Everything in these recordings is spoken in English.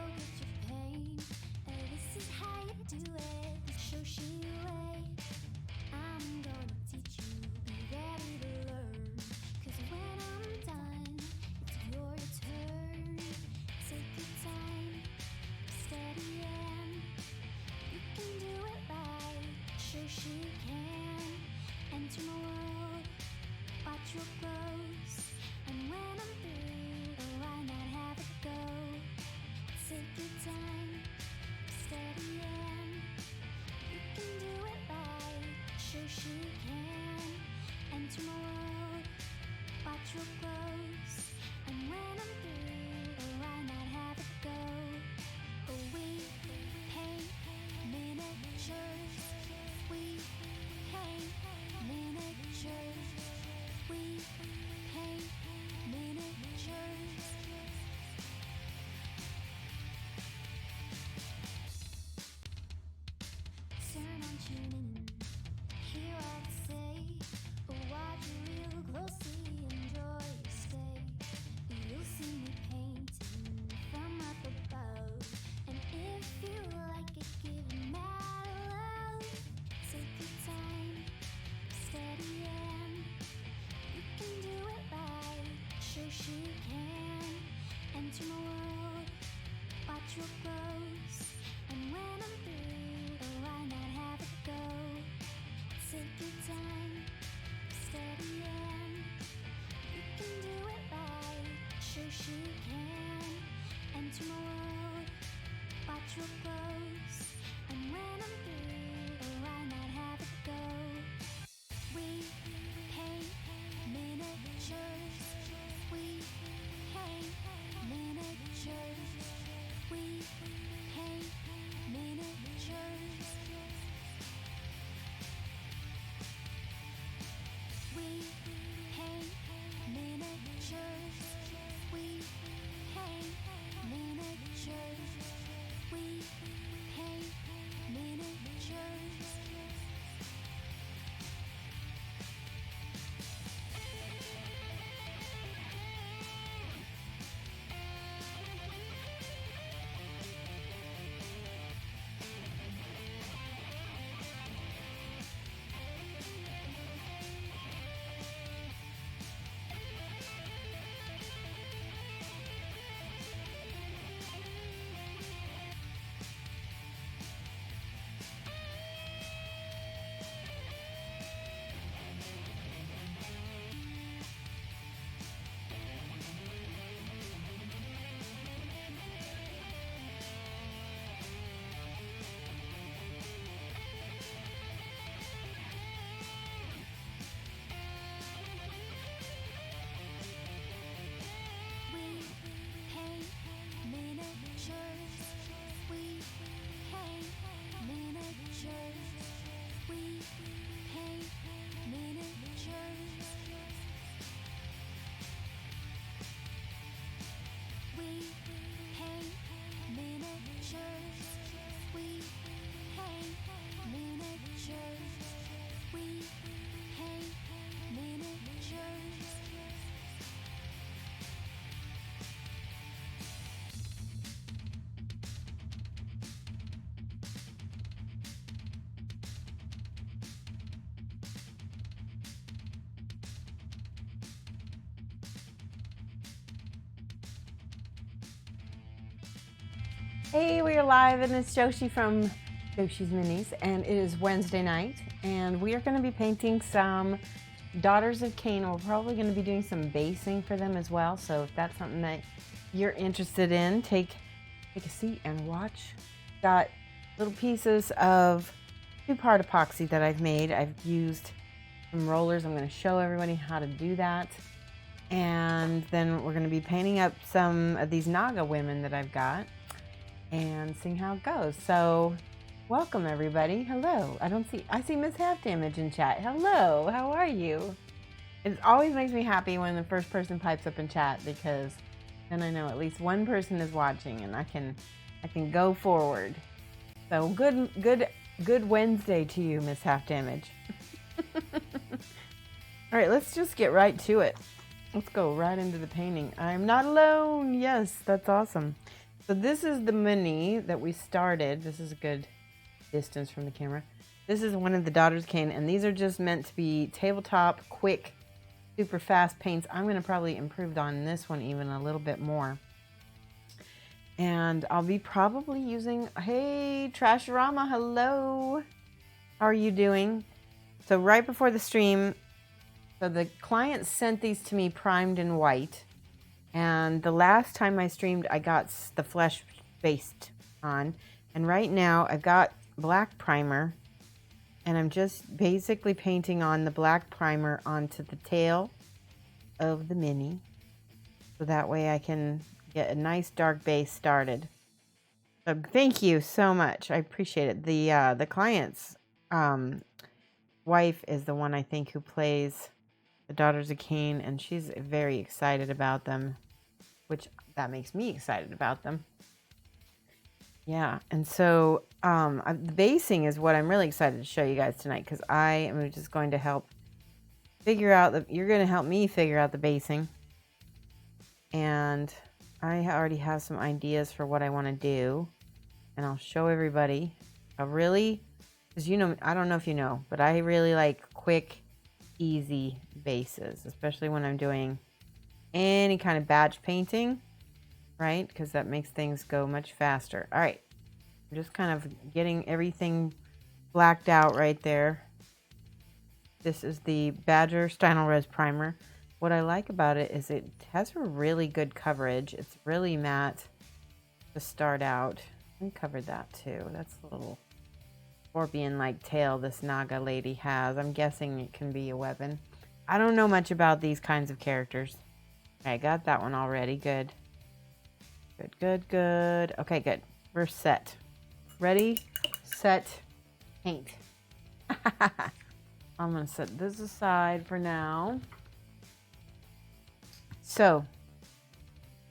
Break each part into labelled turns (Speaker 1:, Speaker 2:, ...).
Speaker 1: get your pain. This is how you do it, the Shoshie way. I'm gonna teach you, be ready to learn. Cause when I'm done, it's your turn. Take your time, steady and you can do it right. Shoshie can enter my world, watch real close. And when I'm through, why not have it go? Take your time, steady and you can do it right. Shoshie can enter my world, watch real close. And when I'm through, why not have it go? We paint miniatures. We paint miniatures. We paint miniatures. Turn on, tune in, hear what I say. Watch real closely, enjoy your stay. You'll see me painting from up above, and if you like it, give it mad love. Take your time, steady and you can do it right. Shoshie can enter my world, watch real close. And when I'm through, why not have it go? Take your time, steady and you can do it right. Shoshie can enter my world, watch real close. And when I'm through, why not have it go? We paint miniatures. We paint miniatures. We paint miniatures. We paint miniatures. We paint miniatures. We paint miniatures. We paint miniatures. We paint miniatures. We paint miniatures. We paint miniatures. We paint miniatures. We paint miniatures.
Speaker 2: Hey, we are live, and it's Shoshie from Shoshie's Minis, and it is Wednesday night, and we are going to be painting some Daughters of Khaine. We're probably going to be doing some basing for them as well, so if that's something that you're interested in, take a seat and watch. Got little pieces of 2-part epoxy that I've made. I've used some rollers. I'm going to show everybody how to do that, and then we're going to be painting up some of these Naga women that I've got and seeing how it goes. So welcome everybody. Hello. I see Miss Half Damage in chat. Hello, how are you? It always makes me happy when the first person pipes up in chat, because then I know at least one person is watching and I can go forward. So good Wednesday to you, Miss Half Damage. All right, let's just get right to it. Let's go right into the painting. I'm not alone. Yes, that's awesome. So this is the mini that we started. This is a good distance from the camera. This is one of the Daughters of Khaine, and these are just meant to be tabletop, quick, super fast paints. I'm going to probably improve on this one even a little bit more. And I'll be probably using, hey, Trashorama, hello. How are you doing? So right before the stream, so the client sent these to me primed in white. And the last time I streamed, I got the flesh based on. And right now I've got black primer. And I'm just basically painting on the black primer onto the tail of the mini. So that way I can get a nice dark base started. So thank you so much. I appreciate it. The client's wife is the one I think who plays the Daughters of Khaine, and she's very excited about them, which that makes me excited about them. Yeah, and so the basing is what I'm really excited to show you guys tonight, because I am just going to help figure out you're going to help me figure out the basing. And I already have some ideas for what I want to do, and I'll show everybody. Because you know, I don't know if you know, but I really like quick, easy bases, especially when I'm doing any kind of batch painting, right? Because that makes things go much faster. All right, I'm just kind of getting everything blacked out right there. This is the Badger Stynylrez Res Primer. What I like about it is it has a really good coverage. It's really matte to start out. I covered that too. That's a little scorpion-like tail this Naga lady has. I'm guessing it can be a weapon. I don't know much about these kinds of characters. I got that one already. Good. Good, good, good. Okay, good. We're set. Ready, set, paint. I'm going to set this aside for now. So,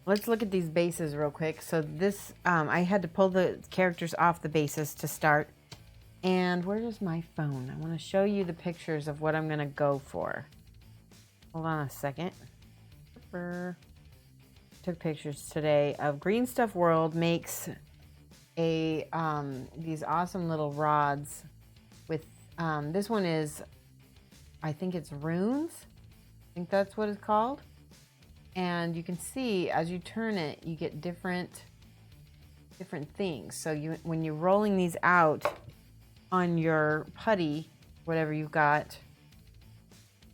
Speaker 2: let's look at these bases real quick. So this, I had to pull the characters off the bases to start. And where is my phone? I want to show you the pictures of what I'm going to go for. Hold on a second. Took pictures today of Green Stuff World makes a these awesome little rods with this one is, I think it's runes. I think that's what it's called. And you can see as you turn it, you get different things. So when you're rolling these out on your putty, whatever you've got,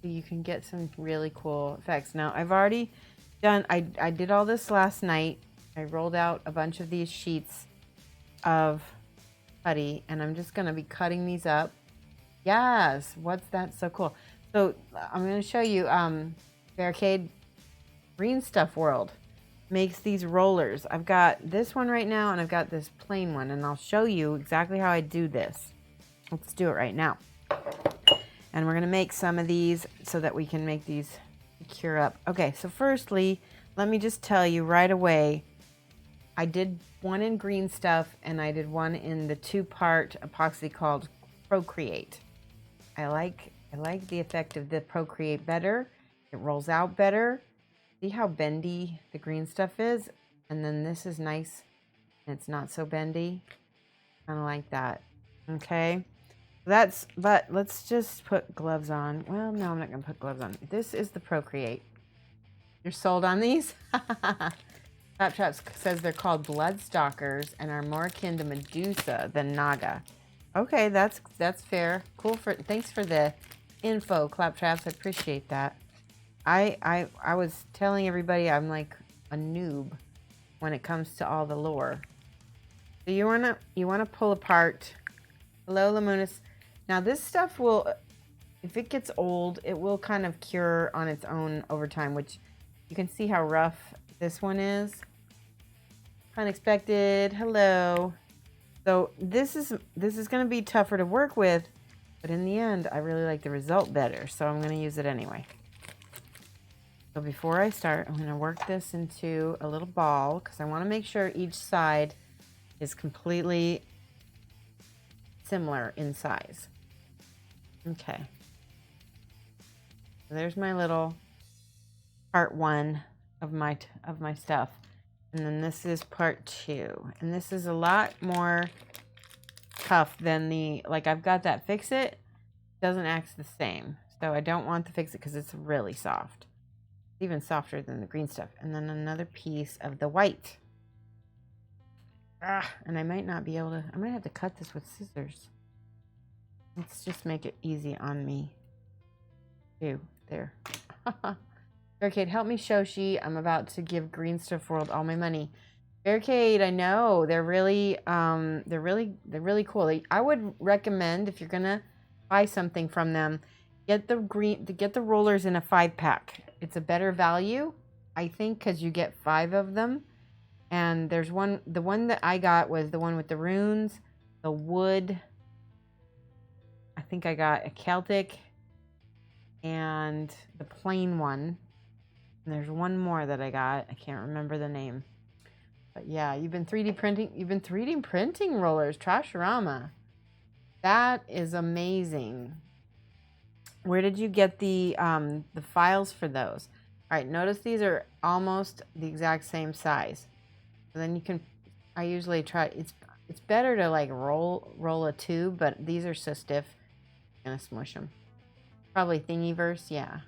Speaker 2: you can get some really cool effects. Now I've already done, I did all this last night. I rolled out a bunch of these sheets of putty, and I'm just going to be cutting these up. Yes, what's that? So cool. So I'm going to show you Barricade Green Stuff World makes these rollers. I've got this one right now, and I've got this plain one, and I'll show you exactly how I do this. Let's do it right now. And we're going to make some of these so that we can make these cure up. Okay, so firstly, let me just tell you right away, I did one in green stuff, and I did one in the 2-part epoxy called Procreate. I like the effect of the Procreate better. It rolls out better. See how bendy the green stuff is? And then this is nice, and it's not so bendy. Kind of like that. Okay. But let's just put gloves on. Well, no, I'm not going to put gloves on. This is the Procreate. You're sold on these? Claptrap says they're called blood stalkers and are more akin to Medusa than Naga. Okay, that's fair. Cool. Thanks for the info, Claptraps. I appreciate that. I was telling everybody I'm like a noob when it comes to all the lore. So you wanna pull apart. Hello, Lamunis. Now this stuff will, if it gets old, it will kind of cure on its own over time, which you can see how rough this one is. Unexpected. Hello. So this is going to be tougher to work with, but in the end, I really like the result better, so I'm going to use it anyway. So before I start, I'm going to work this into a little ball because I want to make sure each side is completely similar in size. Okay. So there's my little part one of my stuff. And then this is part 2. And this is a lot more tough than the, like I've got that Fix It. Doesn't act the same. So I don't want the Fix It because it's really soft. It's even softer than the green stuff. And then another piece of the white. And I might not be able to, I might have to cut this with scissors. Let's just make it easy on me. Ew, there. Barricade, help me, Shoshie. I'm about to give Green Stuff World all my money. Barricade, I know they're really cool. I would recommend if you're gonna buy something from them, get the rollers in a 5-pack. It's a better value, I think, because you get 5 of them. And there's the one that I got was the one with the runes, the wood. I think I got a Celtic and the plain one. And there's one more that I got. I can't remember the name. But yeah, you've been 3D printing rollers, Trashorama. That is amazing. Where did you get the files for those? All right, notice these are almost the exact same size. So then you can, I usually try, it's better to like roll a tube, but these are so stiff. I'm gonna smush them. Probably Thingiverse, yeah.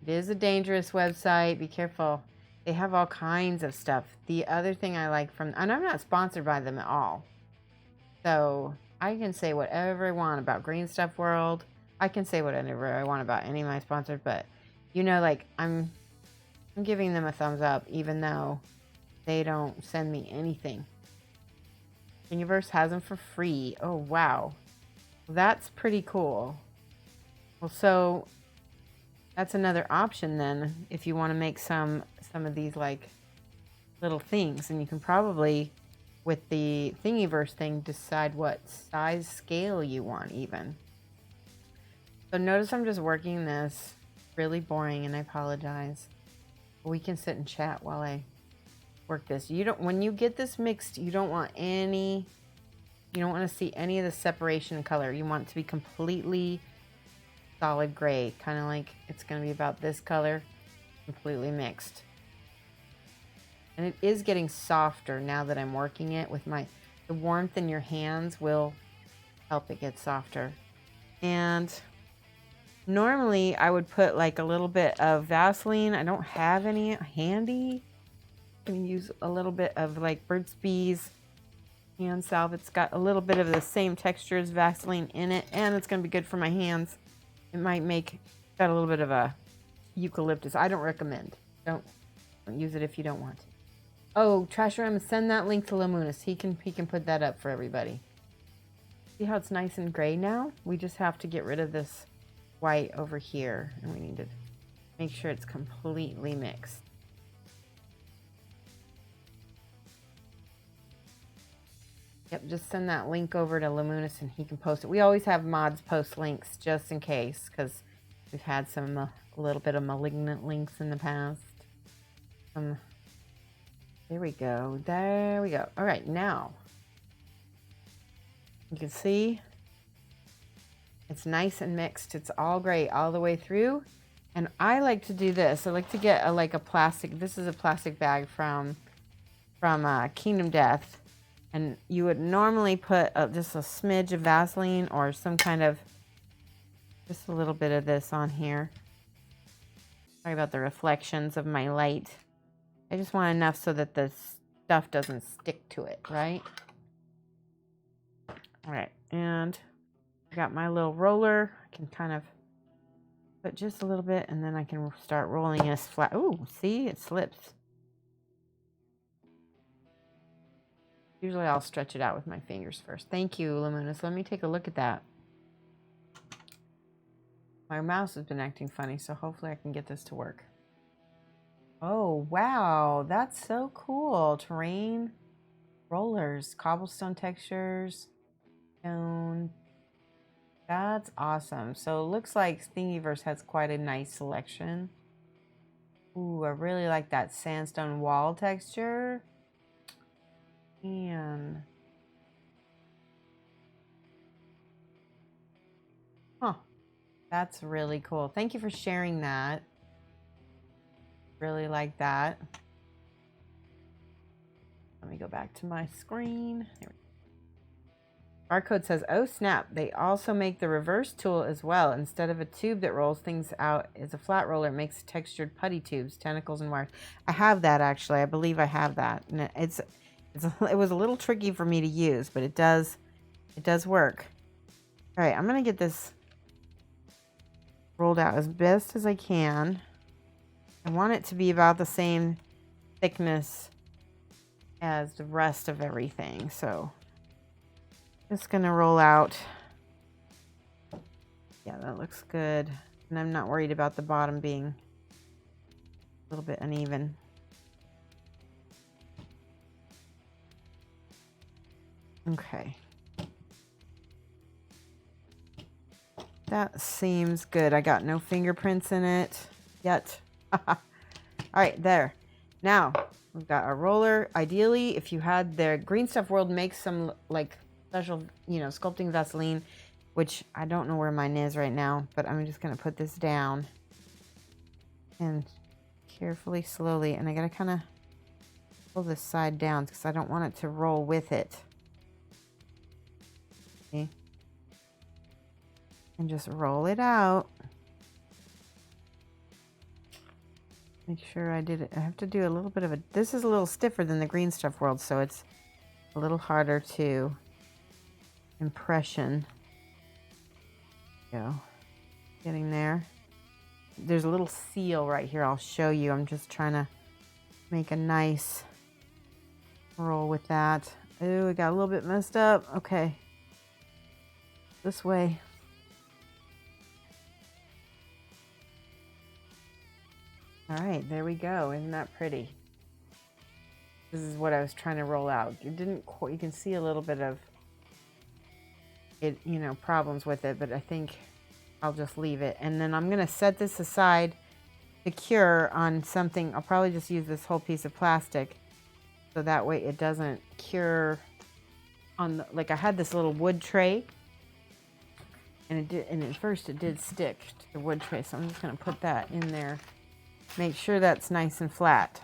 Speaker 2: It is a dangerous website. Be careful. They have all kinds of stuff. The other thing I like from, and I'm not sponsored by them at all. So I can say whatever I want about Green Stuff World. I can say whatever I want about any of my sponsors, but you know, like I'm giving them a thumbs up, even though they don't send me anything. Thingiverse has them for free. Oh, wow. That's pretty cool. Well, so that's another option then, if you want to make some of these like little things, and you can probably, with the Thingiverse thing, decide what size scale you want even. So notice I'm just working this. Really boring, and I apologize. We can sit and chat while I work this. You don't, when you get this mixed, you don't want to see any of the separation in color. You want it to be completely solid gray, kind of like it's going to be about this color, completely mixed. And it is getting softer now that I'm working it with the warmth in your hands will help it get softer. And normally I would put like a little bit of Vaseline. I don't have any handy. I'm going to use a little bit of like Burt's Bees hand salve. It's got a little bit of the same texture as Vaseline in it, and it's going to be good for my hands. It might got a little bit of a eucalyptus. I don't recommend. Don't use it if you don't want to. Oh, Trashorama, send that link to Lamunis. He can put that up for everybody. See how it's nice and gray now? We just have to get rid of this white over here, and we need to make sure it's completely mixed. Yep, just send that link over to Lamunis and he can post it. We always have mods post links just in case, because we've had some a little bit of malignant links in the past. There we go. There we go. All right, now you can see it's nice and mixed. It's all gray all the way through. And I like to do this. I like to get a plastic. This is a plastic bag from Kingdom Death. And you would normally put just a smidge of Vaseline or some kind of, just a little bit of this on here. Sorry about the reflections of my light. I just want enough so that the stuff doesn't stick to it, right? All right, and I got my little roller. I can kind of put just a little bit, and then I can start rolling this flat. Ooh, see, it slips. Usually I'll stretch it out with my fingers first. Thank you, Lamunis. Let me take a look at that. My mouse has been acting funny, so hopefully I can get this to work. Oh, wow. That's so cool. Terrain, rollers, cobblestone textures, stone. That's awesome. So it looks like Thingiverse has quite a nice selection. Ooh, I really like that sandstone wall texture. And that's really cool. Thank you for sharing that. Really like that. Let me go back to my screen. Barcode says, oh snap, they also make the reverse tool as well. Instead of a tube that rolls things out, is a flat roller. It makes textured putty tubes, tentacles, and wires. I have that actually. I believe I have that. And it was a little tricky for me to use, but it does work. All right, I'm going to get this rolled out as best as I can. I want it to be about the same thickness as the rest of everything. So just going to roll out. Yeah, that looks good. And I'm not worried about the bottom being a little bit uneven. Okay. That seems good. I got no fingerprints in it yet. All right, there. Now, we've got our roller. Ideally, if you had their Green Stuff World makes some like special, sculpting Vaseline, which I don't know where mine is right now, but I'm just going to put this down and carefully, slowly, and I got to kind of pull this side down because I don't want it to roll with it. Okay. And just roll it out. Make sure I did it. I have to do a little bit of a, this is a little stiffer than the Green Stuff World, so it's a little harder to impression. Go. Getting there. There's a little seal right here. I'll show you. I'm just trying to make a nice roll with that. Oh, it got a little bit messed up. Okay. This way. All right, there we go. Isn't that pretty? This is what I was trying to roll out. It didn't quite, you can see a little bit of it, problems with it, but I think I'll just leave it. And then I'm going to set this aside to cure on something. I'll probably just use this whole piece of plastic so that way it doesn't cure on the, like I had this little wood tray and it did, and at first it did stick to the wood tray. So I'm just going to put that in there. Make sure that's nice and flat.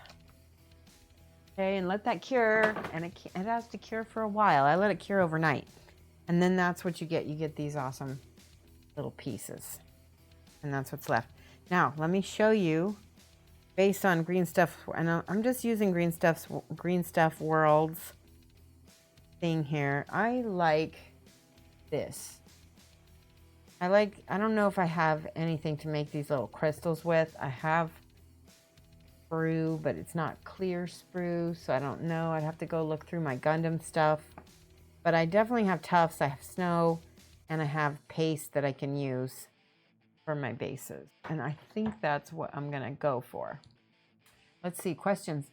Speaker 2: Okay, and let that cure, and it has to cure for a while. I let it cure overnight. And then that's what you get. You get these awesome little pieces. And that's what's left. Now, let me show you, based on Green Stuff, and I'm just using Green Stuff World's thing here. I like this. I don't know if I have anything to make these little crystals with. I have sprue, but it's not clear sprue, so I don't know. I'd have to go look through my Gundam stuff. But I definitely have Tufts, I have snow, and I have paste that I can use for my bases. And I think that's what I'm going to go for. Let's see, questions.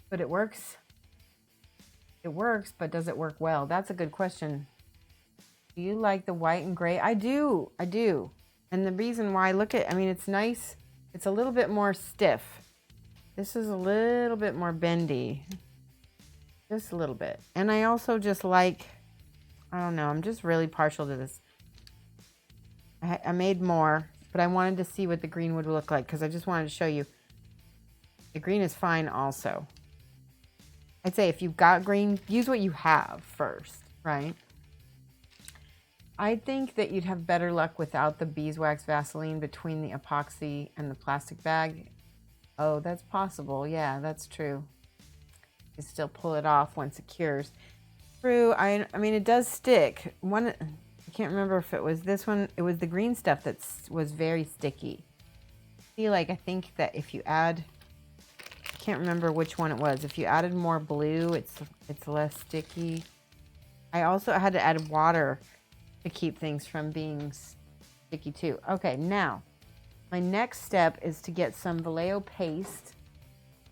Speaker 2: But it works. It works, but does it work well? That's a good question. Do you like the white and gray? I do. I do. And the reason why, it's nice. It's a little bit more stiff. This is a little bit more bendy. Just a little bit. And I also just like, I don't know, I'm just really partial to this. I made more, but I wanted to see what the green would look like because I just wanted to show you. The green is fine also. I'd say if you've got green, use what you have first, right? I think that you'd have better luck without the beeswax Vaseline between the epoxy and the plastic bag. Oh, that's possible. Yeah, that's true. You can still pull it off once it cures. True. I mean, it does stick. I can't remember if it was this one. It was the green stuff that was very sticky. See, I think that if you add, I can't remember which one it was. If you added more blue, it's less sticky. I also had to add water to keep things from being sticky too. Okay, now my next step is to get some Vallejo paste.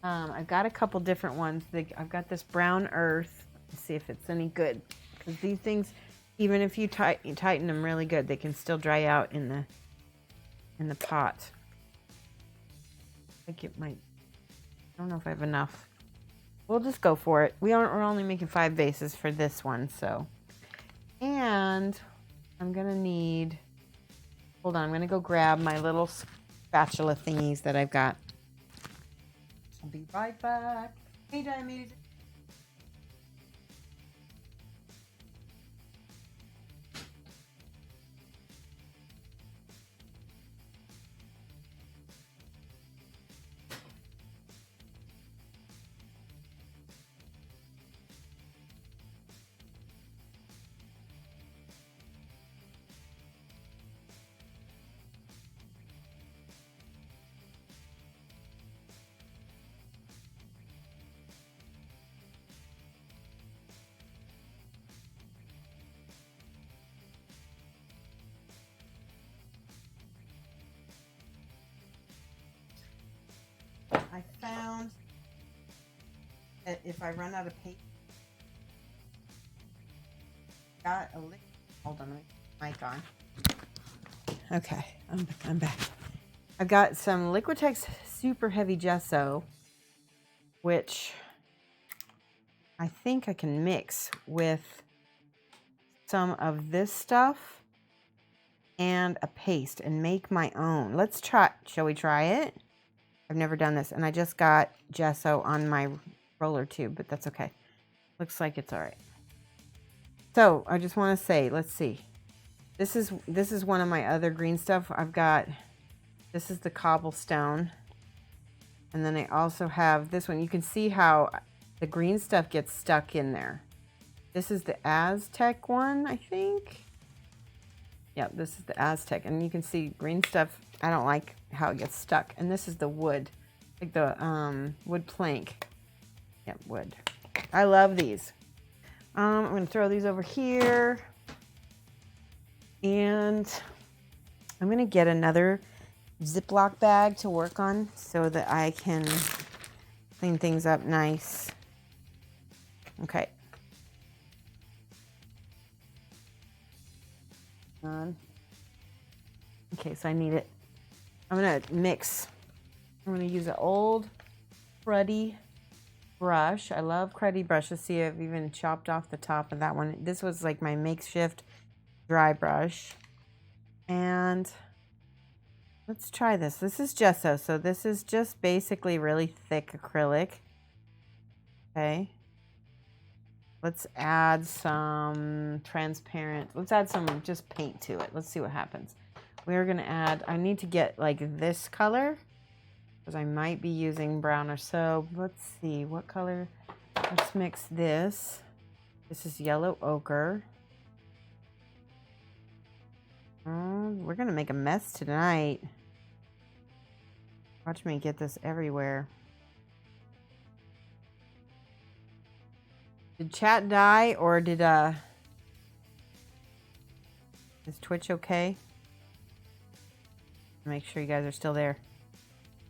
Speaker 2: I've got a couple different ones. I've got this brown earth. Let's see if it's any good. Because these things, even if you tighten them really good, they can still dry out in the pot. I think it might. I don't know if I have enough. We'll just go for it. We're only making 5 bases for this one, so. And I'm gonna need. Hold on, I'm gonna go grab my little spatula thingies that I've got. I'll be right back. Hey, Diamedes. I found that if I run out of paint, got a liquid. Hold on, mic on. Okay, I'm back. I've got some Liquitex super heavy gesso, which I think I can mix with some of this stuff and a paste and make my own. Let's try. Shall we try it? I've never done this, and I just got gesso on my roller tube, but that's okay. Looks like it's all right. So I just want to say, let's see. This is one of my other green stuff. I've got, this is the cobblestone, and then I also have this one. You can see how the green stuff gets stuck in there. This is the Aztec one, I think. Yeah, this is the Aztec, and you can see green stuff. I don't like how it gets stuck. And this is the wood, like the wood plank. Yeah, wood. I love these. I'm going to throw these over here. And I'm going to get another Ziploc bag to work on so that I can clean things up nice. Okay. Okay, so I need it. I'm going to mix. I'm going to use an old cruddy brush. I love cruddy brushes. See, I've even chopped off the top of that one. This was like my makeshift dry brush. And let's try this. This is gesso, so this is just basically really thick acrylic. Okay. Let's add some transparent, let's add some just paint to it. Let's see what happens. We're gonna add, I need to get like this color because I might be using brown or so. Let's see, what color? Let's mix this. This is yellow ochre. We're gonna make a mess tonight. Watch me get this everywhere. Did chat die or did is Twitch okay? Make sure you guys are still there.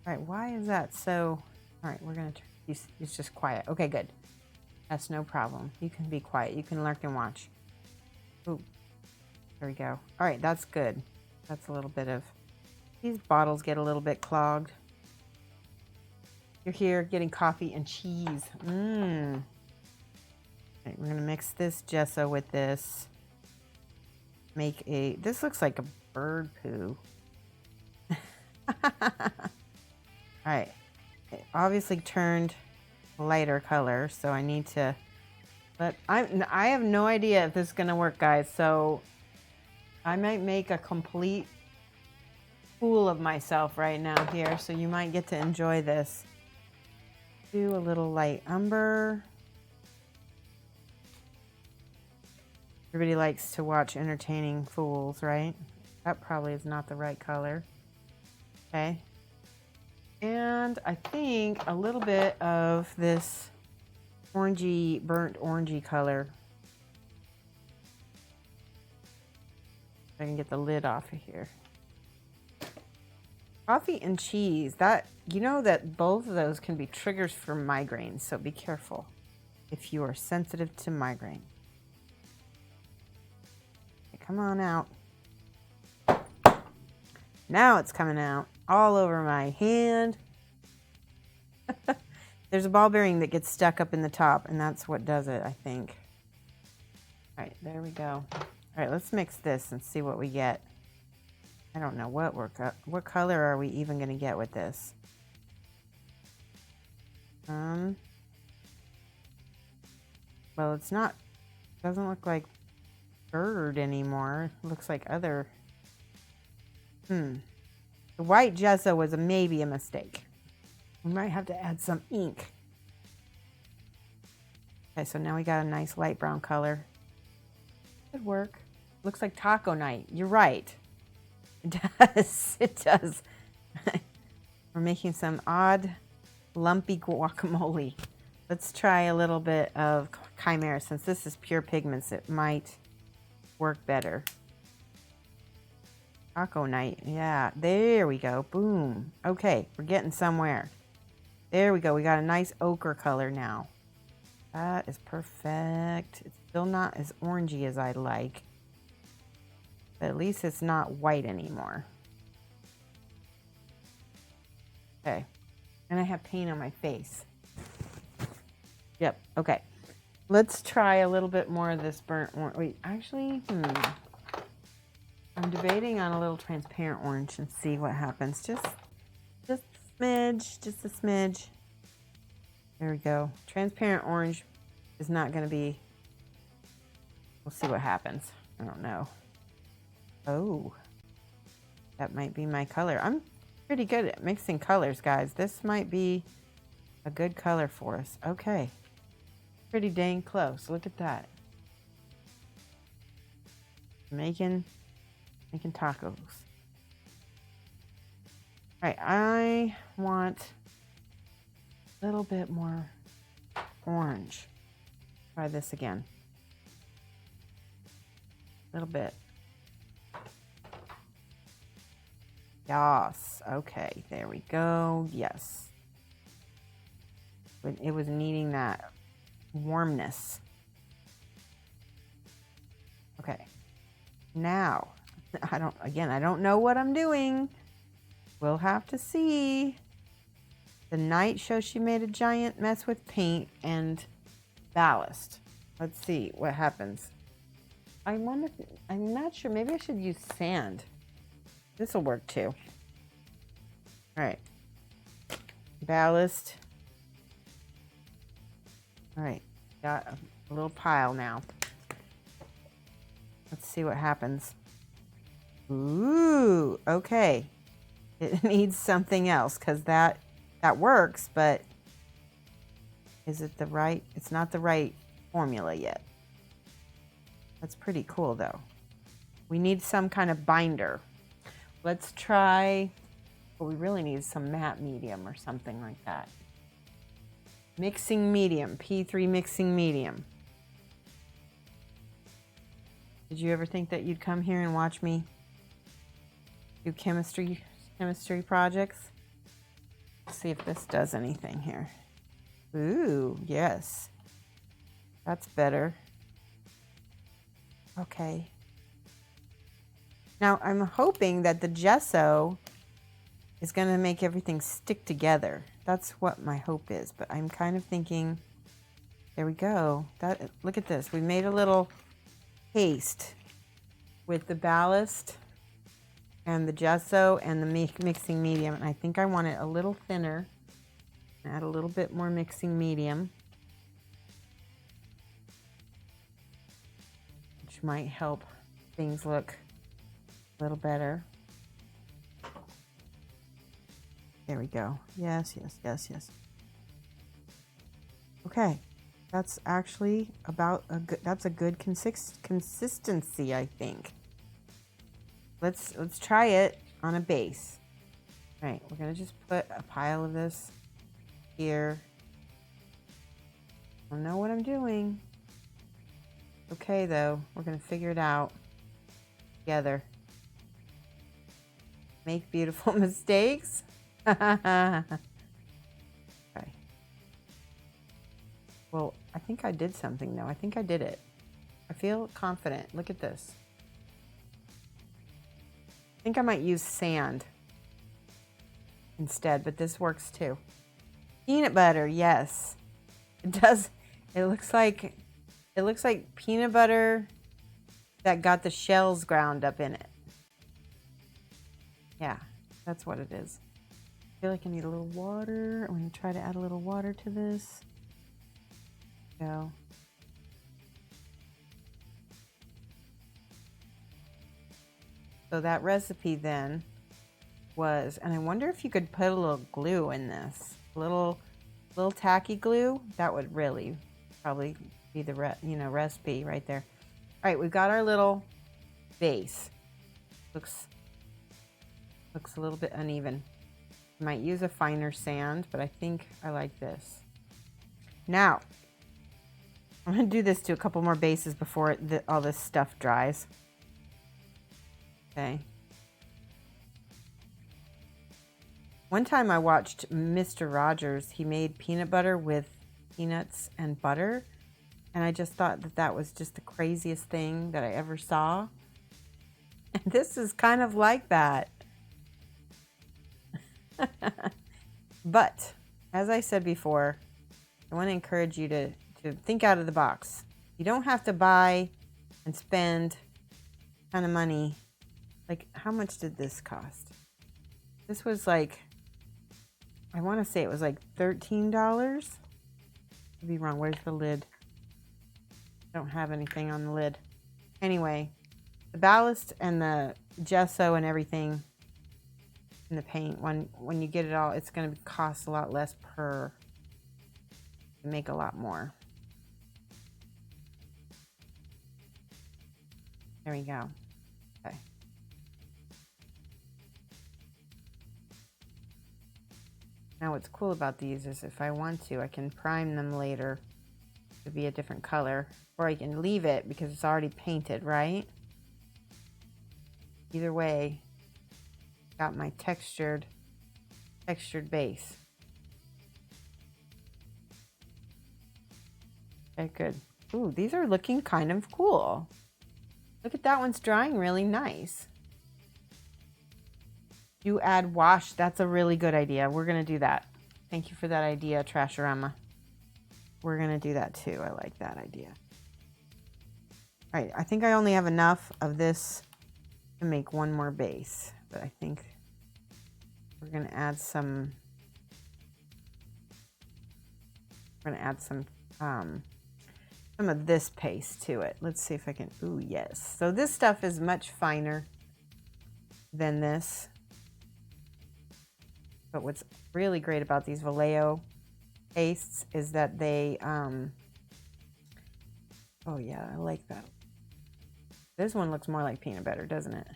Speaker 2: All right, why is that so? All right, we're gonna turn. It's just quiet. Okay, good. That's no problem. You can be quiet. You can lurk and watch. Ooh, there we go. All right, that's good. That's a little bit of. These bottles get a little bit clogged. You're here getting coffee and cheese. Mmm. Okay, we're gonna mix this gesso with this. Make a. This looks like a bird poo. All right, it obviously turned lighter color, so I need to. But I have no idea if this is gonna work, guys. So I might make a complete fool of myself right now here. So you might get to enjoy this. Do a little light umber. Everybody likes to watch entertaining fools, right? That probably is not the right color. Okay. And I think a little bit of this orangey, burnt orangey color. I can get the lid off of here. Coffee and cheese. That, you know that both of those can be triggers for migraines, so be careful if you are sensitive to migraine. Okay, come on out. Now it's coming out all over my hand. There's a ball bearing that gets stuck up in the top, and that's what does it, I think. All right, there we go. All right, let's mix this and see what we get. I don't know what color are we even going to get with this. well, it's not, doesn't look like bird anymore. It looks like other. The white gesso was maybe a mistake. We might have to add some ink. Okay, so now we got a nice light brown color. Could work. Looks like taco night. You're right. It does. It does. We're making some odd, lumpy guacamole. Let's try a little bit of Chimera. Since this is pure pigments, it might work better. Taco night. Yeah, there we go. Boom. Okay, we're getting somewhere. There we go. We got a nice ochre color now. That is perfect. It's still not as orangey as I like. But at least it's not white anymore. Okay. And I have paint on my face. Yep. Okay. Let's try a little bit more of this burnt orange. Wait, actually, I'm debating on a little transparent orange and see what happens. Just a smidge. Just a smidge. There we go. Transparent orange is not going to be... We'll see what happens. I don't know. Oh. That might be my color. I'm pretty good at mixing colors, guys. This might be a good color for us. Okay. Pretty dang close. Look at that. Making tacos. All right, I want a little bit more orange. Try this again. A little bit. Yes. Okay, there we go. Yes. But it was needing that warmness. Okay. Now, I don't know what I'm doing. We'll have to see. The night Shoshie made a giant mess with paint and ballast. Let's see what happens. I'm not sure. Maybe I should use sand. This will work too. All right. Ballast. All right. Got a little pile now. Let's see what happens. Ooh, okay. It needs something else because that works, but is it the right? It's not the right formula yet. That's pretty cool though. We need some kind of binder. Let's try, well, we really need some matte medium or something like that. Mixing medium, P3 mixing medium. Did you ever think that you'd come here and watch me do chemistry projects? Let's see if this does anything here. Ooh, yes. That's better. Okay. Now, I'm hoping that the gesso is going to make everything stick together. That's what my hope is. But I'm kind of thinking, there we go. Look at this. We made a little paste with the ballast and the gesso and the mixing medium. And I think I want it a little thinner. Add a little bit more mixing medium, which might help things look a little better. There we go. Yes, yes, yes, yes. Okay. That's actually about that's a good consistency, I think. Let's try it on a base. All right, we're gonna just put a pile of this here. I don't know what I'm doing. Okay, though, we're gonna figure it out together. Make beautiful mistakes. Okay. Well, I think I did something though. I think I did it. I feel confident. Look at this. I think I might use sand instead, but this works too. Peanut butter, yes. It does. It looks like peanut butter that got the shells ground up in it. Yeah, that's what it is. I feel like I need a little water. I'm going to try to add a little water to this. Go. So that recipe then was, and I wonder if you could put a little glue in this, little tacky glue. That would really probably be the recipe right there. All right, we've got our little base. Looks a little bit uneven. Might use a finer sand, but I think I like this. Now, I'm going to do this to a couple more bases before all this stuff dries. Okay. One time I watched Mr. Rogers. He made peanut butter with peanuts and butter. And I just thought that was just the craziest thing that I ever saw. And this is kind of like that. But, as I said before, I want to encourage you to think out of the box. You don't have to buy and spend a ton of money. Like, how much did this cost? This was like, I want to say it was like $13. Could be wrong. Where's the lid? I don't have anything on the lid. Anyway, the ballast and the gesso and everything and the paint, when you get it all, it's going to cost a lot less per, make a lot more. There we go. Okay. Now what's cool about these is if I want to, I can prime them later to be a different color, or I can leave it because it's already painted, right? Either way, got my textured base. Okay, good. Ooh, these are looking kind of cool. Look at that one's drying really nice. You add wash. That's a really good idea. We're going to do that. Thank you for that idea, Trashorama. We're going to do that too. I like that idea. All right. I think I only have enough of this to make one more base, but I think we're going to add some. We're going to add some of this paste to it. Let's see if I can. Ooh, yes. So this stuff is much finer than this. But what's really great about these Vallejo pastes is that they, oh yeah, I like that. This one looks more like peanut butter, doesn't it?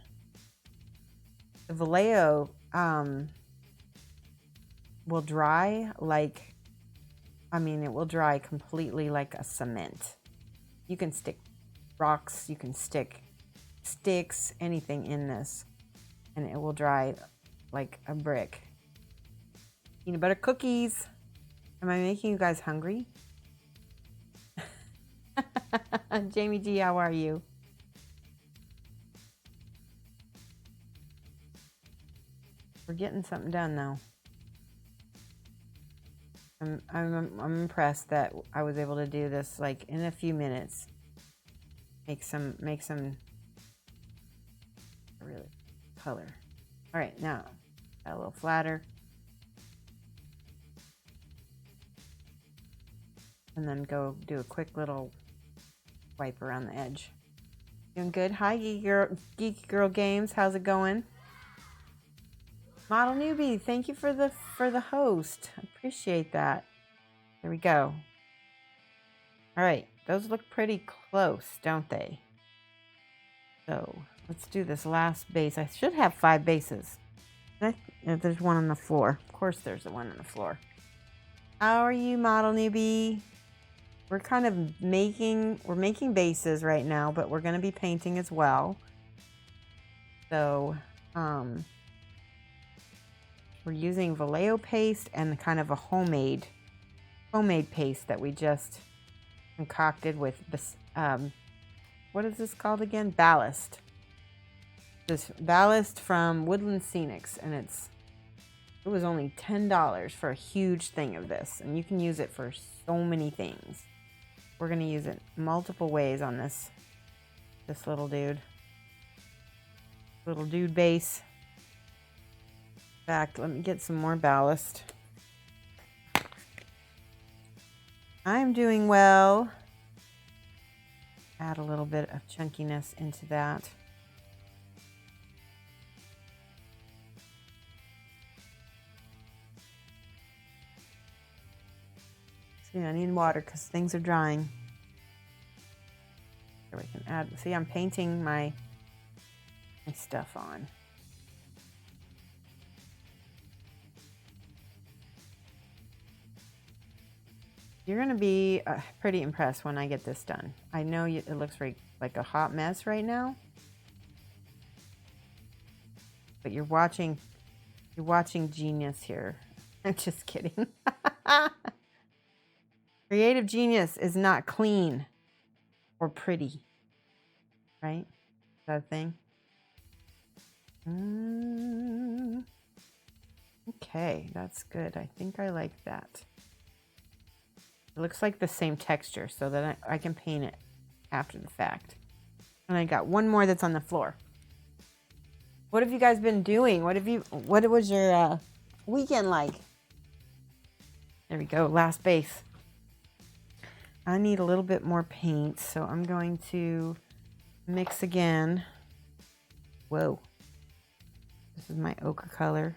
Speaker 2: The Vallejo will dry like, it will dry completely like a cement. You can stick rocks, you can stick sticks, anything in this, and it will dry like a brick. Peanut butter cookies. Am I making you guys hungry? Jamie G, how are you? We're getting something done though. I'm impressed that I was able to do this like in a few minutes. Make some really color. All right, now a little flatter. And then go do a quick little wipe around the edge. Doing good. Hi, Geeky Girl Games. How's it going? Model Newbie, thank you for the host. I appreciate that. There we go. All right, those look pretty close, don't they? So let's do this last base. I should have 5 bases. There's one on the floor. Of course, there's the one on the floor. How are you, Model Newbie? We're kind of making bases right now, but we're going to be painting as well. So, we're using Vallejo paste and kind of a homemade paste that we just concocted with this, what is this called again? Ballast. This ballast from Woodland Scenics, and it was only $10 for a huge thing of this, and you can use it for so many things. We're going to use it multiple ways on this little dude. Little dude base. In fact, let me get some more ballast. I'm doing well. Add a little bit of chunkiness into that. Yeah, I need water because things are drying. Here we can add, see, I'm painting my stuff on. You're going to be pretty impressed when I get this done. I know it looks like a hot mess right now. But you're watching genius here. I'm just kidding. Creative genius is not clean or pretty. Right? Is that a thing? Okay, that's good. I think I like that. It looks like the same texture so that I can paint it after the fact. And I got one more that's on the floor. What have you guys been doing? What was your weekend like? There we go, last base. I need a little bit more paint, so I'm going to mix again. Whoa. This is my ochre color.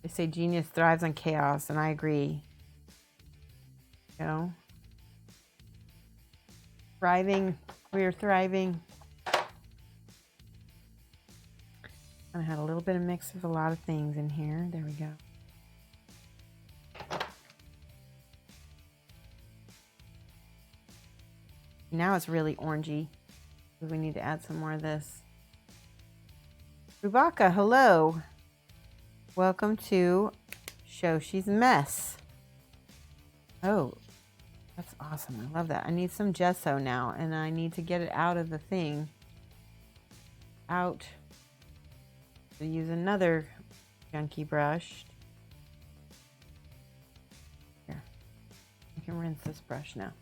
Speaker 2: They say genius thrives on chaos, and I agree. You know? Thriving. We're thriving. I had a little bit of mix of a lot of things in here. There we go. Now it's really orangey. We need to add some more of this. Rubaka, hello. Welcome to Shoshie's Mess. Oh, that's awesome. I love that. I need some gesso now, and I need to get it out of the thing. Out. To use another junky brush. Here. I can rinse this brush now.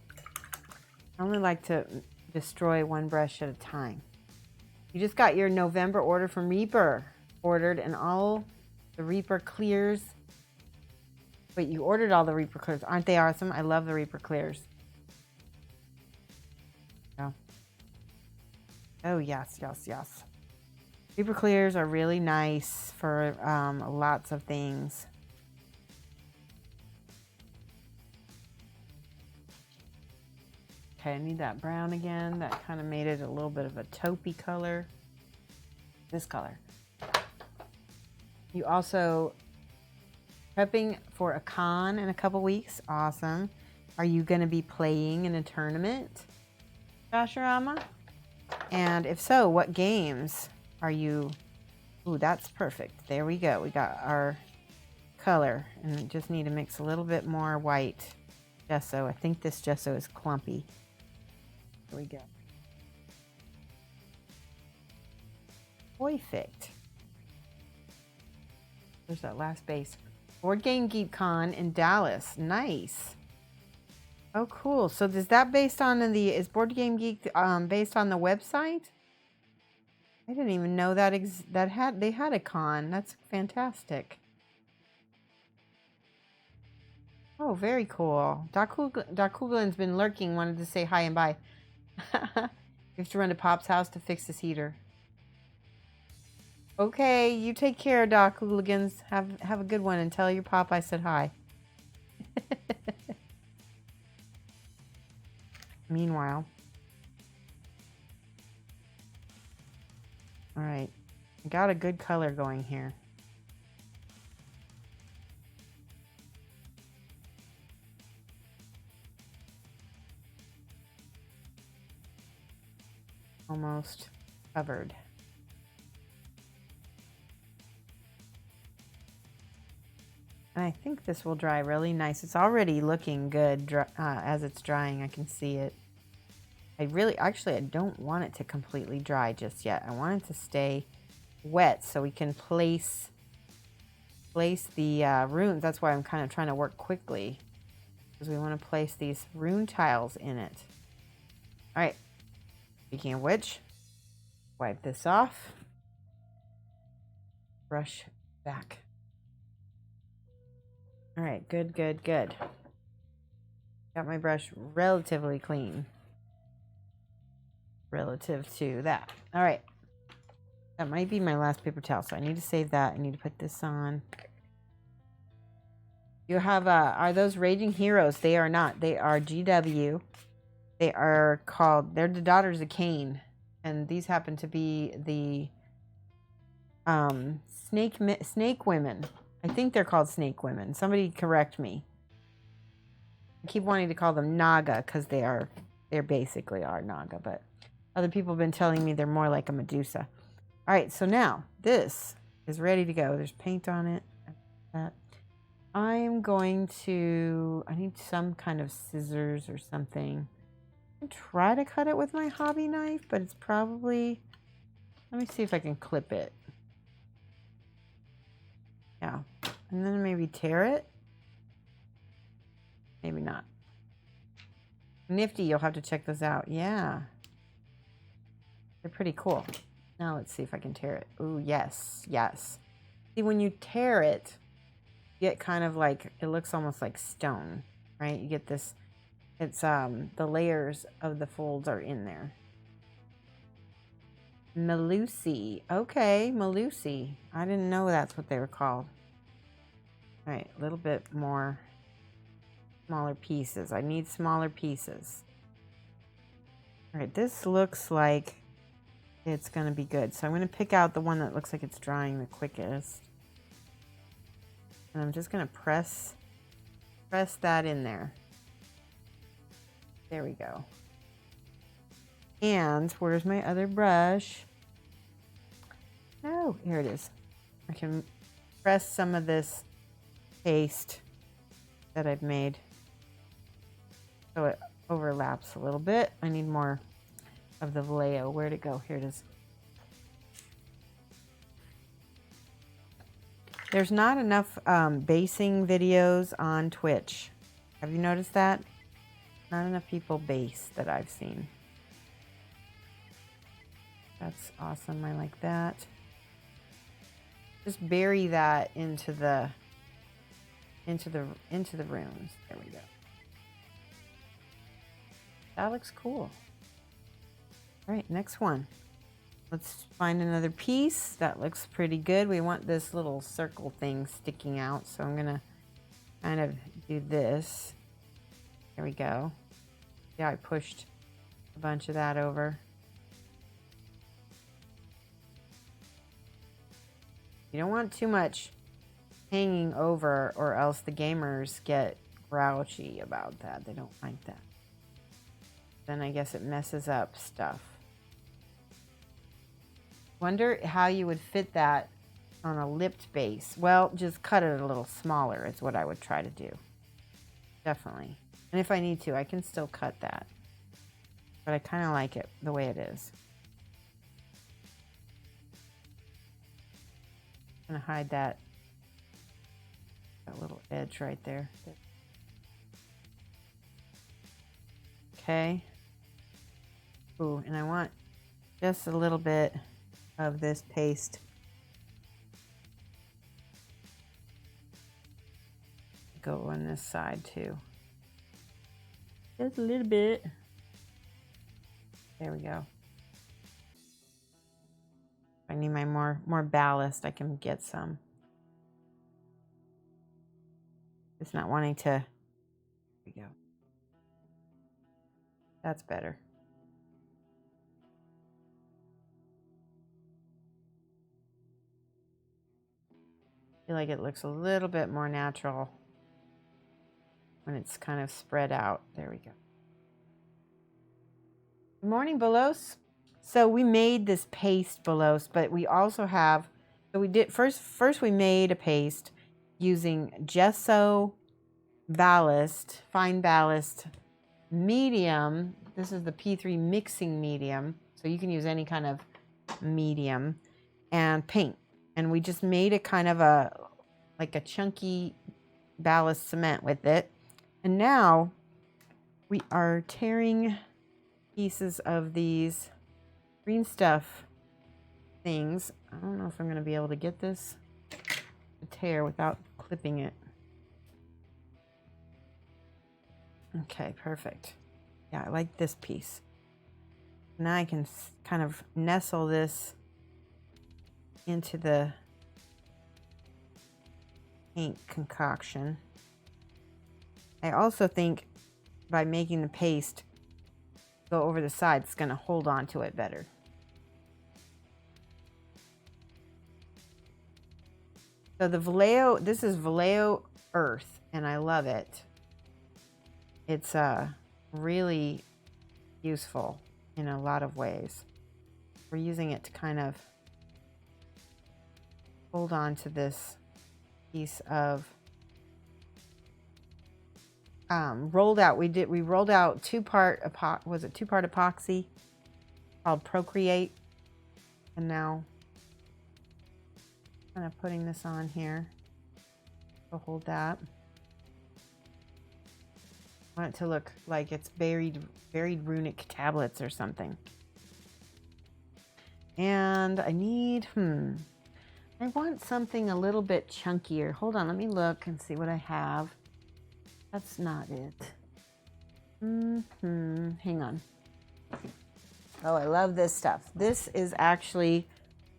Speaker 2: I only like to destroy one brush at a time. You just got your November order from Reaper. Ordered and all the Reaper clears. Wait, you ordered all the Reaper clears. Aren't they awesome? I love the Reaper clears. Oh, oh yes, yes, yes. Reaper clears are really nice for lots of things. Okay, I need that brown again. That kind of made it a little bit of a taupey color. This color. You also prepping for a con in a couple weeks. Awesome. Are you going to be playing in a tournament, Joshurama? And if so, what games are you? Ooh, that's perfect. There we go. We got our color, and we just need to mix a little bit more white gesso. I think this gesso is clumpy. There we go. Perfect. There's that last base. Board Game Geek Con in Dallas. Nice. Oh, cool. So is that based on is Board Game Geek based on the website? I didn't even know that they had a con. That's fantastic. Oh, very cool. Doc Hoogland's been lurking, wanted to say hi and bye. You have to run to Pop's house to fix this heater. Okay, you take care, Doc Hooligans. Have a good one and tell your Pop I said hi. Meanwhile. All right. I got a good color going here. Almost covered. And I think this will dry really nice. It's already looking good as it's drying. I can see it. I don't want it to completely dry just yet. I want it to stay wet so we can place the runes. That's why I'm kind of trying to work quickly, because we want to place these rune tiles in it. All right. Speaking of which, wipe this off. Brush back. All right, good, good, good. Got my brush relatively clean. Relative to that. All right. That might be my last paper towel, so I need to save that. I need to put this on. You have, are those Raging Heroes? They are not. They are GW. They are called, they're the Daughters of Khaine. And these happen to be the snake women. I think they're called snake women. Somebody correct me. I keep wanting to call them Naga because they're basically are Naga, but other people have been telling me they're more like a Medusa. All right, so now this is ready to go. There's paint on it. I'm going to, I need some kind of scissors or something. I try to cut it with my hobby knife, but it's probably, let me see if I can clip it. Yeah, and then maybe tear it. Maybe not. Nifty, you'll have to check those out. Yeah. They're pretty cool. Now let's see if I can tear it. Ooh, yes, yes. See, when you tear it, you get kind of like, it looks almost like stone, right? You get this, it's, the layers of the folds are in there. Melusai. Okay, Melusai. I didn't know that's what they were called. All right, a little bit more smaller pieces. I need smaller pieces. All right, this looks like it's going to be good. So I'm going to pick out the one that looks like it's drying the quickest. And I'm just going to press that in there. There we go. And where's my other brush? Oh, here it is. I can press some of this paste that I've made so it overlaps a little bit. I need more of the Vallejo. Where'd it go? Here it is. There's not enough basing videos on Twitch. Have you noticed that? Not enough people base that I've seen. That's awesome. I like that. Just bury that into the runes. There we go. That looks cool. All right, next one. Let's find another piece. That looks pretty good. We want this little circle thing sticking out, so I'm gonna kind of do this. There we go. Yeah, I pushed a bunch of that over. You don't want too much hanging over, or else the gamers get grouchy about that. They don't like that. Then I guess it messes up stuff. Wonder how you would fit that on a lipped base. Well, just cut it a little smaller is what I would try to do. Definitely. And if I need to, I can still cut that. But I kind of like it the way it is. I'm gonna hide that little edge right there. Okay. Ooh, and I want just a little bit of this paste. Go on this side too. Just a little bit. There we go. I need my more ballast. I can get some. Just not wanting to. There we go. That's better. I feel like it looks a little bit more natural when it's kind of spread out. There we go. Good morning, Belos. So we made this paste, Belos, but we also have, so we did, first we made a paste using gesso, ballast, fine ballast, medium. This is the P3 mixing medium. So you can use any kind of medium, and paint. And we just made it kind of like a chunky ballast cement with it. And now we are tearing pieces of these green stuff things. I don't know if I'm going to be able to get this to tear without clipping it. Okay, perfect. Yeah, I like this piece. Now I can kind of nestle this into the paint concoction. I also think by making the paste go over the side, it's going to hold on to it better. So the Vallejo, this is Vallejo Earth, and I love it. It's really useful in a lot of ways. We're using it to kind of hold on to this piece of rolled out. We rolled out two-part epoxy called Procreate, and now kind of putting this on here to hold that. I want it to look like it's buried runic tablets or something. And I need, I want something a little bit chunkier. Hold on, let me look and see what I have. That's not it. Hang on. Oh, I love this stuff. This is actually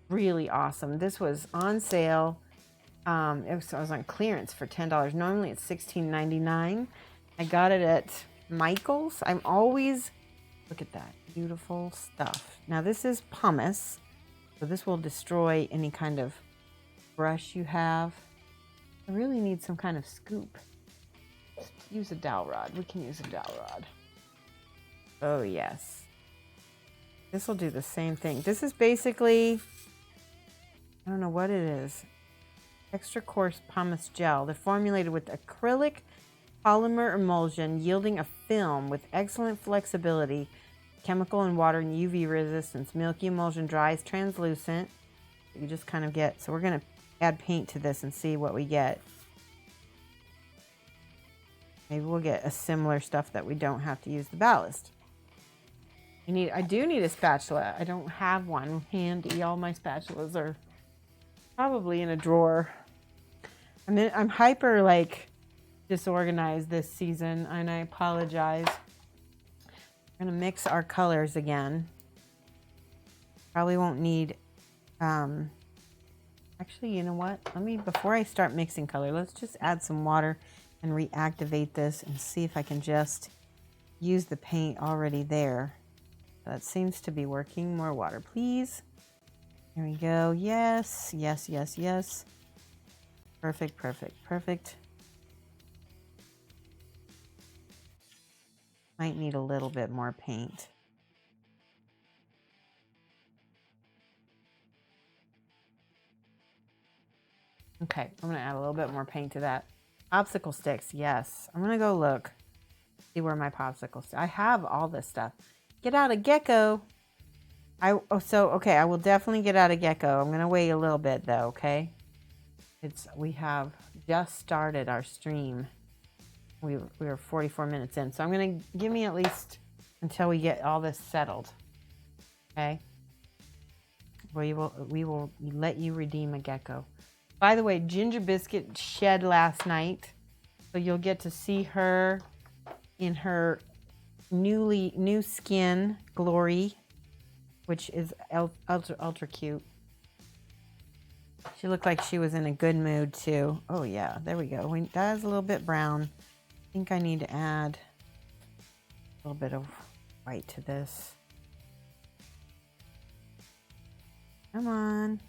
Speaker 2: really awesome. This was on sale. It was on clearance for $10. Normally it's $16.99. I got it at Michael's. I'm always, look at that, beautiful stuff. Now this is pumice, so this will destroy any kind of brush you have. I really need some kind of scoop. Use a dowel rod. We can use a dowel rod. Oh yes. This will do the same thing. This is basically, I don't know what it is. Extra coarse pumice gel. They're formulated with acrylic polymer emulsion, yielding a film with excellent flexibility, chemical and water and UV resistance. Milky emulsion dries translucent. You just kind of get, so we're going to add paint to this and see what we get. Maybe we'll get a similar stuff that we don't have to use the ballast. I do need a spatula. I don't have one handy. All my spatulas are probably in a drawer. I'm hyper disorganized this season, and I apologize. We're gonna mix our colors again. Probably won't need, actually, you know what? Before I start mixing color, let's just add some water and reactivate this and see if I can just use the paint already there. That seems to be working. More water, please. There we go. Yes, yes, yes, yes. Perfect, perfect, perfect. Might need a little bit more paint. Okay, I'm gonna add a little bit more paint to that. Popsicle sticks, yes. I'm gonna go look, see where my popsicle sticks. I have all this stuff. Get out a gecko. I will definitely get out a gecko. I'm gonna wait a little bit though, okay? We have just started our stream. We were 44 minutes in, so I'm gonna give me at least until we get all this settled. Okay? We will let you redeem a gecko. By the way, Ginger Biscuit shed last night, so you'll get to see her in her new skin glory, which is ultra cute. She looked like she was in a good mood too. Oh yeah, there we go. That is a little bit brown. I think I need to add a little bit of white to this. Come on.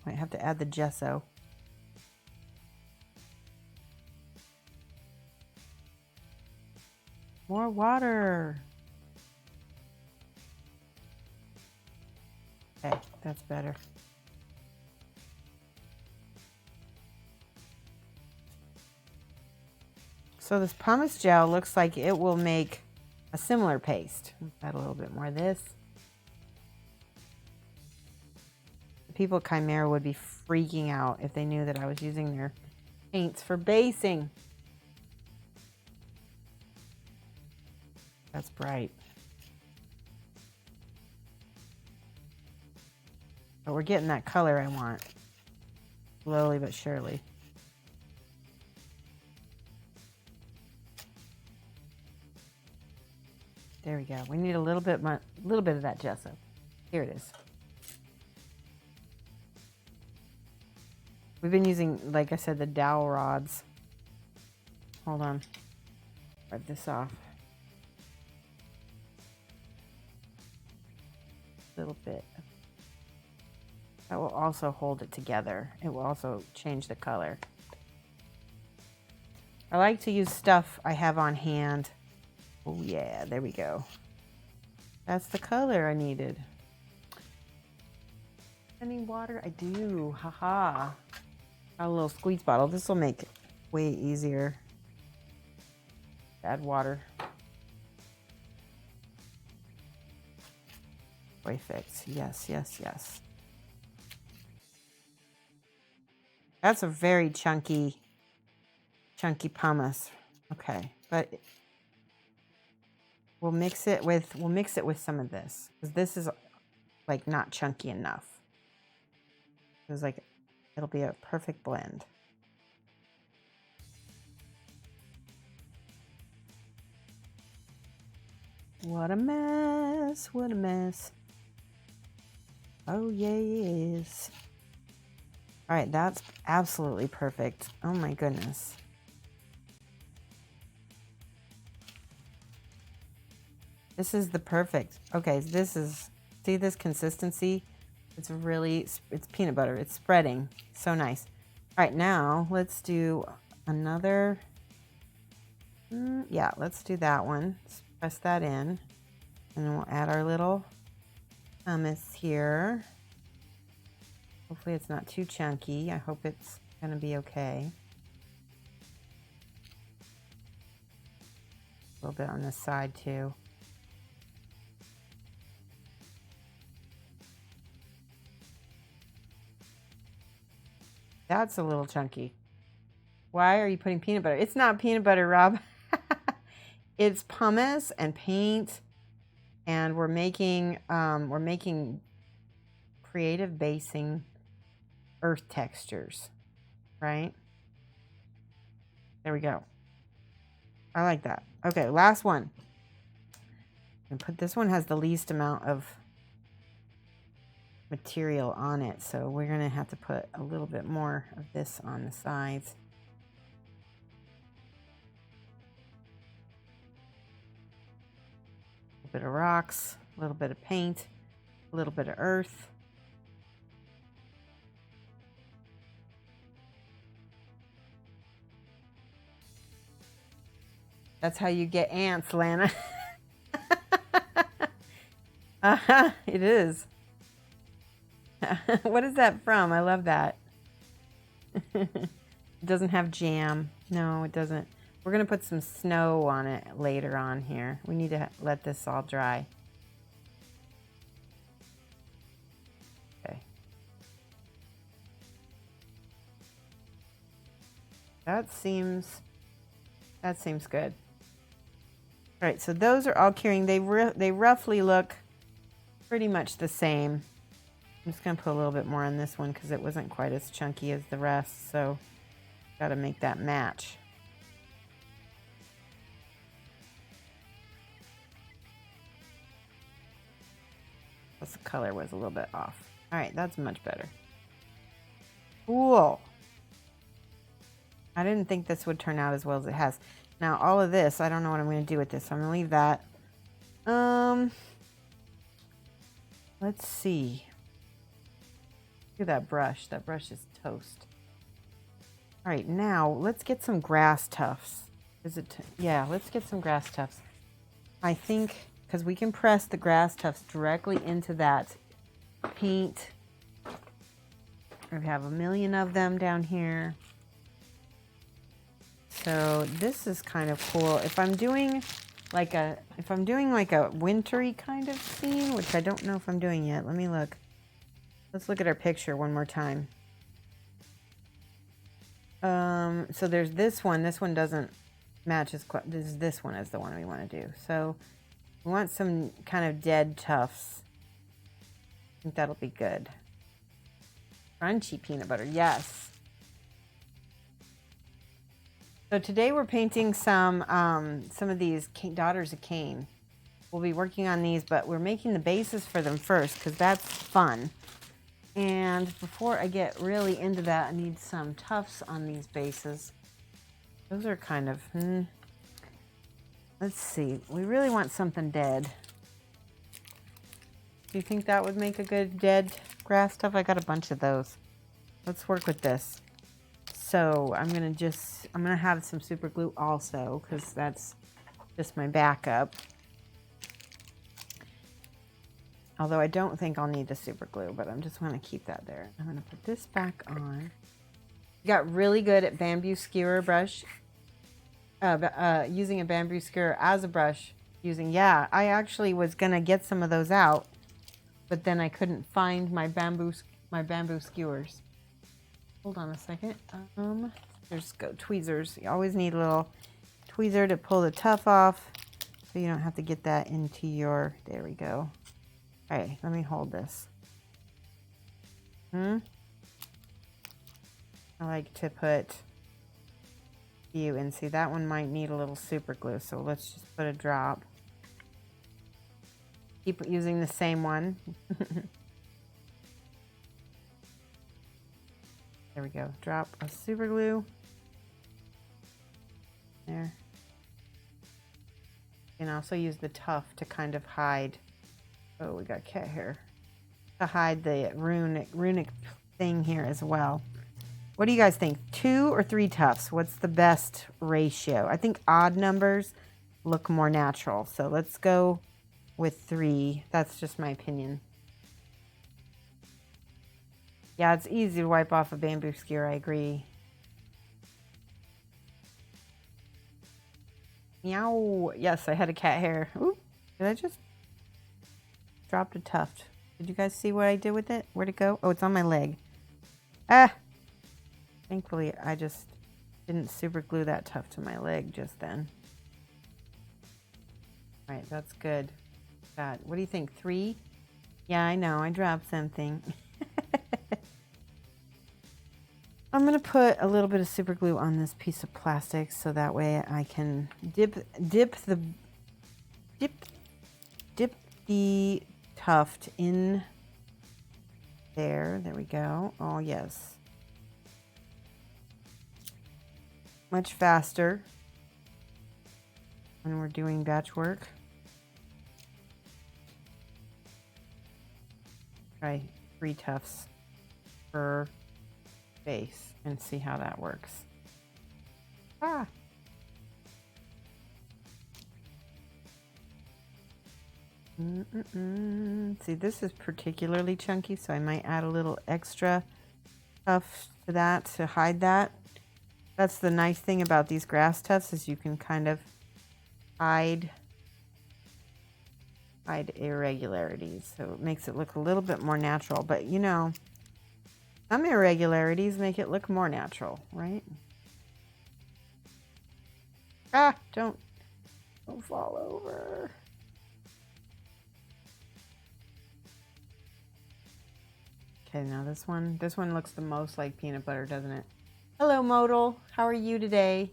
Speaker 2: Might have to add the gesso. More water. Okay, that's better. So this pumice gel looks like it will make a similar paste. Add a little bit more of this. The people at Chimera would be freaking out if they knew that I was using their paints for basing. That's bright. But we're getting that color I want. Slowly but surely. There we go. We need a little bit of that gesso. Here it is. We've been using, like I said, the dowel rods. Hold on. Wipe this off. A little bit. That will also hold it together. It will also change the color. I like to use stuff I have on hand. Oh yeah, there we go. That's the color I needed. Any water? I do. Haha. Got a little squeeze bottle. This will make it way easier. Add water. Perfect. Yes, yes, yes. That's a very chunky pumice. Okay, but we'll mix it with some of this, because this is like not chunky enough. It's like it'll be a perfect blend. What a mess! What a mess! Oh yes. All right, that's absolutely perfect. Oh my goodness. This is the perfect. Okay, this is, see this consistency? It's really, it's peanut butter. It's spreading. So nice. All right, now let's do another. Yeah, let's do that one. Let's press that in. And then we'll add our little hummus here. Hopefully it's not too chunky. I hope it's going to be okay. A little bit on this side too. That's a little chunky. Why are you putting peanut butter? It's not peanut butter, Rob. It's pumice and paint, and we're making creative basing earth textures, right? There we go. I like that. Okay, last one. And put this one has the least amount of material on it, so we're gonna have to put a little bit more of this on the sides. A little bit of rocks, a little bit of paint, a little bit of earth. That's how you get ants, Lana. It is. What is that from? I love that. It doesn't have jam. No, it doesn't. We're going to put some snow on it later on here. We need to let this all dry. Okay. That seems good. All right, so those are all curing. They roughly look pretty much the same. I'm just going to put a little bit more on this one because it wasn't quite as chunky as the rest, so got to make that match. Plus the color was a little bit off. All right, that's much better. Cool. I didn't think this would turn out as well as it has. Now, all of this, I don't know what I'm going to do with this, so I'm going to leave that. Let's see. Look at that brush. That brush is toast. All right, now let's get some grass tufts. Yeah, let's get some grass tufts. I think, because we can press the grass tufts directly into that paint. We have a million of them down here. So this is kind of cool. If I'm doing like a wintry kind of scene, which I don't know if I'm doing yet. Let me look. Let's look at our picture one more time. So there's this one. This one doesn't match as quite. This one is the one we want to do. So we want some kind of dead tufts. I think that'll be good. Crunchy peanut butter, yes. So today we're painting some of these Daughters of Khaine. We'll be working on these, but we're making the bases for them first because that's fun. And before I get really into that, I need some tufts on these bases. Those are kind of, Let's see. We really want something dead. Do you think that would make a good dead grass stuff? I got a bunch of those. Let's work with this. So I'm going to have some super glue also, because that's just my backup. Although I don't think I'll need the super glue, but I'm just going to keep that there. I'm going to put this back on. Got really good at bamboo skewer brush. Using a bamboo skewer as a brush. I actually was going to get some of those out, but then I couldn't find my bamboo skewers. Hold on a second. There's go tweezers. You always need a little tweezer to pull the tuft off, so you don't have to get that into your. There we go. All right, let me hold this. I like to put you and see that one might need a little super glue, so let's just put a drop. Keep using the same one. There we go. Drop of super glue. There. You can also use the tuft to kind of hide. Oh, we got cat hair. To hide the runic thing here as well. What do you guys think? 2 or 3 tufts? What's the best ratio? I think odd numbers look more natural. So let's go with 3. That's just my opinion. Yeah, it's easy to wipe off a bamboo skewer. I agree. Meow. Yes, I had a cat hair. Ooh, did I just dropped a tuft? Did you guys see what I did with it? Where'd it go? Oh, it's on my leg. Ah! Thankfully, I just didn't super glue that tuft to my leg just then. All right, that's good. God, what do you think? 3? Yeah, I know. I dropped something. I'm going to put a little bit of super glue on this piece of plastic so that way I can dip the tuft in there. There we go. Oh, yes. Much faster when we're doing batch work. Try 3 tufts per base and see how that works. Ah. See, this is particularly chunky, so I might add a little extra tuft to that to hide that. That's the nice thing about these grass tufts, is you can kind of hide irregularities, so it makes it look a little bit more natural. But you know, some irregularities make it look more natural, right? Ah, don't fall over. Okay, now this one looks the most like peanut butter, doesn't it? Hello, Modal. How are you today?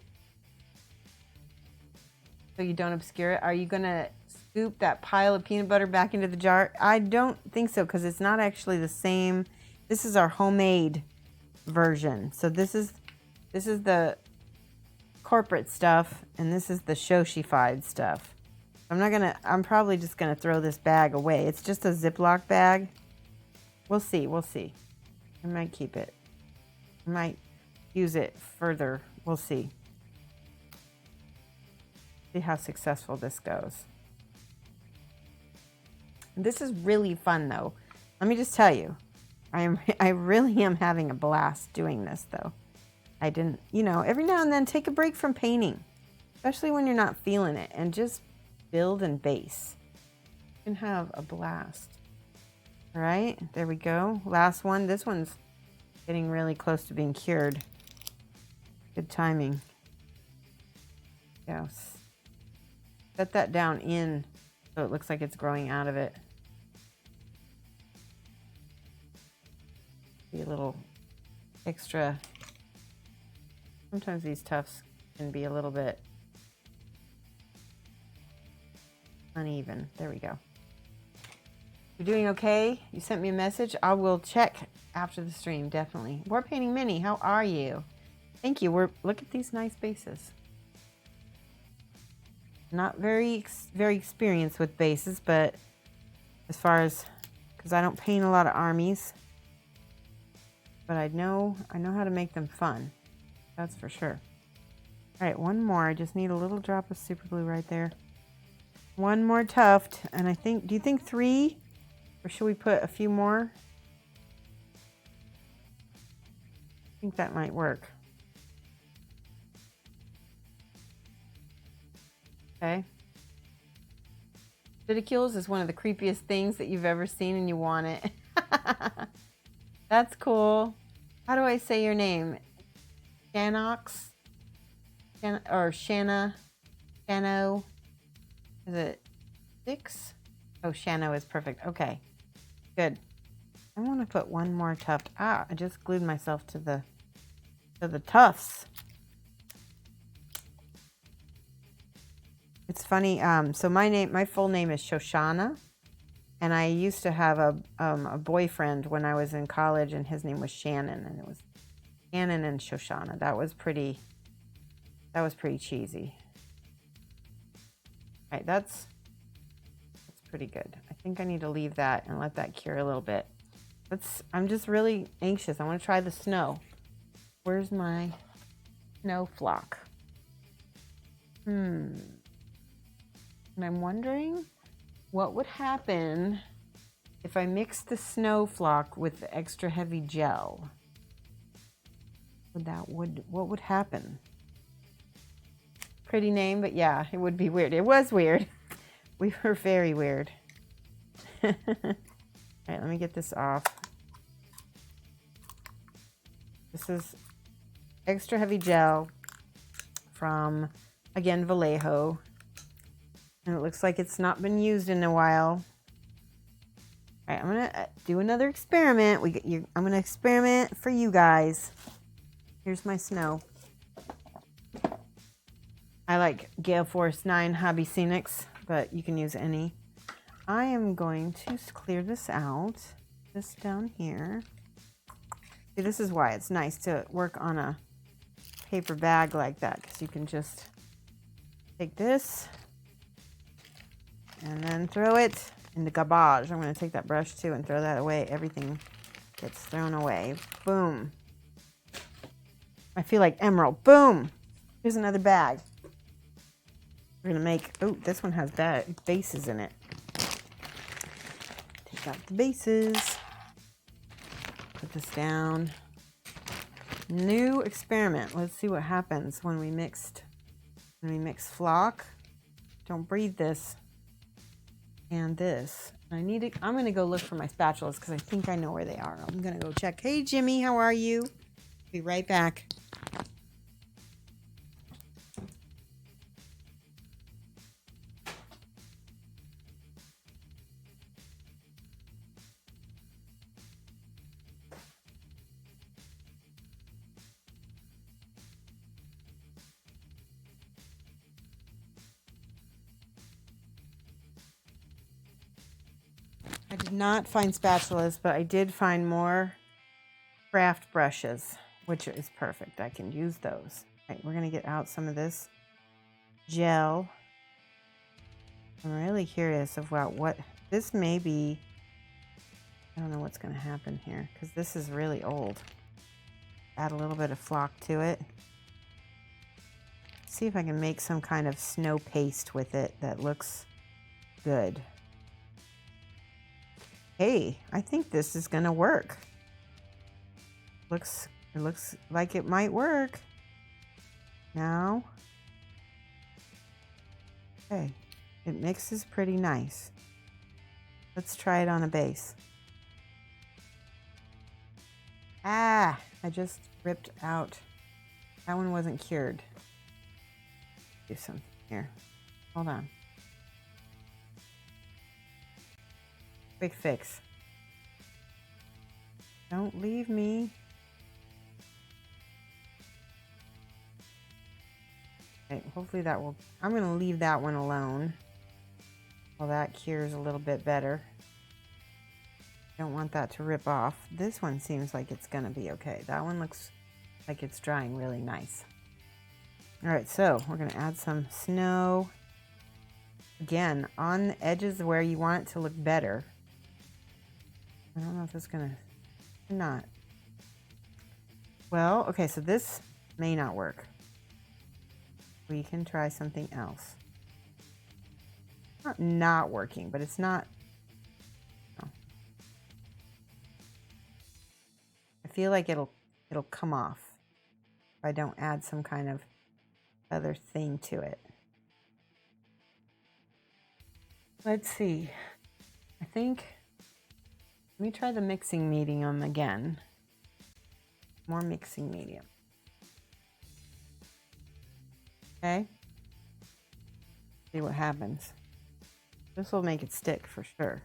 Speaker 2: So you don't obscure it. Are you gonna scoop that pile of peanut butter back into the jar? I don't think so, because it's not actually the same. This is our homemade version. So this is the corporate stuff, and this is the Shoshie-fied stuff. I'm probably just gonna throw this bag away. It's just a Ziploc bag. We'll see. I might keep it. I might use it further. We'll see. See how successful this goes. This is really fun, though. Let me just tell you, I really am having a blast doing this, though. I didn't, every now and then take a break from painting, especially when you're not feeling it, and just build and base. You can have a blast. All right, there we go. Last one. This one's getting really close to being cured. Good timing. Yes. Set that down in so it looks like it's growing out of it. Be a little extra. Sometimes these tufts can be a little bit uneven. There we go. You're doing okay? You sent me a message. I will check after the stream, definitely. War Painting Mini, how are you? Thank you. Look at these nice bases. Not very experienced with bases, but as far as, because I don't paint a lot of armies, but I know how to make them fun. That's for sure. All right, one more. I just need a little drop of super glue right there. One more tuft, and I think, do you think 3? Or should we put a few more? I think that might work. Okay. Ridiculous is one of the creepiest things that you've ever seen, and you want it. That's cool. How do I say your name? Shanox? Or Shanna? Shano? Is it 6? Oh, Shano is perfect. Okay. Good. I want to put one more tuft. Ah, I just glued myself to the tufts. It's funny. So my full name is Shoshana, and I used to have a boyfriend when I was in college, and his name was Shannon, and it was Shannon and Shoshana. That was pretty cheesy. All right, that's pretty good. I think I need to leave that and let that cure a little bit. I'm just really anxious. I want to try the snow. Where's my snow flock? And I'm wondering what would happen if I mixed the snow flock with the extra heavy gel. What would happen? Pretty name, but yeah, it would be weird. It was weird. We were very weird. All right, let me get this off. This is extra heavy gel from, again, Vallejo. And it looks like it's not been used in a while. All right, I'm going to do another experiment. I'm going to experiment for you guys. Here's my snow. I like Gale Force 9 Hobby Scenics, but you can use any. I am going to clear this out. This down here. See, this is why it's nice to work on a paper bag like that, because you can just take this and then throw it in the garbage. I'm going to take that brush too and throw that away. Everything gets thrown away. Boom. I feel like Emerald. Boom. Here's another bag. We're going to make, oh, this one has bases in it. Take out the bases. Put this down. New experiment. Let's see what happens when we mix flock. Don't breathe this and this. I'm going to go look for my spatulas because I think I know where they are. I'm going to go check. Hey, Jimmy, how are you? Be right back. I did not find spatulas, but I did find more craft brushes, which is perfect. I can use those. All right, we're going to get out some of this gel. I'm really curious about what this may be. I don't know what's going to happen here because this is really old. Add a little bit of flock to it. See if I can make some kind of snow paste with it that looks good. Hey, I think this is going to work. It looks like it might work. Now. Okay, it mixes pretty nice. Let's try it on a base. Ah, I just ripped out. That one wasn't cured. Do some here. Hold on. Quick fix. Don't leave me. Okay, hopefully that will... I'm going to leave that one alone. Well, that cures a little bit better. Don't want that to rip off. This one seems like it's going to be okay. That one looks like it's drying really nice. All right, so we're going to add some snow. again, on the edges where you want it to look better. I don't know if it's gonna, not. Well, okay, so this may not work. We can try something else. Not working, but it's not. No. I feel like it'll come off if I don't add some kind of other thing to it. Let's see. I think, let me try the mixing medium again. More mixing medium. Okay. See what happens. This will make it stick for sure.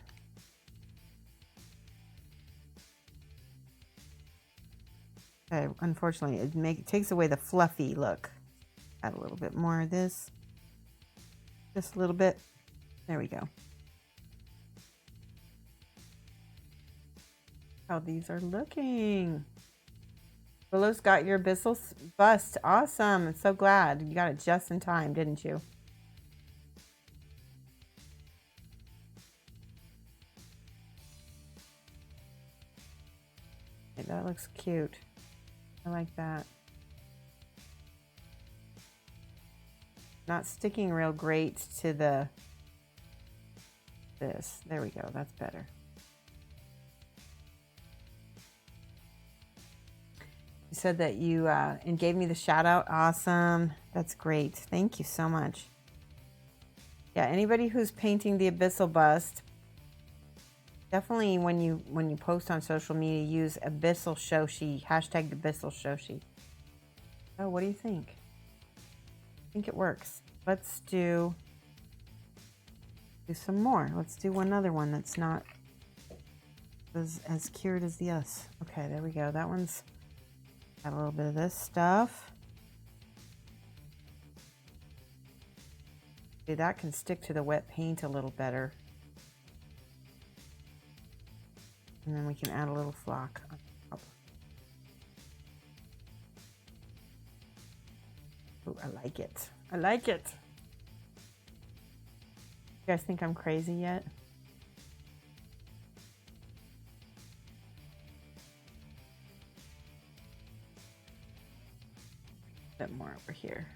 Speaker 2: Okay, unfortunately, it takes away the fluffy look. Add a little bit more of this. Just a little bit. There we go. How these are looking. Willow's got your abyssal bust. Awesome. I'm so glad. You got it just in time, didn't you? Okay, that looks cute. I like that. Not sticking real great to this. There we go. That's better. You said that you and gave me the shout out. Awesome. That's great. Thank you so much. Yeah, anybody who's painting the abyssal bust, definitely when you post on social media, use abyssal Shoshie, hashtag abyssal Shoshie. Oh, what do you think? I think it works. Let's do some more. Let's do one other one that's not as cured as the us. Okay, there we go. That one's got a little bit of this stuff. See, that can stick to the wet paint a little better. And then we can add a little flock on top. Ooh, I like it. I like it. You guys think I'm crazy yet? A bit more over here.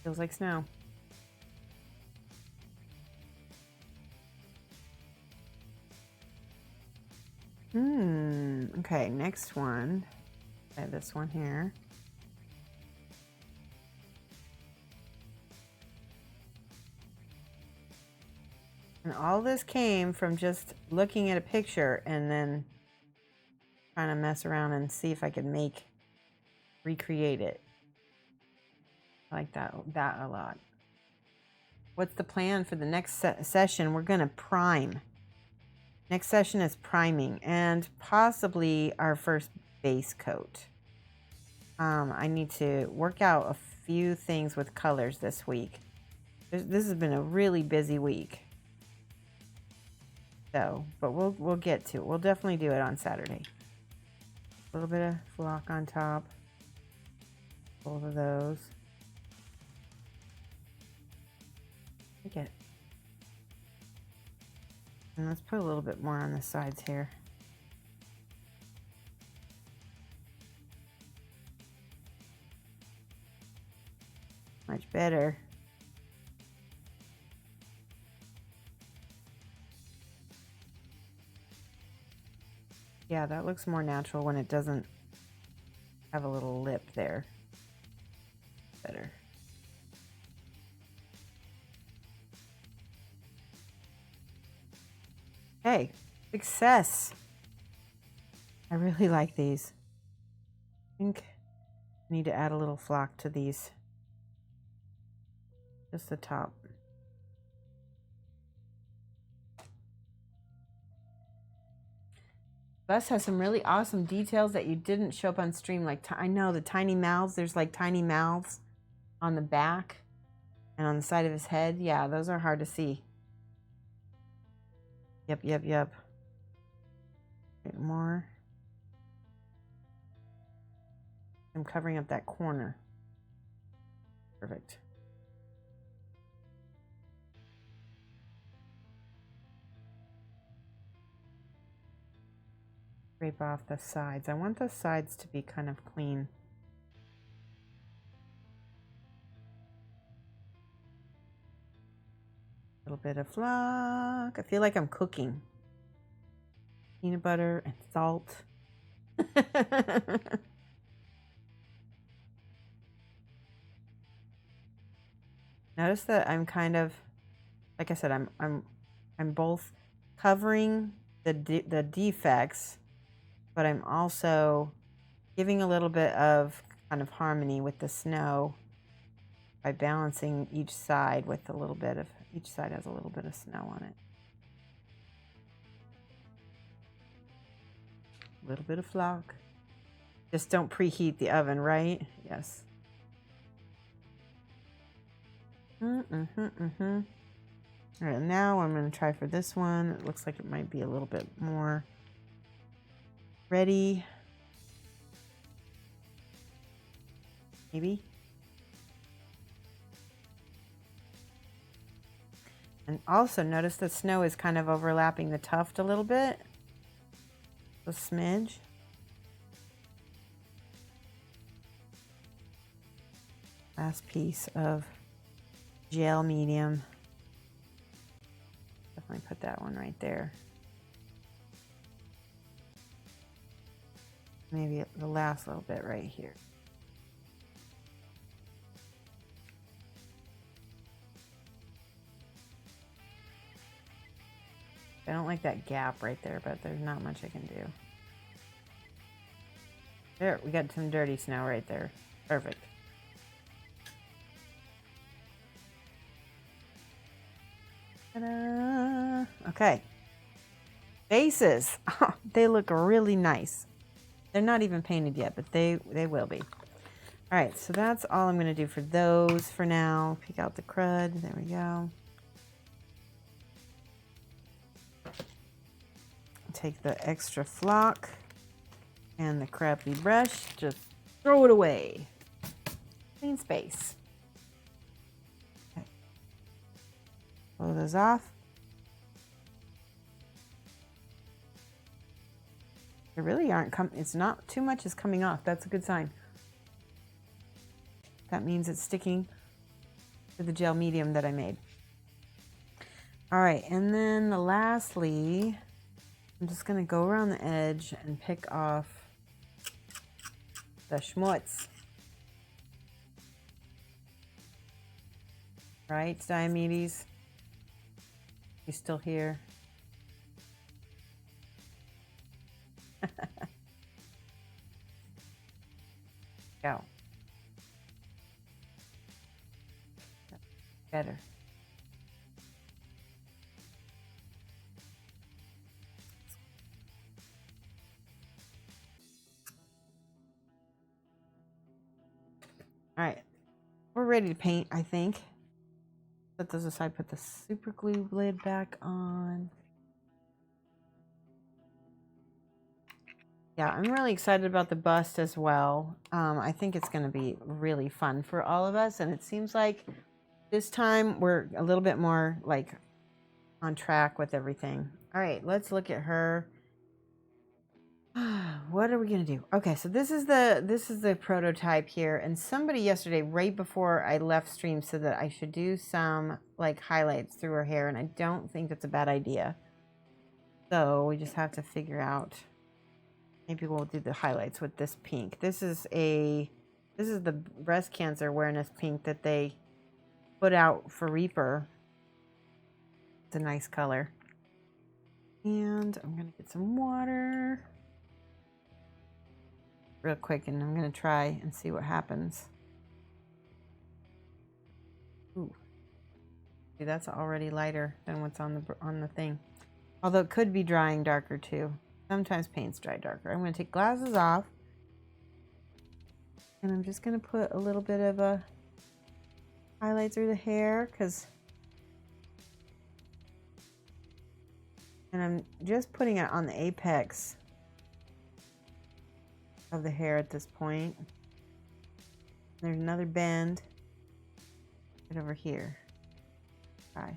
Speaker 2: Feels like snow. Okay, next one. Okay, this one here. And all this came from just looking at a picture and then trying to mess around and see if I could recreate it. I like that a lot. What's the plan for the next session? We're going to prime. Next session is priming and possibly our first base coat. I need to work out a few things with colors this week. This has been a really busy week. So, but we'll get to it. We'll definitely do it on Saturday. A little bit of flock on top. Both of those. Take it. And let's put a little bit more on the sides here. Much better. Yeah, that looks more natural when it doesn't have a little lip there. Better. Okay, success. I really like these. I think I need to add a little flock to these. Just the top. Bus has some really awesome details that you didn't show up on stream. Like, I know the tiny mouths. There's like tiny mouths on the back and on the side of his head. Yeah, those are hard to see. Yep. Bit more. I'm covering up that corner. Perfect. Scrape off the sides. I want the sides to be kind of clean. A little bit of flock. I feel like I'm cooking. Peanut butter and salt. Notice that I'm kind of, like I said, I'm both covering the defects, but I'm also giving a little bit of kind of harmony with the snow by balancing each side with a little bit of, each side has a little bit of snow on it. A little bit of flock. Just don't preheat the oven, right? Yes. All right, now I'm going to try for this one. It looks like it might be a little bit more ready. Maybe. And also notice the snow is kind of overlapping the tuft a little bit. A smidge. Last piece of gel medium. Definitely put that one right there. Maybe the last little bit right here. I don't like that gap right there, but there's not much I can do. There, we got some dirty snow right there. Perfect. Ta-da! Okay. Bases. Oh, they look really nice. They're not even painted yet, but they will be. All right, so that's all I'm going to do for those for now. Pick out the crud. There we go. Take the extra flock and the crappy brush, just throw it away. Clean space. Okay. Blow those off. They really aren't it's not too much is coming off. That's a good sign. That means it's sticking to the gel medium that I made. All right, and then lastly, I'm just going to go around the edge and pick off the schmutz. Right, Diomedes? You still here? Go. Better. All right, we're ready to paint, I think. Set those aside, put the super glue lid back on. Yeah, I'm really excited about the bust as well. I think it's going to be really fun for all of us. And it seems like this time we're a little bit more like on track with everything. All right, let's look at her. What are we going to do? Okay, so this is the prototype here. And somebody yesterday, right before I left stream, said that I should do some like highlights through her hair. And I don't think that's a bad idea. So we just have to figure out. Maybe we'll do the highlights with this pink. This is the breast cancer awareness pink that they put out for Reaper. It's a nice color. And I'm going to get some water real quick, and I'm going to try and see what happens. Ooh. See, that's already lighter than what's on the thing. Although it could be drying darker too. Sometimes paints dry darker. I'm going to take glasses off. And I'm just going to put a little bit of a highlight through the hair. And I'm just putting it on the apex of the hair at this point. There's another bend right over here. Try.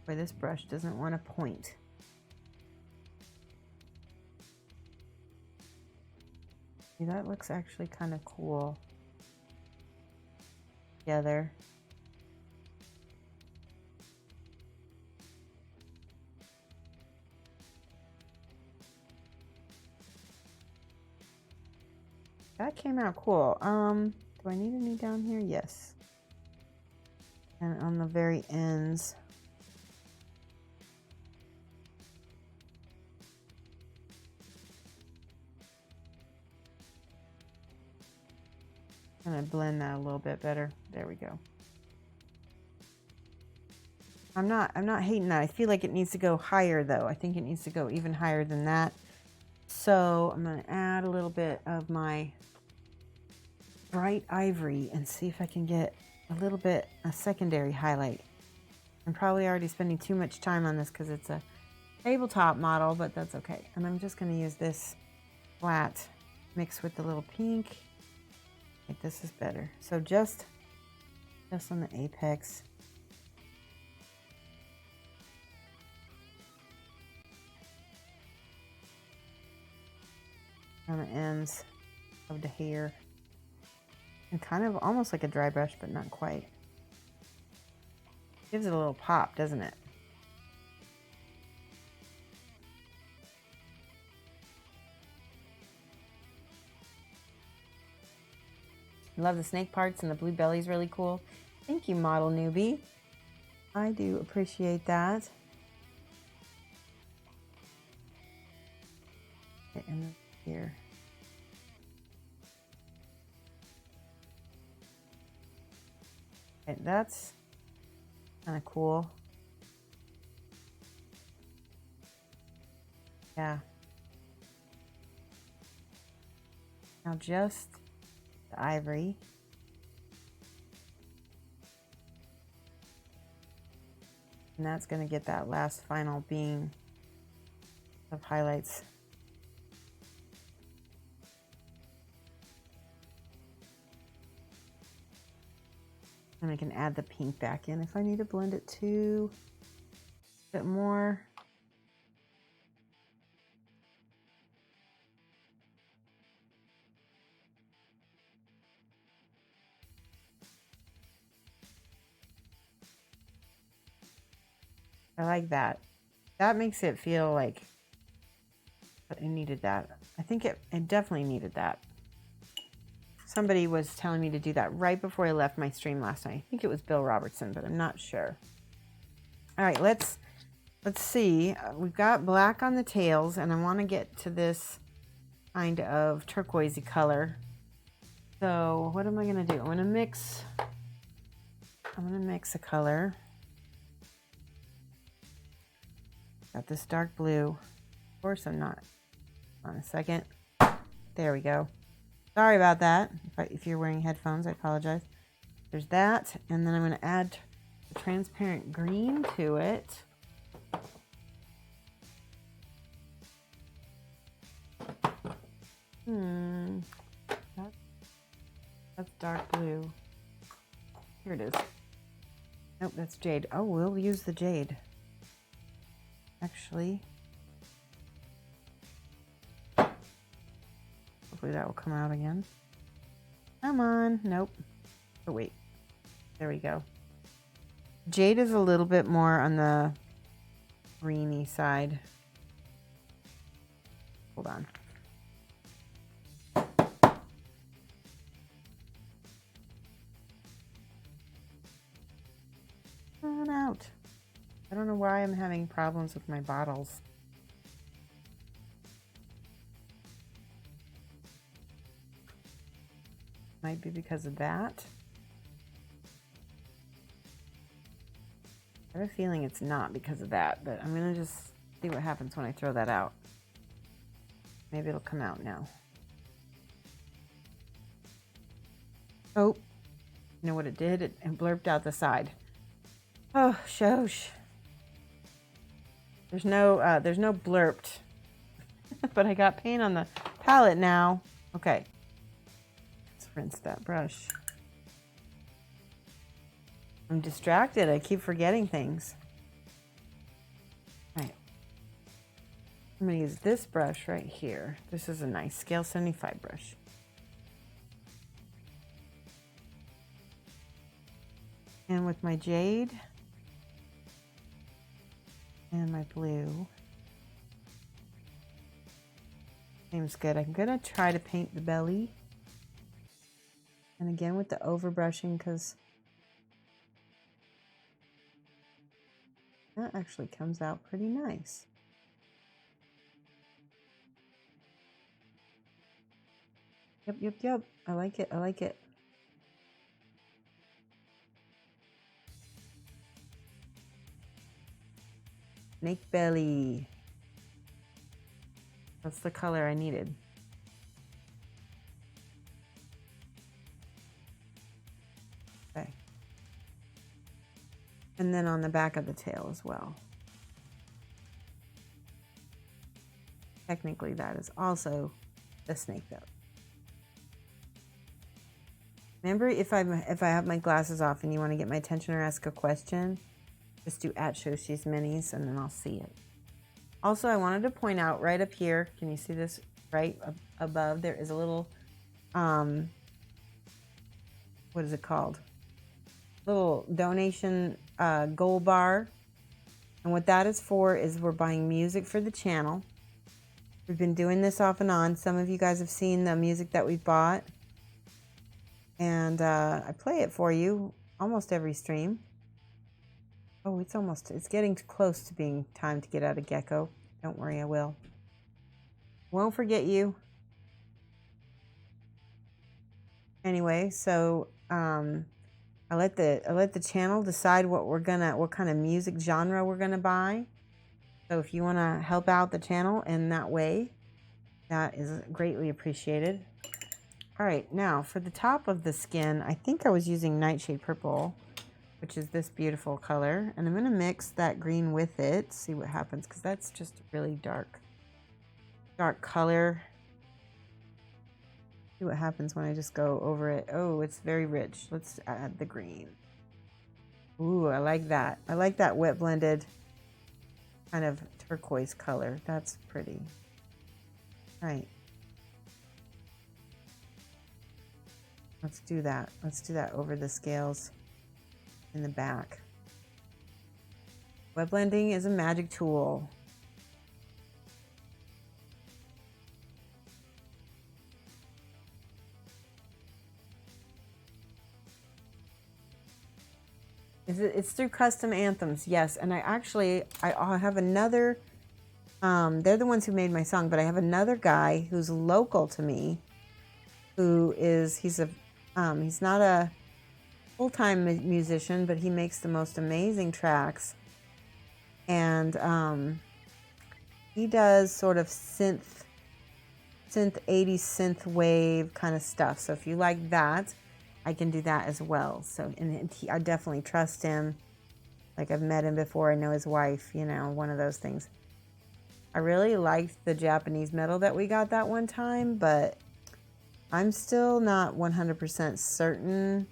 Speaker 2: Where this brush doesn't want to point. See, that looks actually kind of cool together. That came out cool. Do I need any down here? Yes. And on the very ends. I'm gonna blend that a little bit better. There we go. I'm not hating that. I feel like it needs to go higher though. I think it needs to go even higher than that. So I'm gonna add a little bit of my bright ivory and see if I can get a secondary highlight. I'm probably already spending too much time on this because it's a tabletop model, but that's okay. And I'm just going to use this flat mixed with the little pink. Okay, this is better. So just on the apex. On the ends of the hair. And kind of almost like a dry brush, but not quite. Gives it a little pop, doesn't it? Love the snake parts, and the blue belly's really cool. Thank you, model newbie. I do appreciate that. Okay, and then here. Okay, that's kind of cool. Yeah. Now just the ivory. And that's going to get that last final beam of highlights. And I can add the pink back in if I need to blend it too a bit more. I like that. That makes it feel like it needed that. I think it definitely needed that. Somebody was telling me to do that right before I left my stream last night. I think it was Bill Robertson, but I'm not sure. All right, let's see. We've got black on the tails, and I want to get to this kind of turquoisey color. So what am I going to do? I'm going to mix a color. Got this dark blue. Of course I'm not. Hold on a second. There we go. Sorry about that. If you're wearing headphones, I apologize. There's that. And then I'm going to add the transparent green to it. That's dark blue. Here it is. Nope, that's jade. Oh, we'll use the jade. Actually, hopefully that will come out again. Come on. Nope. Oh, wait. There we go. Jade is a little bit more on the greeny side. Hold on. Run out. I don't know why I'm having problems with my bottles. Might be because of that. I have a feeling it's not because of that, but I'm going to just see what happens when I throw that out. Maybe it'll come out now. Oh, you know what it did? It blurped out the side. Oh, Shosh. There's no blurped, but I got paint on the palette now. Okay. Let's rinse that brush. I'm distracted. I keep forgetting things. All right. I'm going to use this brush right here. This is a nice scale 75 brush. And with my jade and my blue, seems good. I'm going to try to paint the belly. And again with the overbrushing, because that actually comes out pretty nice. Yep. I like it. I like it. Snake belly. That's the color I needed. Okay. And then on the back of the tail as well. Technically, that is also the snake belly. Remember, if I have my glasses off and you want to get my attention or ask a question, just do @Shoshie's Minis and then I'll see it. Also, I wanted to point out right up here, can you see this right above? There is a little, what is it called? Little donation gold bar. And what that is for is we're buying music for the channel. We've been doing this off and on. Some of you guys have seen the music that we've bought. And I play it for you almost every stream. Oh, it's getting close to being time to get out of Gecko. Don't worry, I will. Won't forget you. Anyway, so I let the channel decide what kind of music genre we're gonna buy. So if you want to help out the channel in that way, that is greatly appreciated. All right, now for the top of the skin, I think I was using Nightshade Purple, which is this beautiful color. And I'm going to mix that green with it, see what happens, because that's just a really dark color. See what happens when I just go over it. Oh, it's very rich. Let's add the green. Ooh, I like that. I like that wet blended kind of turquoise color. That's pretty. All right. Let's do that. Let's do that over the scales in the back. Wet blending is a magic tool. It's through Custom Anthems, yes. And I have another, they're the ones who made my song, but I have another guy who's local to me, he's not a full-time musician, but he makes the most amazing tracks. And he does sort of synth 80s synth wave kind of stuff. So if you like that, I can do that as well. So, and I definitely trust him. Like, I've met him before. I know his wife, one of those things. I really liked the Japanese metal that we got that one time, but I'm still not 100% certain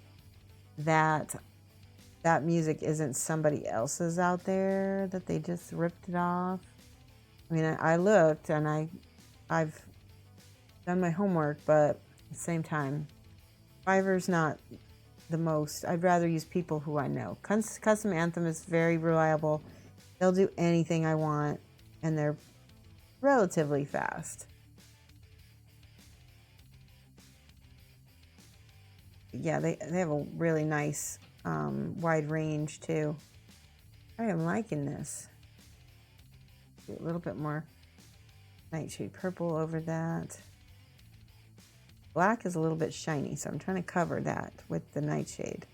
Speaker 2: that that music isn't somebody else's out there, that they just ripped it off. I mean, I looked and I've done my homework, but at the same time, Fiverr's not the most. I'd rather use people who I know. Custom Anthem is very reliable. They'll do anything I want, and they're relatively fast. Yeah, they have a really nice wide range too. I am liking this. Do a little bit more Nightshade Purple over that. Black is a little bit shiny, so I'm trying to cover that with the Nightshade.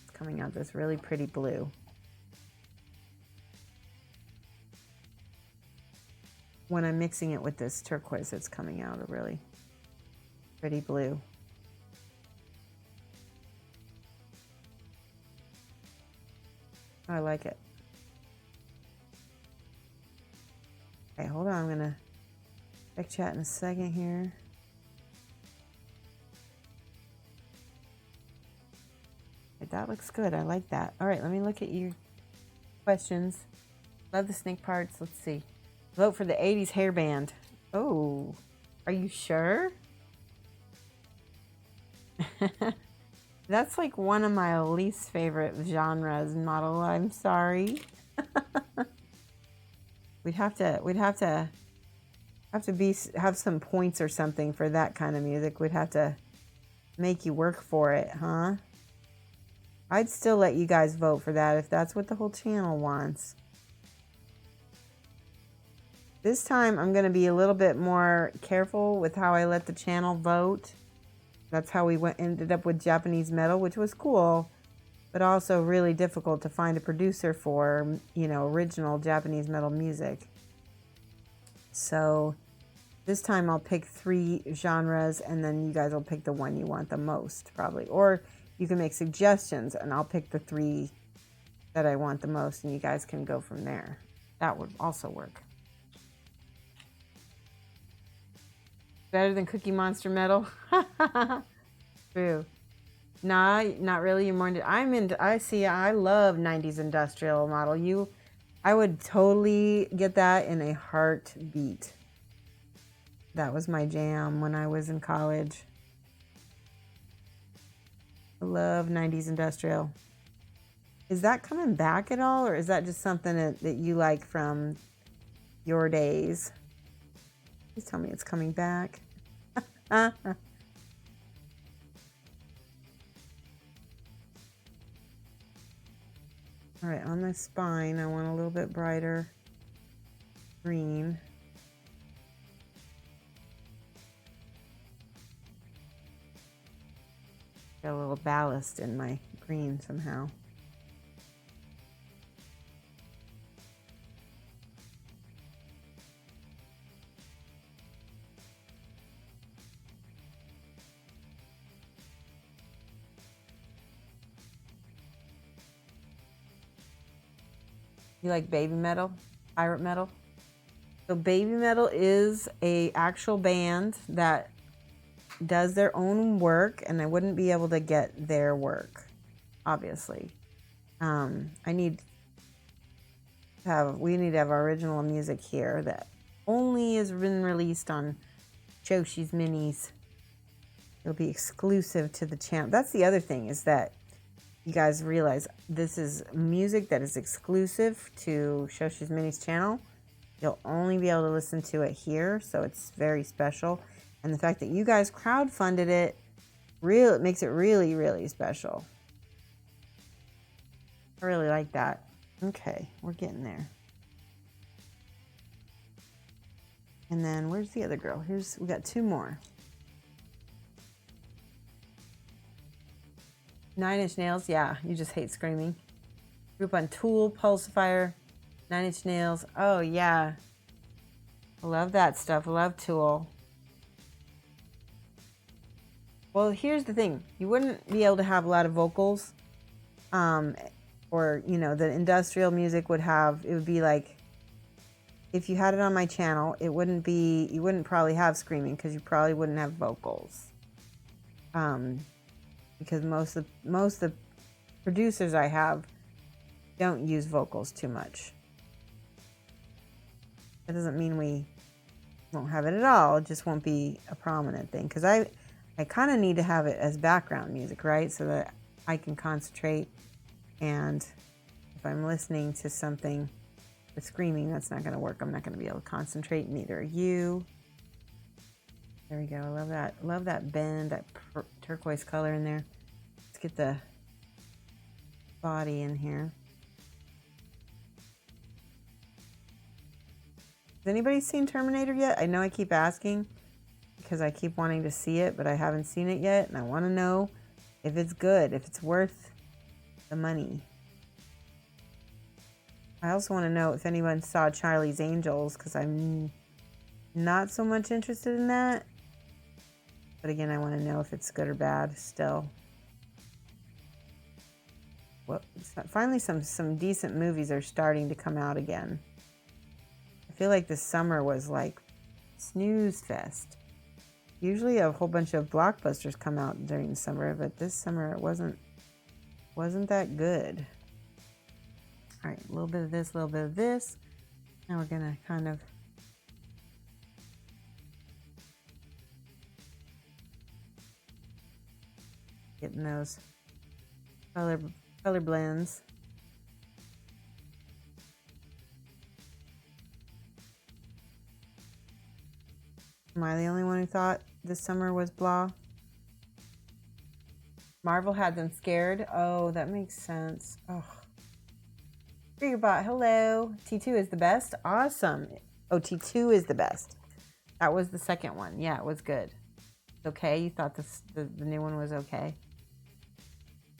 Speaker 2: It's coming out this really pretty blue. When I'm mixing it with this turquoise, it's coming out a really pretty blue. I like it. Okay, hold on. I'm going to check chat in a second here. Okay, that looks good. I like that. All right, let me look at your questions. Love the snake parts. Let's see. Vote for the 80s hairband. Oh, are you sure? That's like one of my least favorite genres, model. I'm sorry. we'd have to have some points or something for that kind of music. We'd have to make you work for it, huh? I'd still let you guys vote for that if that's what the whole channel wants. This time I'm going to be a little bit more careful with how I let the channel vote. That's how we ended up with Japanese metal, which was cool, but also really difficult to find a producer for, you know, original Japanese metal music. So this time I'll pick 3 genres, and then you guys will pick the one you want the most, probably. Or you can make suggestions, and I'll pick the 3 that I want the most, and you guys can go from there. That would also work. Better than Cookie Monster metal? True. Nah, not really. You're more into, I love 90s industrial model. I would totally get that in a heartbeat. That was my jam when I was in college. I love 90s industrial. Is that coming back at all, or is that just something that you like from your days? Please tell me it's coming back. All right, on the spine, I want a little bit brighter green. Got a little ballast in my green somehow. You like baby metal? Pirate metal? So baby metal is a actual band that does their own work, and I wouldn't be able to get their work, obviously. We need to have our original music here that only has been released on Shoshie's minis. It'll be exclusive to the channel. That's the other thing, is that you guys realize this is music that is exclusive to Shoshie's Minis channel. You'll only be able to listen to it here, so it's very special. And the fact that you guys crowdfunded it, it makes it really, really special. I really like that. Okay, we're getting there. And then where's the other girl? We got 2 more. 9 Inch Nails, yeah, you just hate screaming. Group on Tool, Pulsifier, 9 Inch Nails. Oh, yeah. I love that stuff. I love Tool. Well, here's the thing. You wouldn't be able to have a lot of vocals. Or, you know, the industrial music it would be like, if you had it on my channel, you wouldn't probably have screaming, because you probably wouldn't have vocals. Because most of the producers I have don't use vocals too much. That doesn't mean we won't have it at all. It just won't be a prominent thing. Because I kind of need to have it as background music, right? So that I can concentrate. And if I'm listening to something with screaming, that's not going to work. I'm not going to be able to concentrate. Neither are you. There we go. I love that. Love that bend, that turquoise color in there. Let's get the body in here. Has anybody seen Terminator yet? I know I keep asking because I keep wanting to see it, but I haven't seen it yet, and I want to know if it's good, if it's worth the money. I also want to know if anyone saw Charlie's Angels, because I'm not so much interested in that. But again, I want to know if it's good or bad still. Whoops. finally some decent movies are starting to come out again. I feel like this summer was like snooze fest. Usually a whole bunch of blockbusters come out during the summer, but this summer it wasn't that good. All right, a little bit of this, a little bit of this. Now we're gonna kind of getting those color blends. Am I the only one who thought this summer was blah? Marvel had them scared. Oh, that makes sense. Oh. Bot, hello. T2 is the best. Awesome. Oh, T2 is the best. That was the second one. Yeah, it was good. Okay, you thought the new one was okay.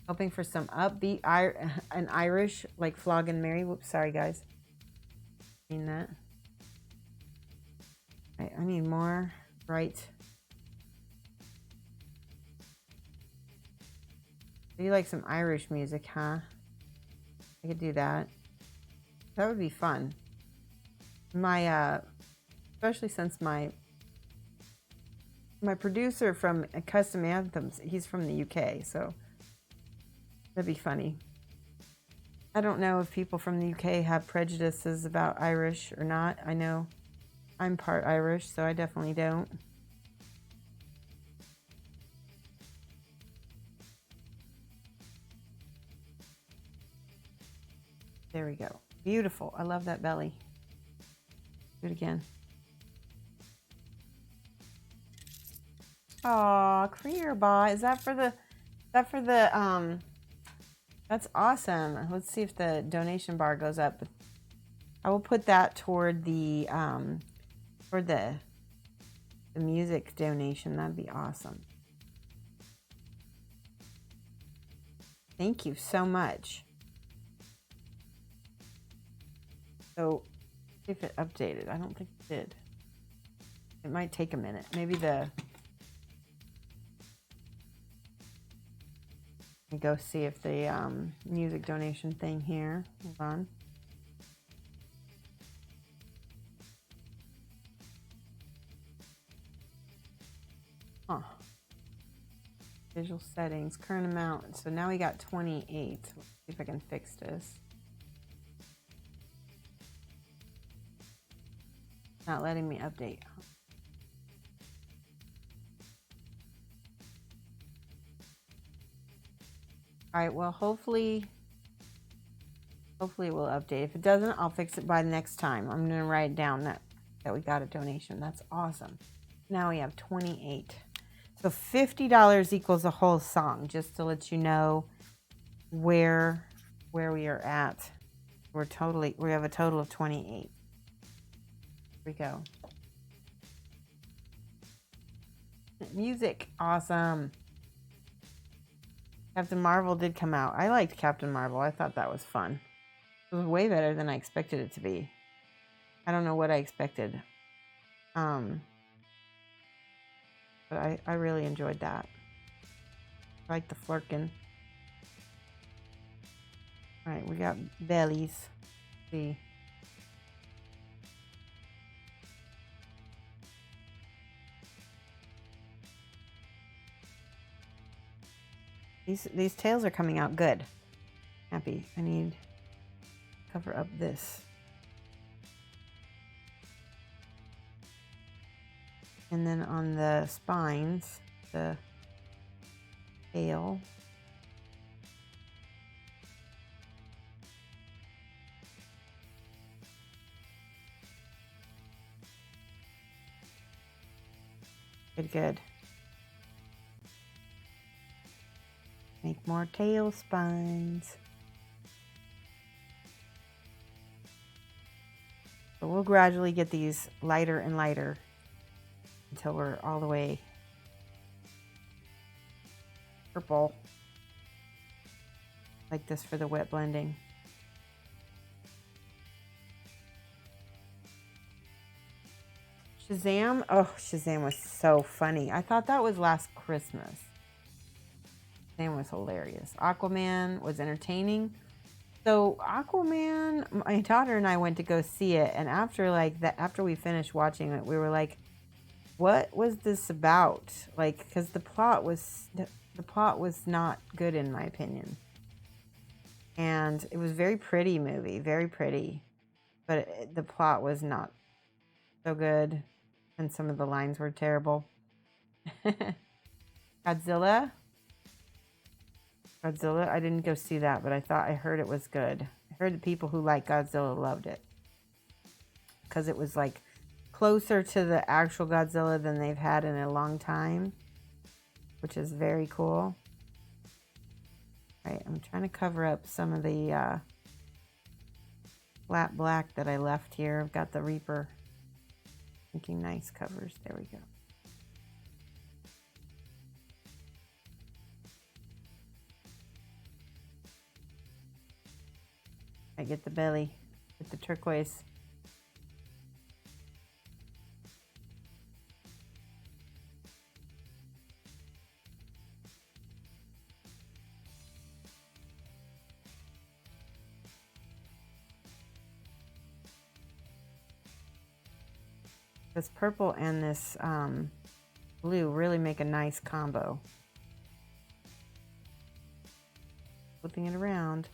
Speaker 2: Hoping for some upbeat an Irish like Flogging Mary. Whoops, sorry guys. Mean that. Right, I need more bright. You like some Irish music, huh? I could do that. That would be fun. My especially since my producer from Custom Anthems, he's from the UK, so that'd be funny. I don't know if people from the UK have prejudices about Irish or not. I know I'm part Irish, so I definitely don't. There we go. Beautiful. I love that belly. Do it again. Aw, Career Bot. Is that for the that's awesome. Let's see if the donation bar goes up. I will put that toward the music donation. That'd be awesome. Thank you so much. So, see if it updated. I don't think it did. It might take a minute. Maybe let me go see if the music donation thing here. Hold on. Huh. Visual settings, current amount. So now we got 28. Let's see if I can fix this. Not letting me update. All right, well, hopefully it will update. If it doesn't, I'll fix it by the next time. I'm going to write down that we got a donation. That's awesome. Now we have 28. So $50 equals a whole song, just to let you know where we are at. We have a total of 28. Here we go. Music, awesome. Captain Marvel did come out. I liked Captain Marvel. I thought that was fun. It was way better than I expected it to be. I don't know what I expected. But I really enjoyed that. I like the flirkin. All right, we got bellies. Let's see. These tails are coming out good. Happy. I need to cover up this. And then on the spines, the tail. Good. Make more tail spines. So we'll gradually get these lighter and lighter until we're all the way purple. Like this for the wet blending. Shazam. Oh, Shazam was so funny. I thought that was last Christmas. Shazam was hilarious. Aquaman was entertaining. So Aquaman, my daughter and I went to go see it, and after we finished watching it, we were like, "What was this about?" Like, because the plot was not good in my opinion, and it was a very pretty movie, very pretty, but the plot was not so good, and some of the lines were terrible. Godzilla, I didn't go see that, but I heard it was good. I heard the people who like Godzilla loved it because it was like closer to the actual Godzilla than they've had in a long time, which is very cool. All right, I'm trying to cover up some of the flat black that I left here. I've got the Reaper making nice covers. There we go. I get the belly with the turquoise. This purple and this blue really make a nice combo. Flipping it around.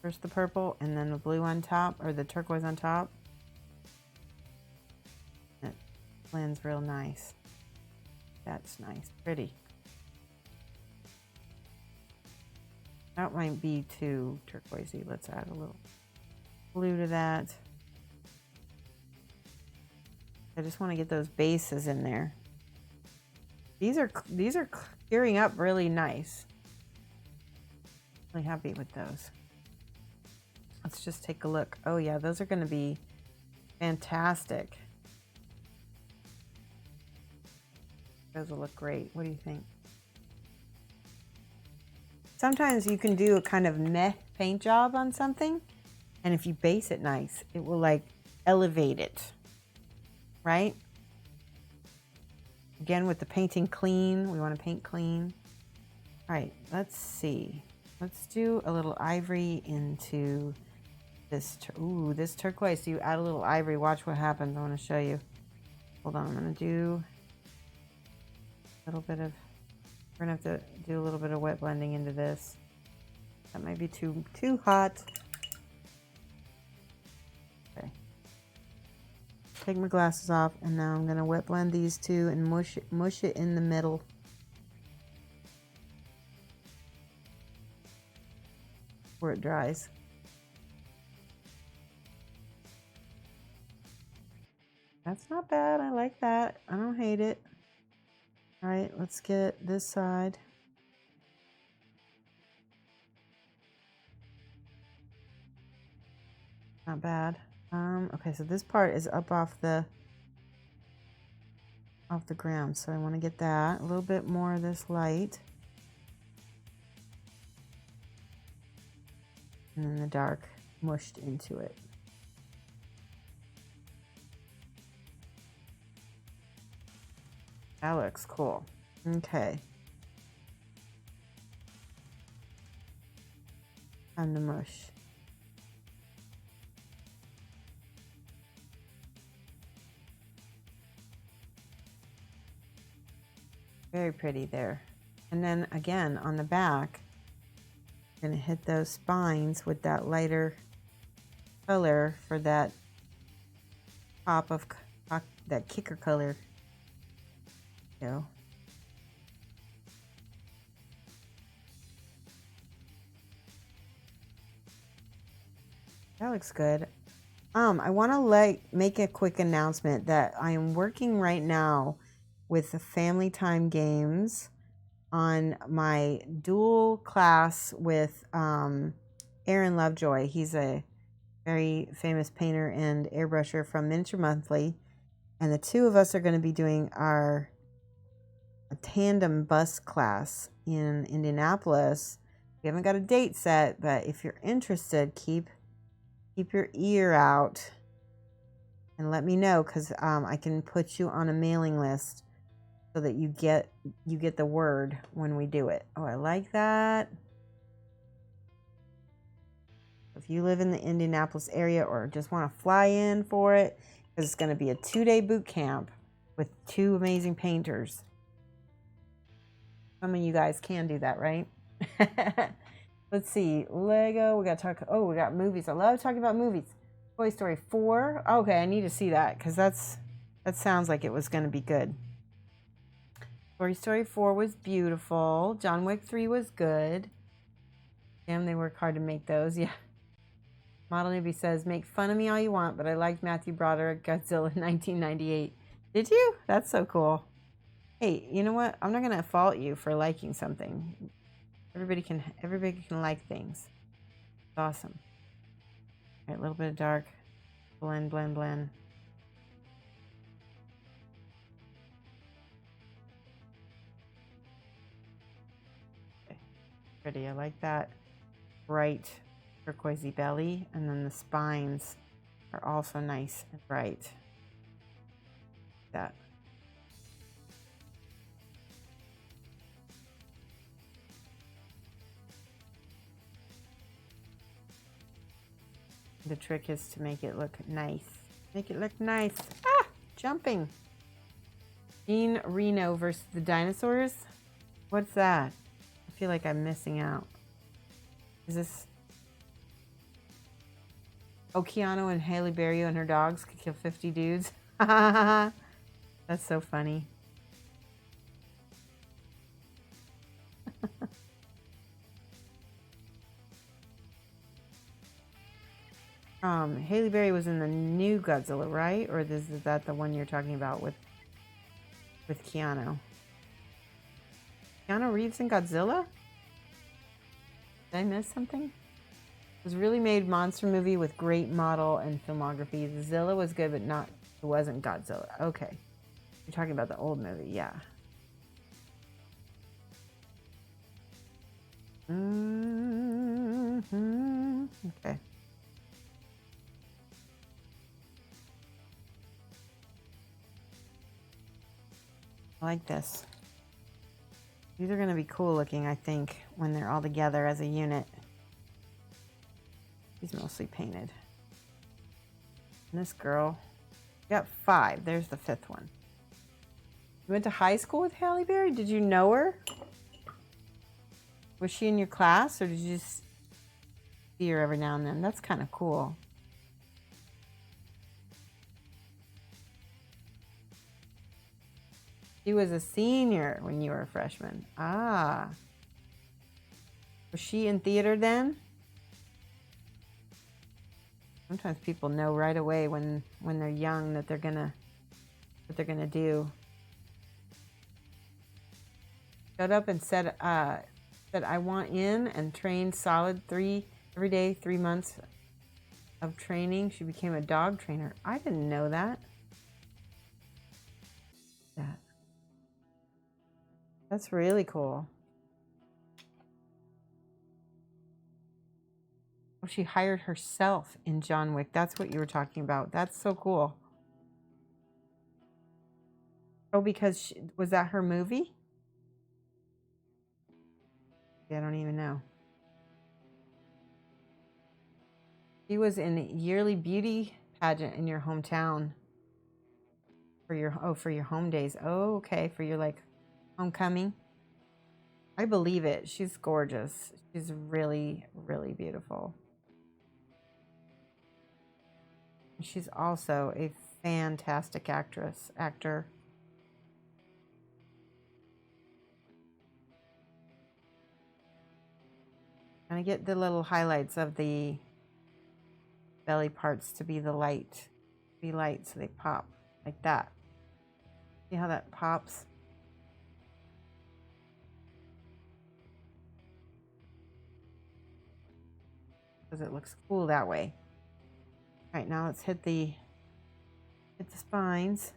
Speaker 2: First the purple and then the blue on top, or the turquoise on top. It blends real nice. That's nice, pretty. That might be too turquoisey. Let's add a little blue to that. I just want to get those bases in there. These are clearing up really nice. Really happy with those. Let's just take a look. Oh yeah, those are going to be fantastic. Those will look great. What do you think? Sometimes you can do a kind of meh paint job on something, and if you base it nice, it will like elevate it, right? Again, with the painting clean, we want to paint clean. All right, let's see. Let's do a little ivory into this. Ooh, this turquoise. So you add a little ivory. Watch what happens. I want to show you. Hold on. I'm going to do a little bit of. We're going to have to do a little bit of wet blending into this. That might be too hot. Okay. Take my glasses off, and now I'm going to wet blend these two and mush it in the middle. Where it dries. That's not bad. I like that. I don't hate it. All right, let's get this side. Not bad. Okay, so this part is up off the ground, so I want to get that. A little bit more of this light. And then the dark mushed into it. That looks cool. Okay. Time to mush. Very pretty there. And then again on the back, I'm going to hit those spines with that lighter color for that pop of that kicker color. Go. That looks good. I want to make a quick announcement that I am working right now with the Family Time Games on my dual class with Aaron Lovejoy. He's a very famous painter and airbrusher from Miniature Monthly, and the two of us are going to be doing our tandem bus class in Indianapolis. We haven't got a date set, but if you're interested, keep your ear out and let me know, because I can put you on a mailing list so that you get the word when we do it. Oh, I like that. If you live in the Indianapolis area or just want to fly in for it, because it's going to be a 2-day boot camp with 2 amazing painters. Some of you guys can do that, right? Let's see. Lego. We got to talk. Oh, we got movies. I love talking about movies. Toy Story 4. Okay, I need to see that because that sounds like it was going to be good. Toy Story 4 was beautiful. John Wick 3 was good. Damn, they work hard to make those. Yeah. Model Newbie says, make fun of me all you want, but I liked Matthew Broderick Godzilla in 1998. Did you? That's so cool. Hey, you know what? I'm not going to fault you for liking something. Everybody can like things. It's awesome. All right, a little bit of dark. Blend, blend, blend. Okay. Pretty. I like that bright turquoisey belly, and then the spines are also nice and bright. That. The trick is to make it look nice. Make it look nice. Ah! Jumping. Jean Reno versus the dinosaurs? What's that? I feel like I'm missing out. Is this... Oh, Keanu and Halle Berry and her dogs could kill 50 dudes? That's so funny. Halle Berry was in the new Godzilla, right? Or is that the one you're talking about with Keanu? Keanu Reeves in Godzilla? Did I miss something? It was really made monster movie with great model and filmography. Zilla was good, but it wasn't Godzilla. Okay. You're talking about the old movie, yeah. Okay. I like this. These are going to be cool looking, I think, when they're all together as a unit. He's mostly painted. And this girl, got 5. There's the 5th one. You went to high school with Halle Berry? Did you know her? Was she in your class, or did you just see her every now and then? That's kind of cool. She was a senior when you were a freshman. Ah. Was she in theater then? Sometimes people know right away when they're young that they're gonna do. Showed up and said I want in and trained solid every day, 3 months of training. She became a dog trainer. I didn't know that. That's really cool. Oh, she hired herself in John Wick. That's what you were talking about. That's so cool. Oh, because was that her movie? I don't even know. She was in a yearly beauty pageant in your hometown for your home days. Oh, okay, for your like homecoming. I believe it. She's gorgeous. She's really, really beautiful. She's also a fantastic actor. And I get the little highlights of the belly parts to be light so they pop like that. See how that pops? Because it looks cool that way. All right, now let's hit the spines.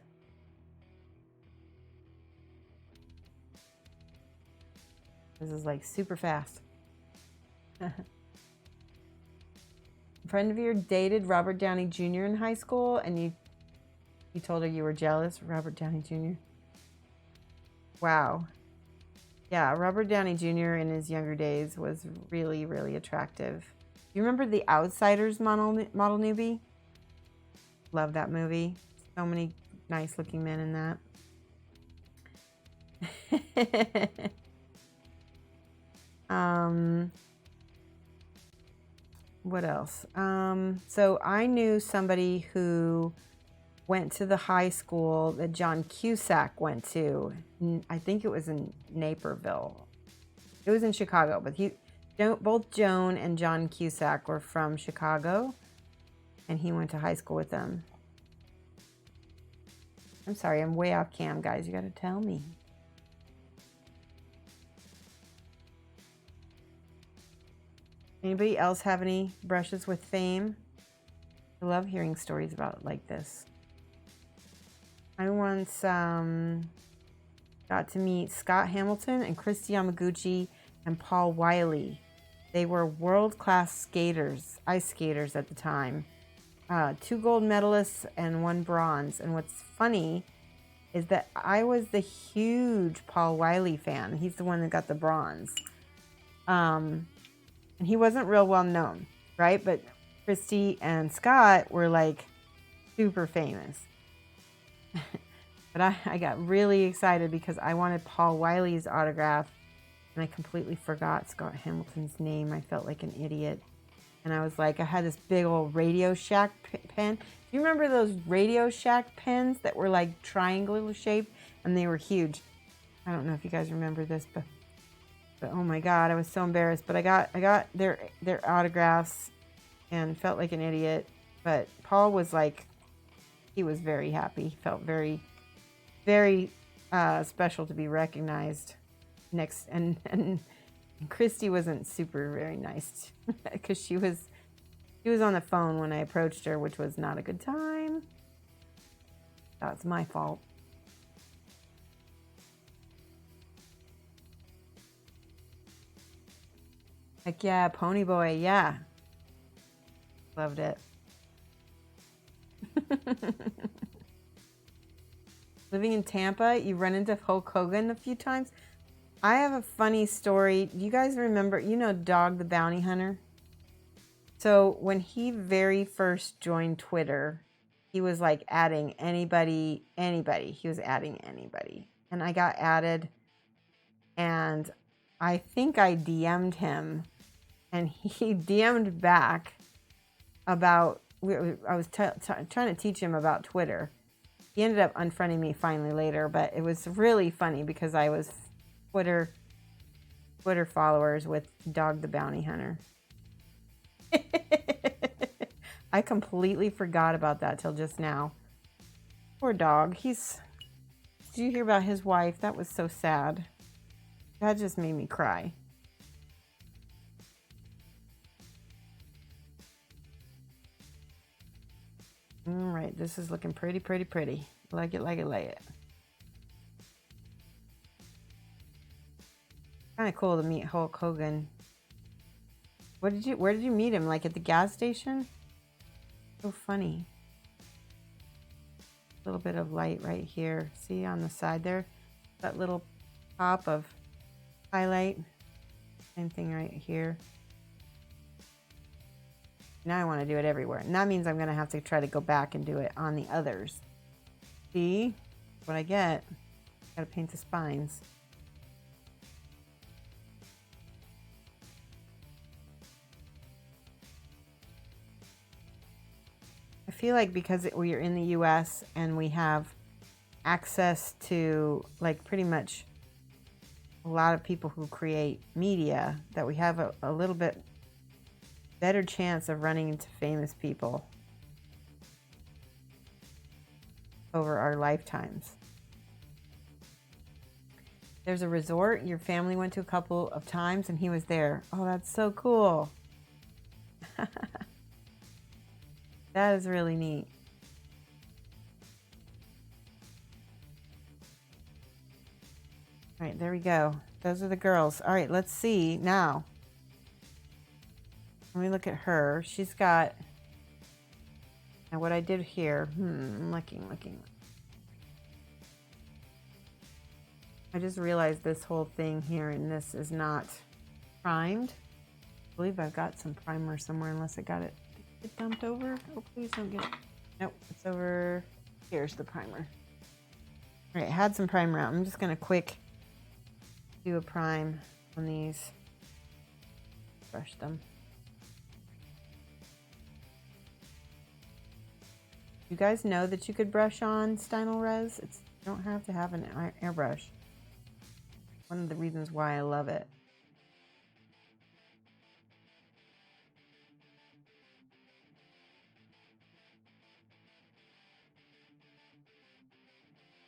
Speaker 2: This is like super fast. A friend of yours dated Robert Downey Jr. in high school, and you told her you were jealous, Robert Downey Jr. Wow. Yeah, Robert Downey Jr. in his younger days was really, really attractive. You remember The Outsiders model newbie? Love that movie. So many nice looking men in that. What else? So I knew somebody who went to the high school that John Cusack went to. I think it was in Naperville. It was in Chicago, but both Joan and John Cusack were from Chicago, and he went to high school with them. I'm sorry, I'm way off cam, guys. You got to tell me. Anybody else have any brushes with fame? I love hearing stories about like this. I once got to meet Scott Hamilton and Christy Yamaguchi and Paul Wiley. They were world-class skaters, ice skaters at the time. 2 gold medalists and 1 bronze. And what's funny is that I was the huge Paul Wiley fan. He's the one that got the bronze. And he wasn't real well known, right? But Christy and Scott were like super famous. But I got really excited because I wanted Paul Wiley's autograph, and I completely forgot Scott Hamilton's name. I felt like an idiot. And I was like, I had this big old Radio Shack pen. Do you remember those Radio Shack pens that were like triangular shaped and they were huge? I don't know if you guys remember this, but oh my God, I was so embarrassed. But I got their autographs and felt like an idiot. But Paul was like, he was very happy. He felt very, very special to be recognized. Next, and Christy wasn't super very nice because she was on the phone when I approached her, which was not a good time. That's my fault. Heck yeah, Pony Boy, yeah. Loved it. Living in Tampa, you run into Hulk Hogan a few times. I have a funny story. Do you guys remember, Dog the Bounty Hunter? So when he very first joined Twitter, he was like adding anybody. He was adding anybody. And I got added, and I think I DM'd him, and he DM'd back about, I was trying to teach him about Twitter. He ended up unfriending me finally later, but it was really funny because I was Twitter followers with Dog the Bounty Hunter. I completely forgot about that till just now. Poor dog. Did you hear about his wife? That was so sad. That just made me cry. All right, this is looking pretty. Like it. Kind of cool to meet Hulk Hogan. Where did you meet him? Like at the gas station? So funny. A little bit of light right here. See on the side there? That little pop of highlight. Same thing right here. Now I want to do it everywhere. And that means I'm going to have to try to go back and do it on the others. See what I get? Got to paint the spines. I feel like because we're in the US and we have access to like pretty much a lot of people who create media, that we have a little bit better chance of running into famous people over our lifetimes. There's a resort your family went to a couple of times and he was there. Oh, that's so cool. That is really neat. All right, there we go. Those are the girls. All right, let's see now. Let me look at her. She's got, and what I did here, I'm looking. I just realized this whole thing here and this is not primed. I believe I've got some primer somewhere unless I got it dumped over. Oh, please don't get it. Nope, it's over. Here's the primer. All right, had some primer out. I'm just gonna quick do a prime on these. Brush them. You guys know that you could brush on Stynal Res? You don't have to have an airbrush. One of the reasons why I love it.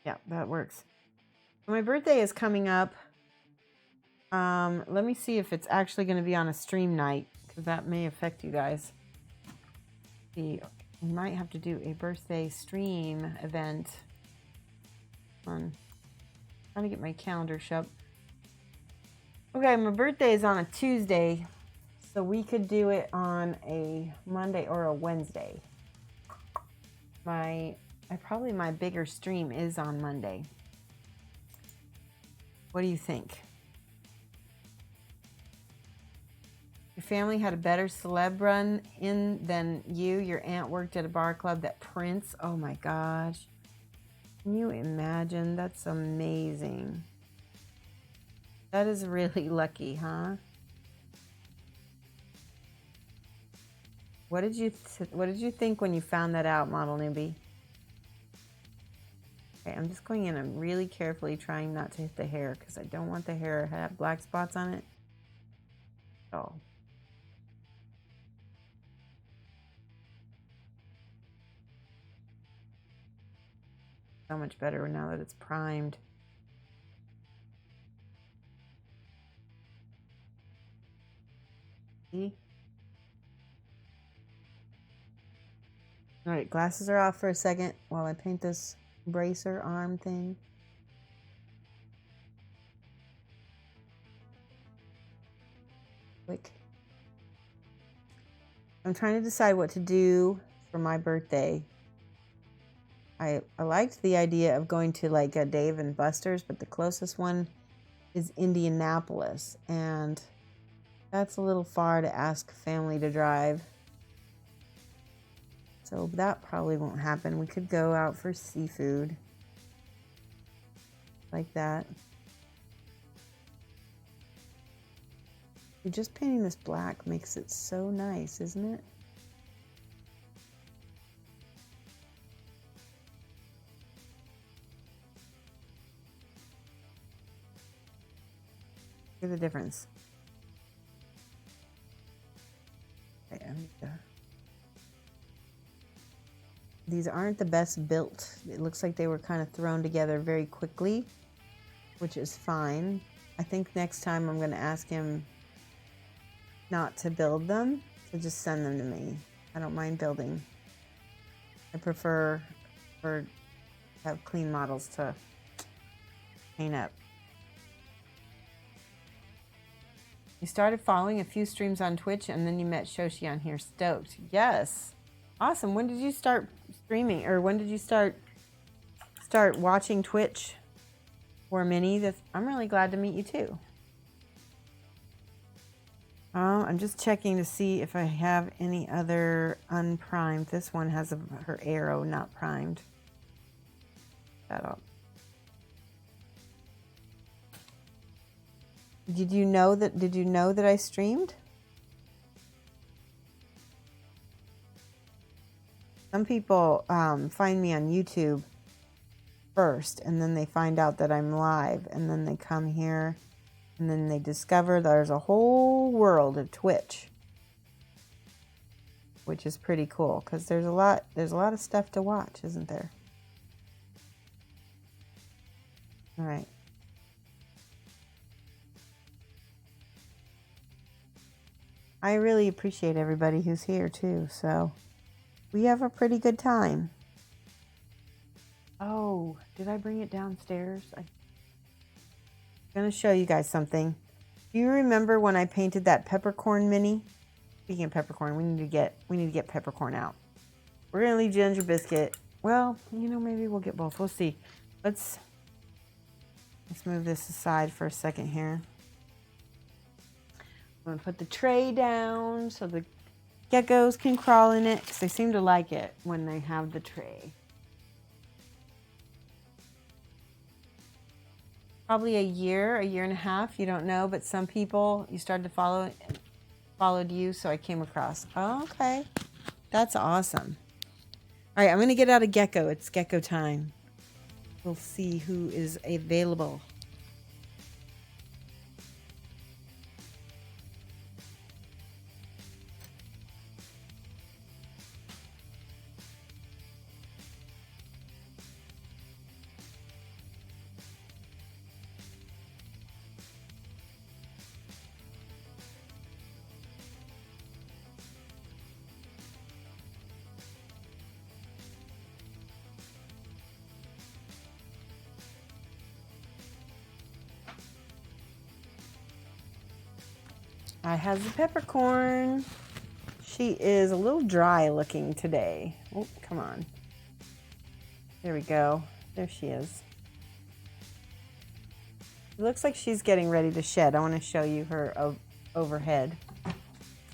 Speaker 2: Yeah, that works. My birthday is coming up. Let me see if it's actually going to be on a stream night, because that may affect you guys. We might have to do a birthday stream event. I'm trying to get my calendar shut. Okay, my birthday is on a Tuesday, so we could do it on a Monday or a Wednesday. Probably my bigger stream is on Monday. What do you think? Your family had a better celeb run in than you. Your aunt worked at a bar club that Prince. Oh my gosh. Can you imagine? That's amazing. That is really lucky, huh? What did you think when you found that out, Model Newbie? Okay, I'm just going in. I'm really carefully trying not to hit the hair because I don't want the hair to have black spots on it. Oh. So much better now that it's primed. See? All right, glasses are off for a second while I paint this bracer arm thing. Quick. I'm trying to decide what to do for my birthday. I liked the idea of going to like a Dave and Buster's, but the closest one is Indianapolis, and that's a little far to ask family to drive. So that probably won't happen. We could go out for seafood like that. Just painting this black makes it so nice, isn't it? Look at the difference. Okay, these aren't the best built. It looks like they were kind of thrown together very quickly, which is fine. I think next time I'm going to ask him not to build them, to just send them to me. I don't mind building. I prefer to have clean models to paint up. You started following a few streams on Twitch and then you met Shoshie on here. Stoked. Yes. Awesome. When did you start streaming, or when did you start watching Twitch for Minnie? I'm really glad to meet you too. I'm just checking to see if I have any other unprimed. This one has her arrow not primed. That up. Did you know that I streamed? Some people find me on YouTube first, and then they find out that I'm live, and then they come here, and then they discover there's a whole world of Twitch, which is pretty cool because there's a lot of stuff to watch, isn't there? All right. I really appreciate everybody who's here too, so we have a pretty good time. Oh, did I bring it downstairs? I'm going to show you guys something. Do you remember when I painted that peppercorn mini? Speaking of peppercorn, we need to get peppercorn out. We're going to leave ginger biscuit. Well, maybe we'll get both. We'll see. I Let's move this aside for a second here. I'm going to put the tray down so the geckos can crawl in it because they seem to like it when they have the tray. Probably a year and a half, you don't know, but some people you started to followed you, so I came across. Oh, okay, that's awesome. All right, I'm gonna get out a gecko. It's gecko time. We'll see who is available. I have the peppercorn. She is a little dry looking today. Oh, come on. There we go. There she is. It looks like she's getting ready to shed. I want to show you her overhead.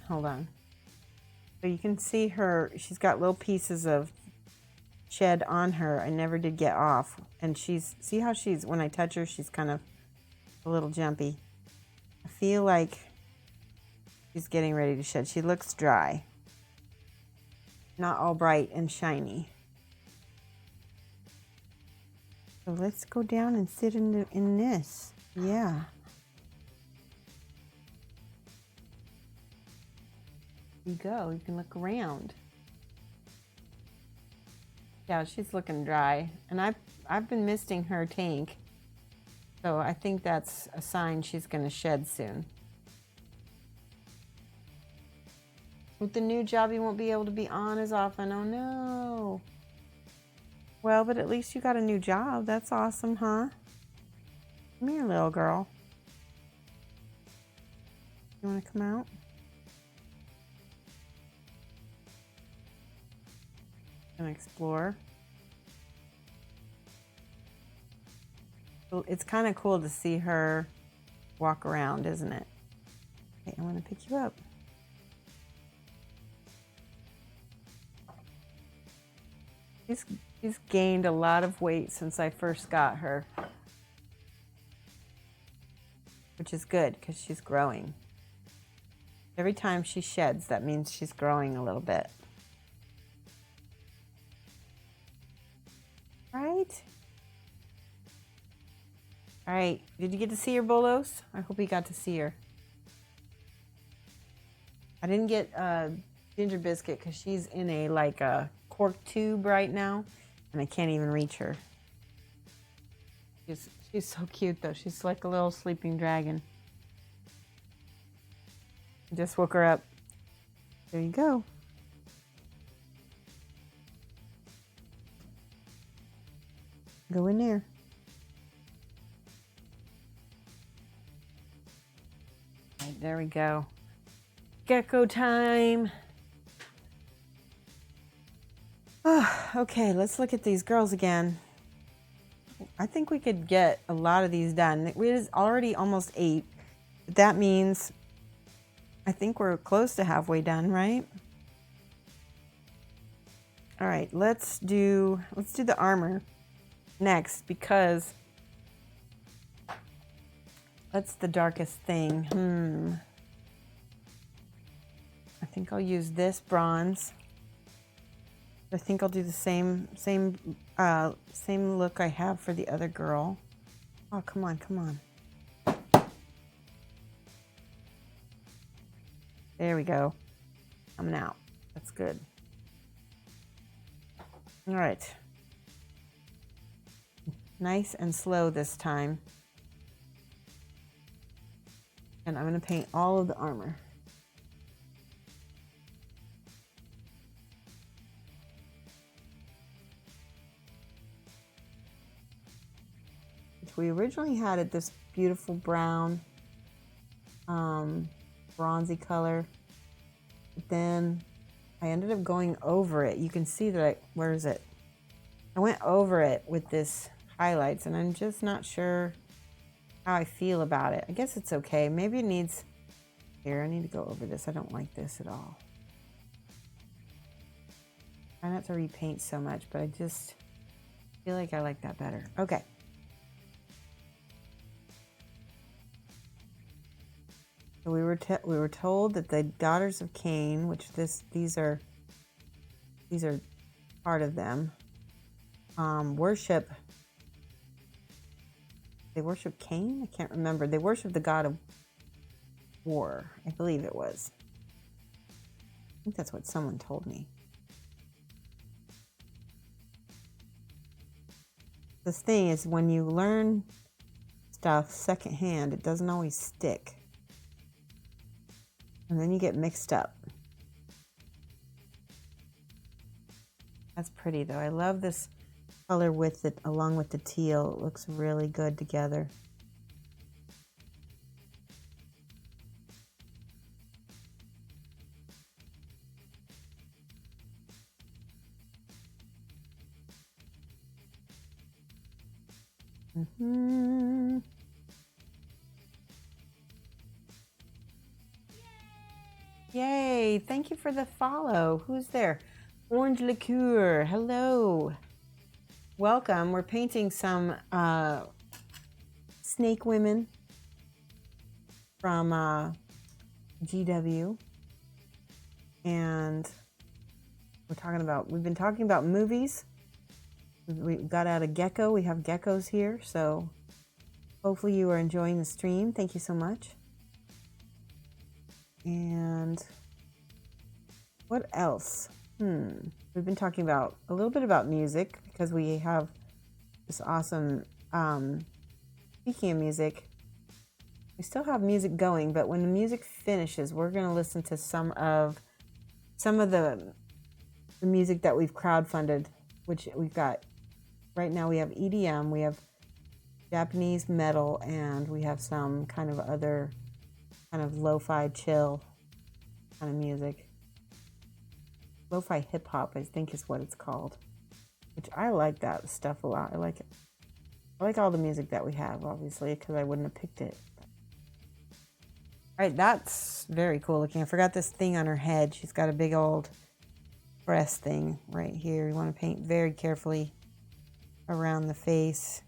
Speaker 2: Hold on. So you can see her. She's got little pieces of shed on her. I never did get off. And see how she's, when I touch her, she's kind of a little jumpy. I feel like she's getting ready to shed. She looks dry. Not all bright and shiny. So let's go down and sit in this. Yeah. You go. You can look around. Yeah, she's looking dry. And I've been misting her tank. So I think that's a sign she's going to shed soon. With the new job, you won't be able to be on as often. Oh, no. Well, but at least you got a new job. That's awesome, huh? Come here, little girl. You want to come out? And explore. It's kind of cool to see her walk around, isn't it? Okay, I'm going to pick you up. She's gained a lot of weight since I first got her, which is good because she's growing. Every time she sheds, that means she's growing a little bit. Right? All right. Did you get to see her, Bolos? I hope you got to see her. I didn't get Ginger Biscuit because she's in a cork tube right now, and I can't even reach her. She's so cute though. She's like a little sleeping dragon. Just woke her up. There you go. Go in there. All right, there we go. Gecko time. Oh, okay, let's look at these girls again. I think we could get a lot of these done. It is already almost 8. That means I think we're close to halfway done, right? All right, let's do the armor next because that's the darkest thing. I think I'll use this bronze. I think I'll do the same look I have for the other girl. Oh, come on, come on. There we go. Coming out. That's good. All right. Nice and slow this time. And I'm going to paint all of the armor. We originally had it this beautiful brown, bronzy color. But then I ended up going over it. You can see that where is it? I went over it with this highlights, and I'm just not sure how I feel about it. I guess it's okay. Maybe it needs, here, I need to go over this. I don't like this at all. Try not to repaint so much, but I just feel like I like that better. Okay. So we were told that the daughters of Khaine, which these are part of them, worship. They worship Khaine? I can't remember. They worship the god of war. I believe it was. I think that's what someone told me. The thing is, when you learn stuff secondhand, it doesn't always stick. And then you get mixed up. That's pretty though. I love this color with it, along with the teal. It looks really good together. Yay! Thank you for the follow. Who's there? Orange liqueur. Hello. Welcome. We're painting some snake women from GW, and we've been talking about movies. We got out a gecko. We have geckos here, so hopefully you are enjoying the stream. Thank you so much. And what else? We've been talking about a little bit about music because we have this awesome, speaking of music, we still have music going, but when the music finishes, we're going to listen to some of the music that we've crowdfunded, which we've got right now. We have EDM, we have Japanese metal, and we have some kind of other kind of lo-fi chill kind of music. Lo-fi hip-hop, I think is what it's called, which I like that stuff a lot. I like it. I like all the music that we have, obviously, because I wouldn't have picked it. All right, that's very cool looking. I forgot this thing on her head. She's got a big old breast thing right here. You want to paint very carefully around the face.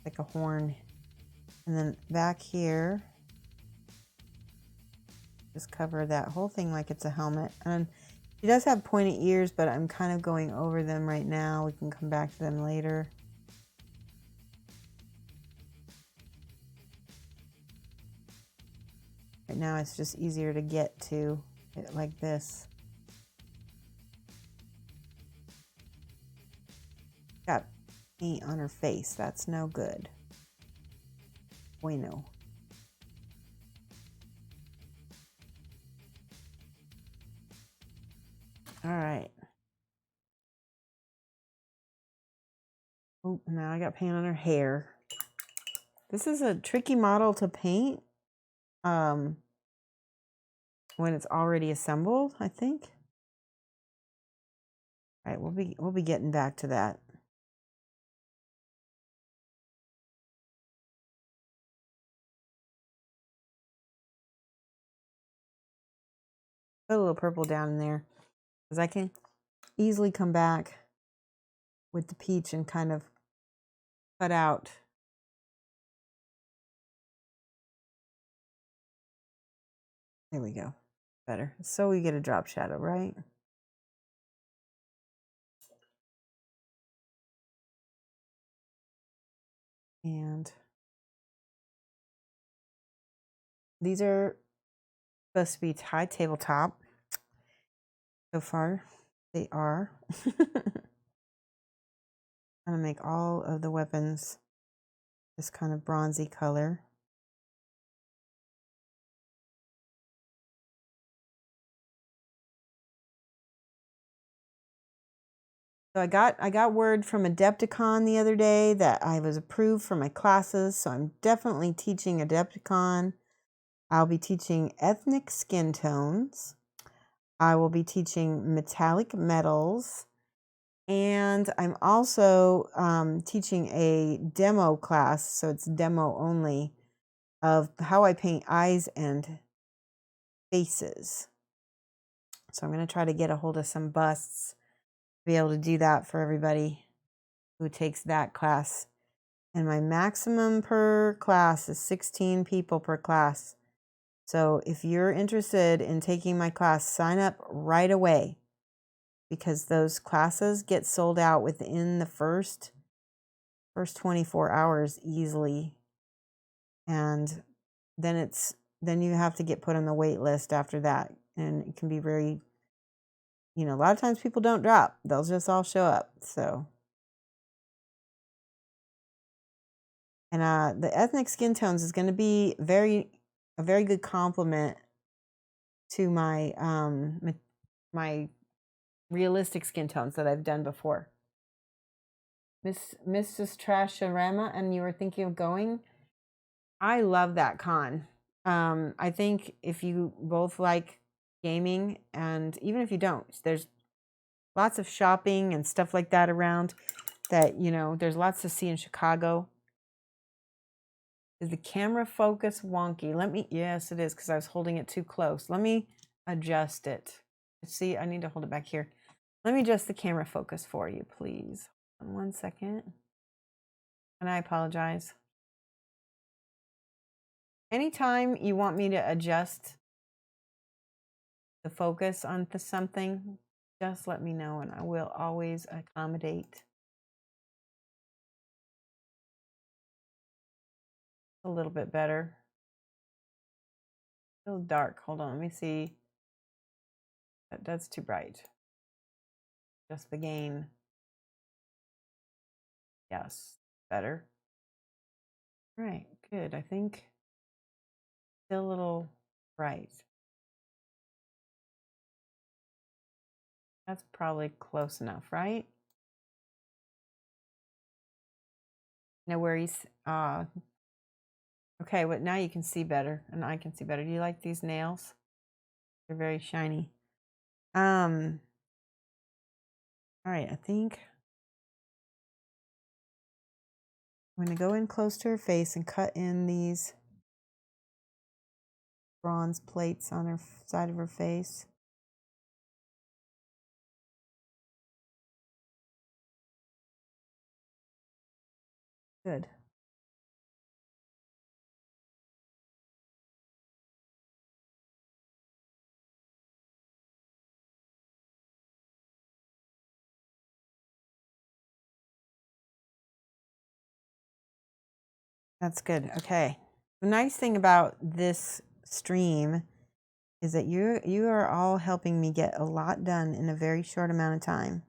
Speaker 2: Like a horn. And then back here, just cover that whole thing like it's a helmet. And she does have pointed ears, but I'm kind of going over them right now. We can come back to them later. Right now it's just easier to get to it like this. Got paint on her face. That's no good. Bueno. All right. Oh, now I got paint on her hair. This is a tricky model to paint when it's already assembled, I think. All right, we'll be getting back to that. Put a little purple down in there because I can easily come back with the peach and kind of cut out. There we go. Better. So we get a drop shadow, right? And these are supposed to be high tabletop. So far, they are. I'm gonna make all of the weapons this kind of bronzy color. So I got word from Adepticon the other day that I was approved for my classes, so I'm definitely teaching Adepticon. I'll be teaching ethnic skin tones. I will be teaching metallic metals And I'm also teaching a demo class, so it's demo only, of how I paint eyes and faces. So I'm going to try to get a hold of some busts to be able to do that for everybody who takes that class. And my maximum per class is 16 people per class. So if you're interested in taking my class, sign up right away, because those classes get sold out within the first 24 hours easily. And then you have to get put on the wait list after that. And it can be very, a lot of times people don't drop. They'll just all show up. So, and the ethnic skin tones is going to be a very good complement to my my realistic skin tones that I've done before. Mrs. Trasharama, and you were thinking of going? I love that con. I think if you both like gaming, and even if you don't, there's lots of shopping and stuff like that around that, there's lots to see in Chicago. Is the camera focus wonky? Yes, it is, because I was holding it too close. Let me adjust it. See, I need to hold it back here. Let me adjust the camera focus for you, please. 1 second. And I apologize. Anytime you want me to adjust the focus onto something, just let me know and I will always accommodate. A little bit better. Still dark. Hold on, let me see. That's too bright. Just the gain. Yes, better. All right, good. I think still a little bright. That's probably close enough, right? No worries. Okay, well, now you can see better, and I can see better. Do you like these nails? They're very shiny. All right, I think I'm going to go in close to her face and cut in these bronze plates on her side of her face. Good. That's good. Okay. The nice thing about this stream is that you are all helping me get a lot done in a very short amount of time.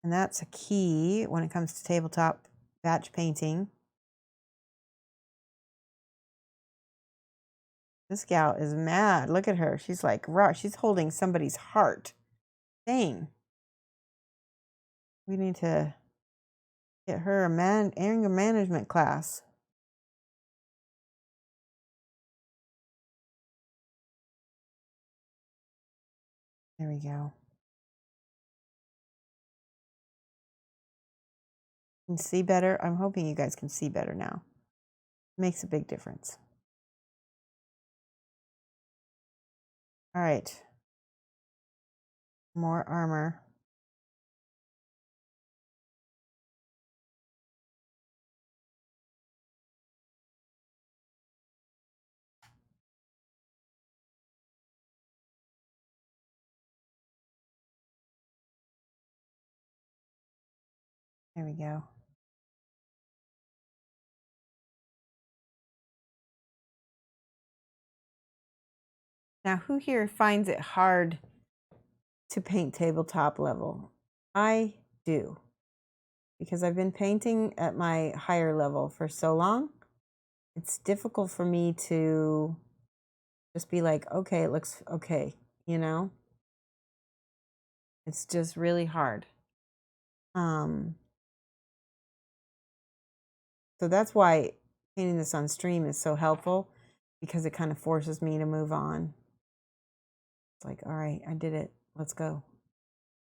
Speaker 2: And that's a key when it comes to tabletop batch painting. This gal is mad. Look at her. She's like, raw. She's holding somebody's heart. Dang. We need to get her a anger management class. There we go. Can see better. I'm hoping you guys can see better now. Makes a big difference. All right. More armor. There we go. Now, who here finds it hard to paint tabletop level? I do, because I've been painting at my higher level for so long. It's difficult for me to just be like, okay, it looks okay, It's just really hard. So that's why painting this on stream is so helpful, because it kind of forces me to move on. It's like, all right, I did it. Let's go.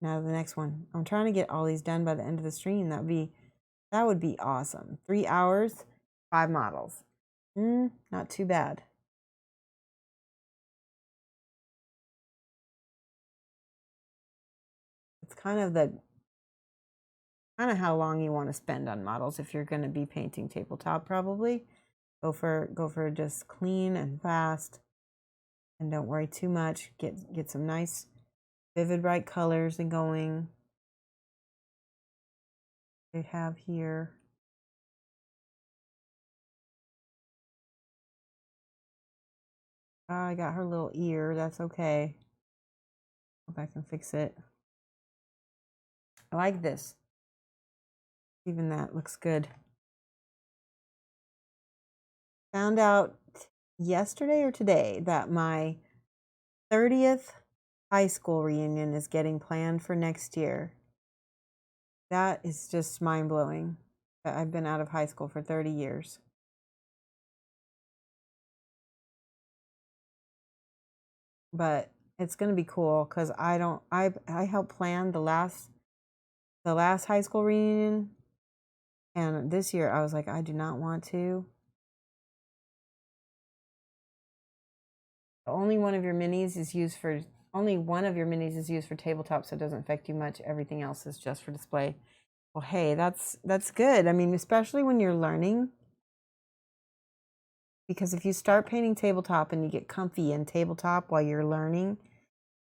Speaker 2: Now the next one. I'm trying to get all these done by the end of the stream. That would be awesome. 3 hours, 5 models. Not too bad. It's kind of how long you want to spend on models if you're going to be painting tabletop. Probably go for just clean and fast, and don't worry too much. Get some nice vivid bright colors and going. They have here. I got her little ear. That's okay. Go back and fix it. I like this. Even that looks good. Found out yesterday or today that my 30th high school reunion is getting planned for next year. That is just mind-blowing. I've been out of high school for 30 years. But it's going to be cool because I helped plan the last high school reunion, and this year I was like, I do not want to. Only one of your minis is used for tabletop, so it doesn't affect you much. Everything else is just for display. Well, hey, that's good. I mean, especially when you're learning, because if you start painting tabletop and you get comfy in tabletop while you're learning,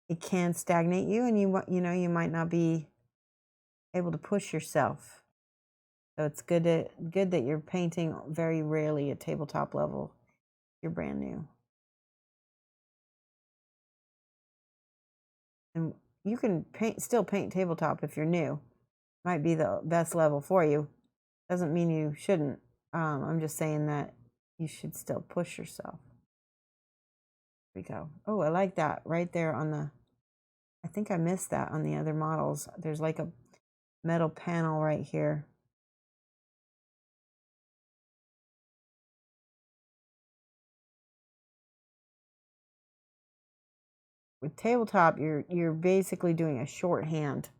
Speaker 2: it can stagnate you, and you might not be able to push yourself. So it's good that you're painting very rarely at tabletop level. You're brand new. And you can still paint tabletop if you're new. Might be the best level for you. Doesn't mean you shouldn't. I'm just saying that you should still push yourself. Here we go. Oh, I like that right there on the, I think I missed that on the other models. There's like a metal panel right here. With tabletop, you're basically doing a shorthand.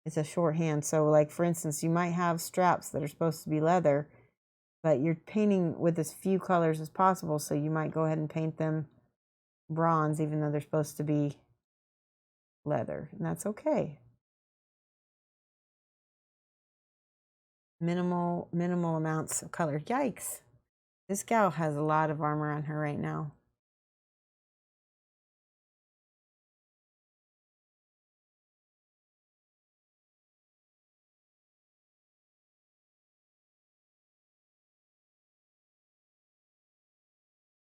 Speaker 2: It's a shorthand. So like, for instance, you might have straps that are supposed to be leather, but you're painting with as few colors as possible. So you might go ahead and paint them bronze, even though they're supposed to be leather, and that's okay. Minimal amounts of color. Yikes. This gal has a lot of armor on her right now.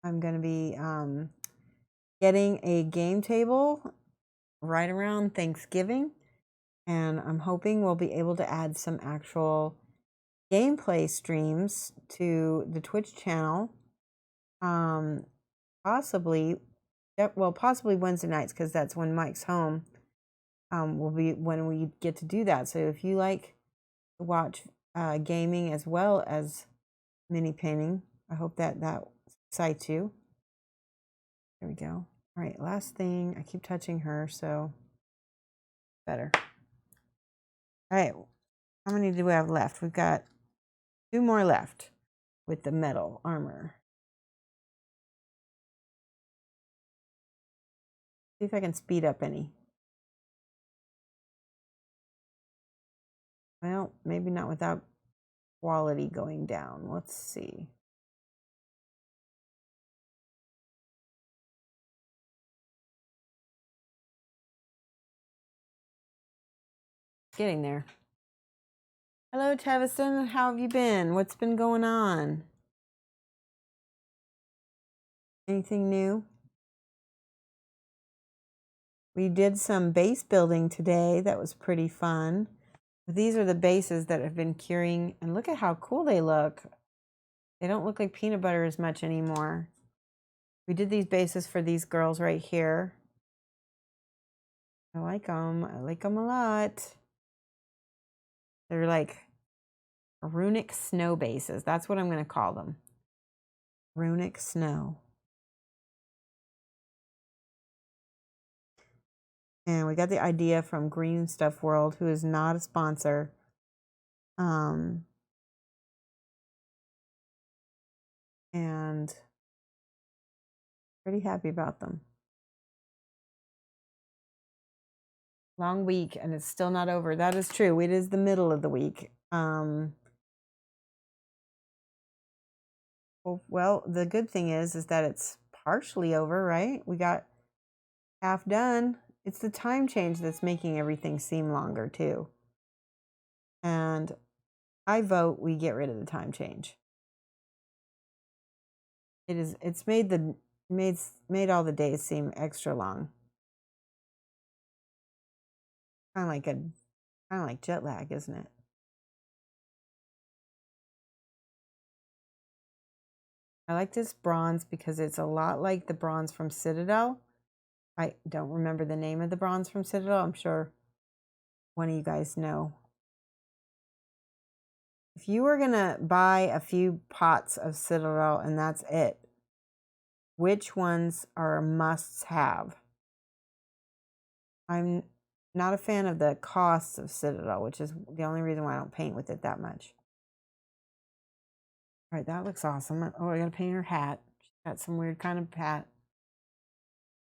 Speaker 2: I'm going to be getting a game table right around Thanksgiving, and I'm hoping we'll be able to add some actual gameplay streams to the Twitch channel. Possibly Wednesday nights, because that's when Mike's home. Will be when we get to do that. So if you like to watch gaming as well as mini painting, I hope that excites you. There we go. All right, last thing. I keep touching her, so better. All right, how many do we have left? We've got 2 more left with the metal armor. See if I can speed up any. Well, maybe not without quality going down. Let's see. Getting there. Hello, Tevison. How have you been? What's been going on? Anything new? We did some base building today. That was pretty fun. These are the bases that have been curing, and look at how cool they look. They don't look like peanut butter as much anymore. We did these bases for these girls right here. I like them. I like them a lot. They're like runic snow bases. That's what I'm going to call them. Runic snow. And we got the idea from Green Stuff World, who is not a sponsor. And pretty happy about them. Long week, and it's still not over. That is true. It is the middle of the week. Well, the good thing is that it's partially over, right? We got half done. It's the time change that's making everything seem longer too. And I vote we get rid of the time change. It's made all the days seem extra long. Kind of like jet lag, isn't it? I like this bronze because it's a lot like the bronze from Citadel. I don't remember the name of the bronze from Citadel. I'm sure one of you guys know. If you were going to buy a few pots of Citadel and that's it, which ones are a must-have? I'm not a fan of the costs of Citadel, which is the only reason why I don't paint with it that much. All right, that looks awesome. Oh, I got to paint her hat. She's got some weird kind of hat.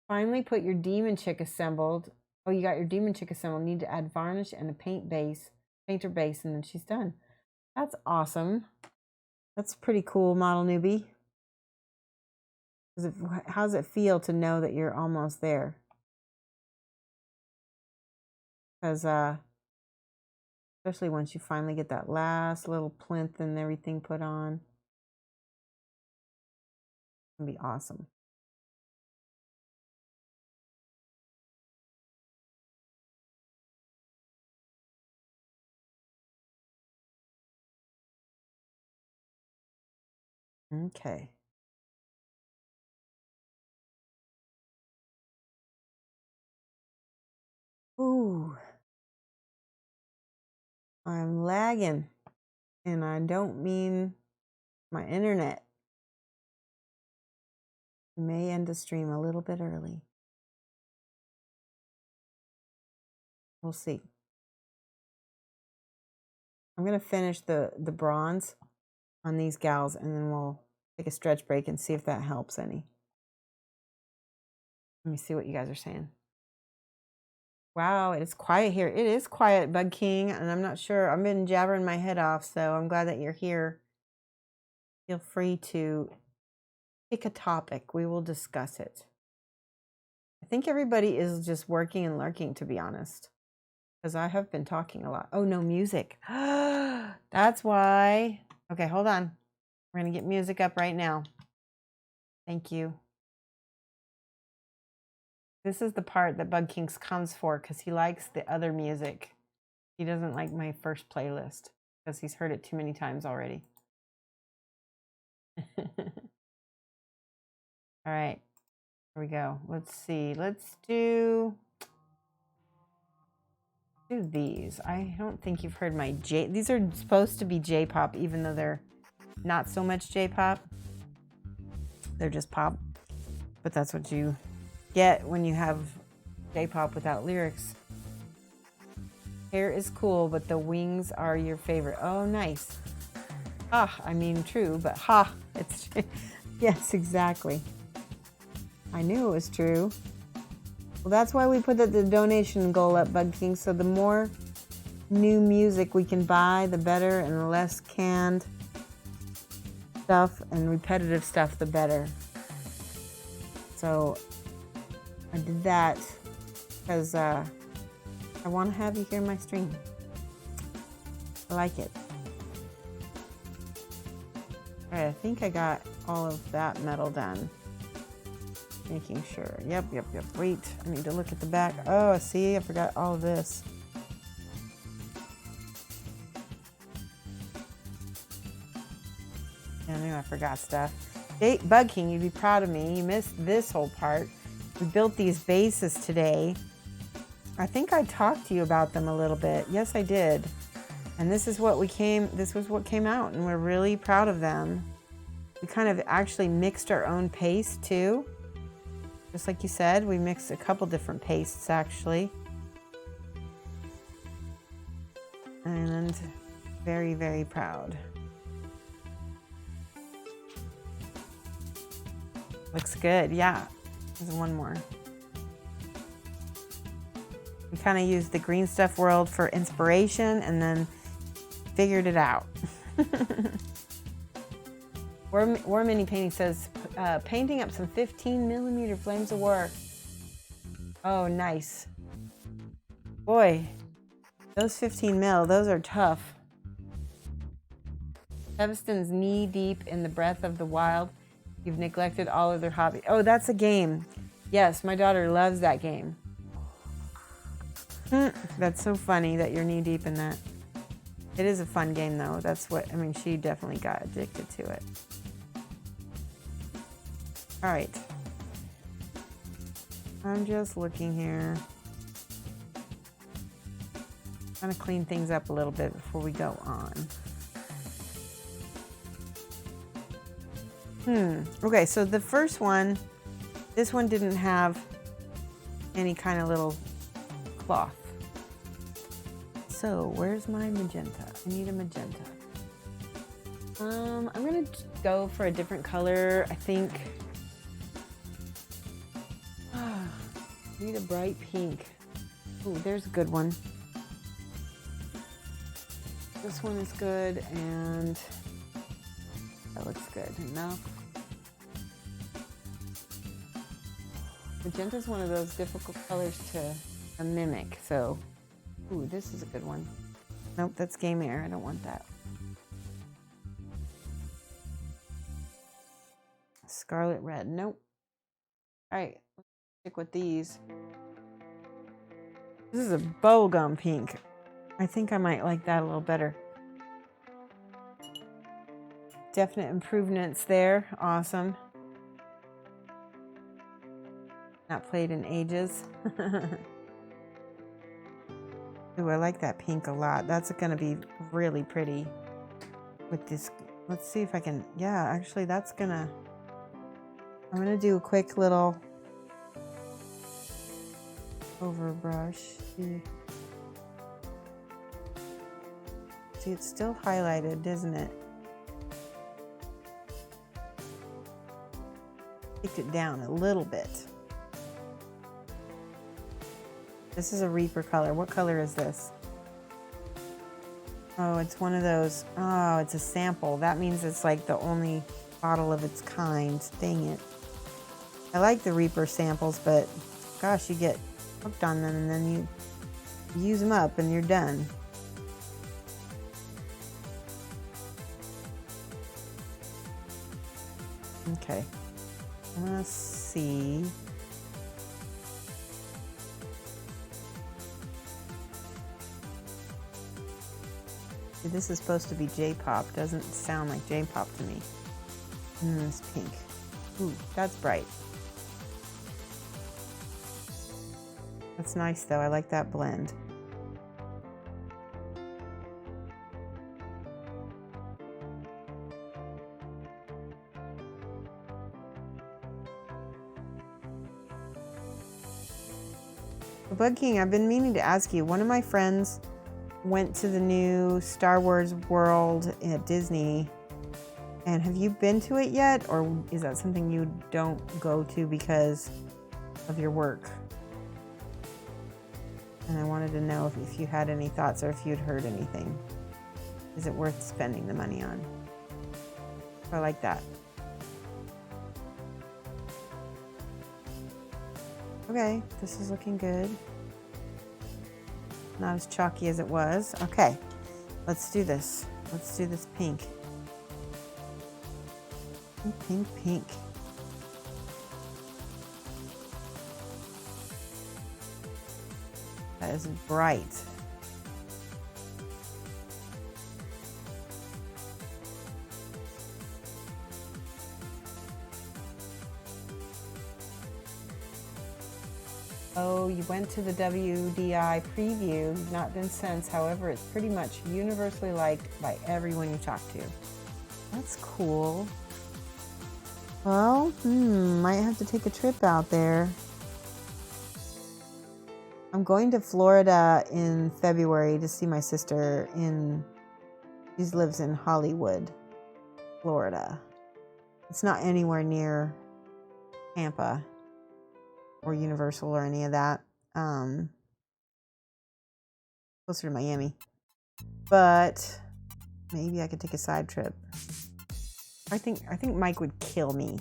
Speaker 2: Finally put your demon chick assembled. Oh, you got your demon chick assembled. Need to add varnish and a painter base, and then she's done. That's awesome. That's pretty cool, model newbie. How does it feel to know that you're almost there? Because especially once you finally get that last little plinth and everything put on, it's gonna be awesome. Okay. Ooh. I'm lagging. And I don't mean my internet. I may end the stream a little bit early. We'll see. I'm going to finish the bronze on these gals, and then we'll take a stretch break and see if that helps any. Let me see what you guys are saying. Wow, it is quiet here. It is quiet, Bug King, and I'm not sure. I've been jabbering my head off, so I'm glad that you're here. Feel free to pick a topic. We will discuss it. I think everybody is just working and lurking, to be honest, because I have been talking a lot. Oh, no music. That's why. Okay, hold on. We're going to get music up right now. Thank you. This is the part that Bug King comes for because he likes the other music. He doesn't like my first playlist because he's heard it too many times already. All right, here we go. Let's see. Let's do these. I don't think you've heard my J. These are supposed to be J-pop, even though they're not so much J-pop. They're just pop, but that's what you get when you have J-pop without lyrics. Hair is cool, but the wings are your favorite. Oh, nice. Ah, I mean, true, but ha, it's true. Yes, exactly. I knew it was true. Well, that's why we put the donation goal up, Bug King, so the more new music we can buy, the better, and the less canned stuff and repetitive stuff, the better. So I did that because I want to have you hear my stream. I like it. All right, I think I got all of that metal done. Making sure. Yep. Wait, I need to look at the back. Oh, see, I forgot all of this. I knew I forgot stuff. Bug King, you'd be proud of me. You missed this whole part. We built these bases today. I think I talked to you about them a little bit. Yes, I did. And this was what came out, and we're really proud of them. We kind of actually mixed our own paste too. Just like you said, we mixed a couple different pastes actually. And very, very proud. Looks good, yeah. There's one more. We kind of used the Green Stuff World for inspiration and then figured it out. War Mini Painting says, painting up some 15mm Flames of War. Oh, nice. Boy, those 15mm, those are tough. Evanston's knee deep in the breath of the wild. You've neglected all of their hobby. Oh, that's a game. Yes, my daughter loves that game. That's so funny that you're knee deep in that. It is a fun game though. That's what, I mean, she definitely got addicted to it. All right. I'm just looking here. Trying to clean things up a little bit before we go on. Okay, so the first one, this one didn't have any kind of little cloth. So where's my magenta? I need a magenta. I'm gonna go for a different color. I think I need a bright pink. Oh, there's a good one. This one is good, and that looks good enough. Magenta is one of those difficult colors to mimic, so, ooh, this is a good one. Nope, that's Game Air, I don't want that. Scarlet red, nope. All right, let's stick with these. This is a bubblegum pink. I think I might like that a little better. Definite improvements there, awesome. Not played in ages. Ooh, I like that pink a lot. That's gonna be really pretty with this. Let's see if I can, yeah, actually that's gonna, I'm gonna do a quick little overbrush. See, it's still highlighted, isn't it? Kicked it down a little bit. This is a Reaper color. What color is this? Oh, it's one of those. Oh, it's a sample. That means it's like the only bottle of its kind. Dang it. I like the Reaper samples, but gosh, you get hooked on them and then you use them up and you're done. Okay. Let's see. This is supposed to be J-pop. Doesn't sound like J-pop to me. It's pink. Ooh, that's bright. That's nice though. I like that blend. Bug King, I've been meaning to ask you. One of my friends went to the new Star Wars world at Disney, and have you been to it yet, or is that something you don't go to because of your work? And I wanted to know if you had any thoughts or if you'd heard anything. Is it worth spending the money on? I like that. Okay, this is looking good. Not as chalky as it was. Okay, let's do this. Let's do this pink. Pink, pink, pink. That is bright. Oh, you went to the WDI preview. You've not been since. However, it's pretty much universally liked by everyone you talk to. That's cool. Well, might have to take a trip out there. I'm going to Florida in February to see my sister she lives in Hollywood, Florida. It's not anywhere near Tampa or Universal or any of that. Closer to Miami. But maybe I could take a side trip. I think Mike would kill me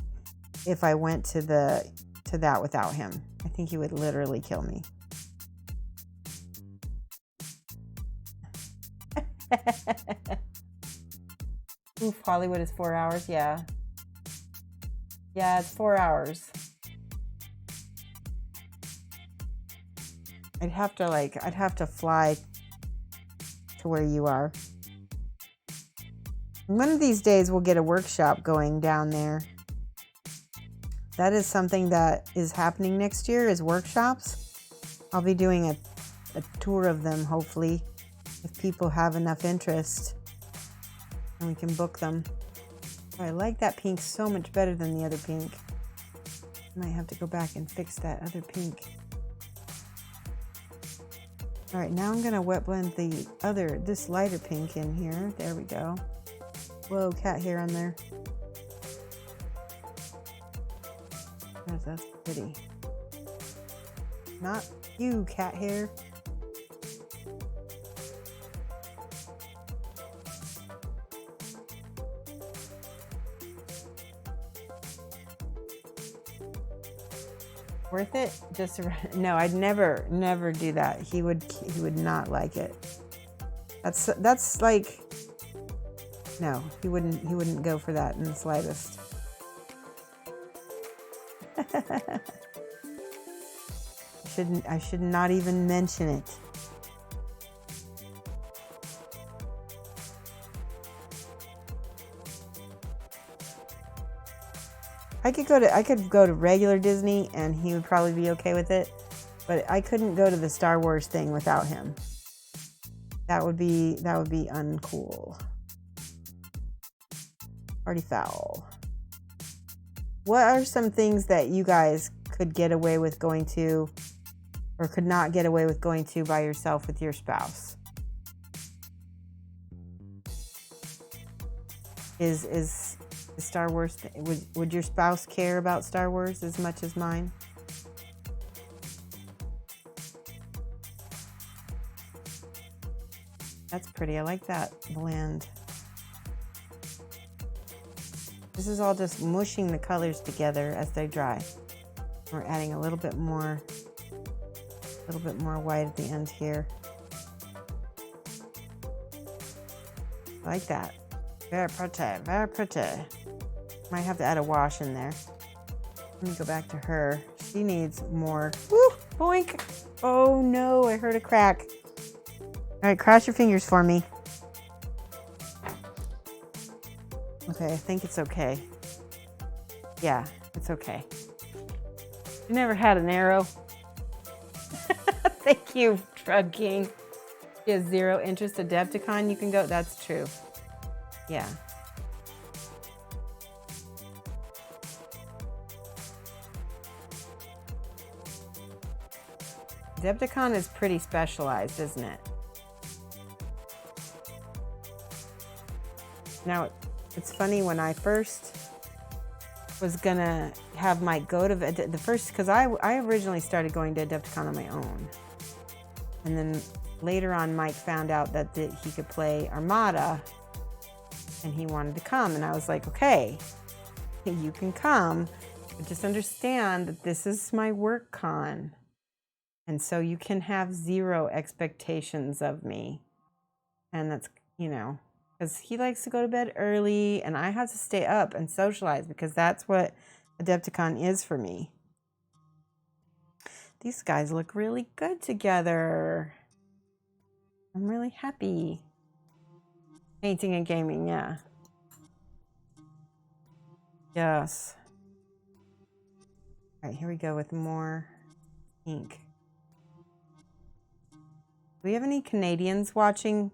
Speaker 2: if I went to that without him. I think he would literally kill me. Oof, Hollywood is 4 hours. Yeah, it's 4 hours. I'd have to fly to where you are. One of these days we'll get a workshop going down there. That is something that is happening next year, is workshops. I'll be doing a tour of them, hopefully, if people have enough interest and we can book them. Oh, I like that pink so much better than the other pink. I might have to go back and fix that other pink. All right, now I'm gonna wet blend this lighter pink in here. There we go. Whoa, cat hair on there. That's pretty. Not you, cat hair. Worth it? No, I'd never do that. He would not like it. That's like, no, he wouldn't go for that in the slightest. I should not even mention it. I could go to regular Disney and he would probably be okay with it, but I couldn't go to the Star Wars thing without him. That would be uncool. Party foul. What are some things that you guys could get away with going to, or could not get away with going to by yourself with your spouse? Is the Star Wars would your spouse care about Star Wars as much as mine? That's pretty. I like that blend. This is all just mushing the colors together as they dry. We're adding a little bit more white at the end here. I like that. Very pretty, very pretty. Might have to add a wash in there. Let me go back to her. She needs more. Woo! Boink! Oh no, I heard a crack. All right, cross your fingers for me. Okay, I think it's okay. Yeah, it's okay. You never had an arrow? Thank you, Drug King. She has zero interest. Adepticon, you can go. That's true. Yeah. Adepticon is pretty specialized, isn't it? Now, it's funny, when I first was gonna have Mike go to the first, because I originally started going to Adepticon on my own. And then later on, Mike found out that he could play Armada and he wanted to come. And I was like, okay, you can come, but just understand that this is my work con. And so you can have zero expectations of me. And that's, because he likes to go to bed early and I have to stay up and socialize because that's what Adepticon is for me. These guys look really good together. I'm really happy. Painting and gaming, yeah. Yes. All right, here we go with more ink. Do we have any Canadians watching?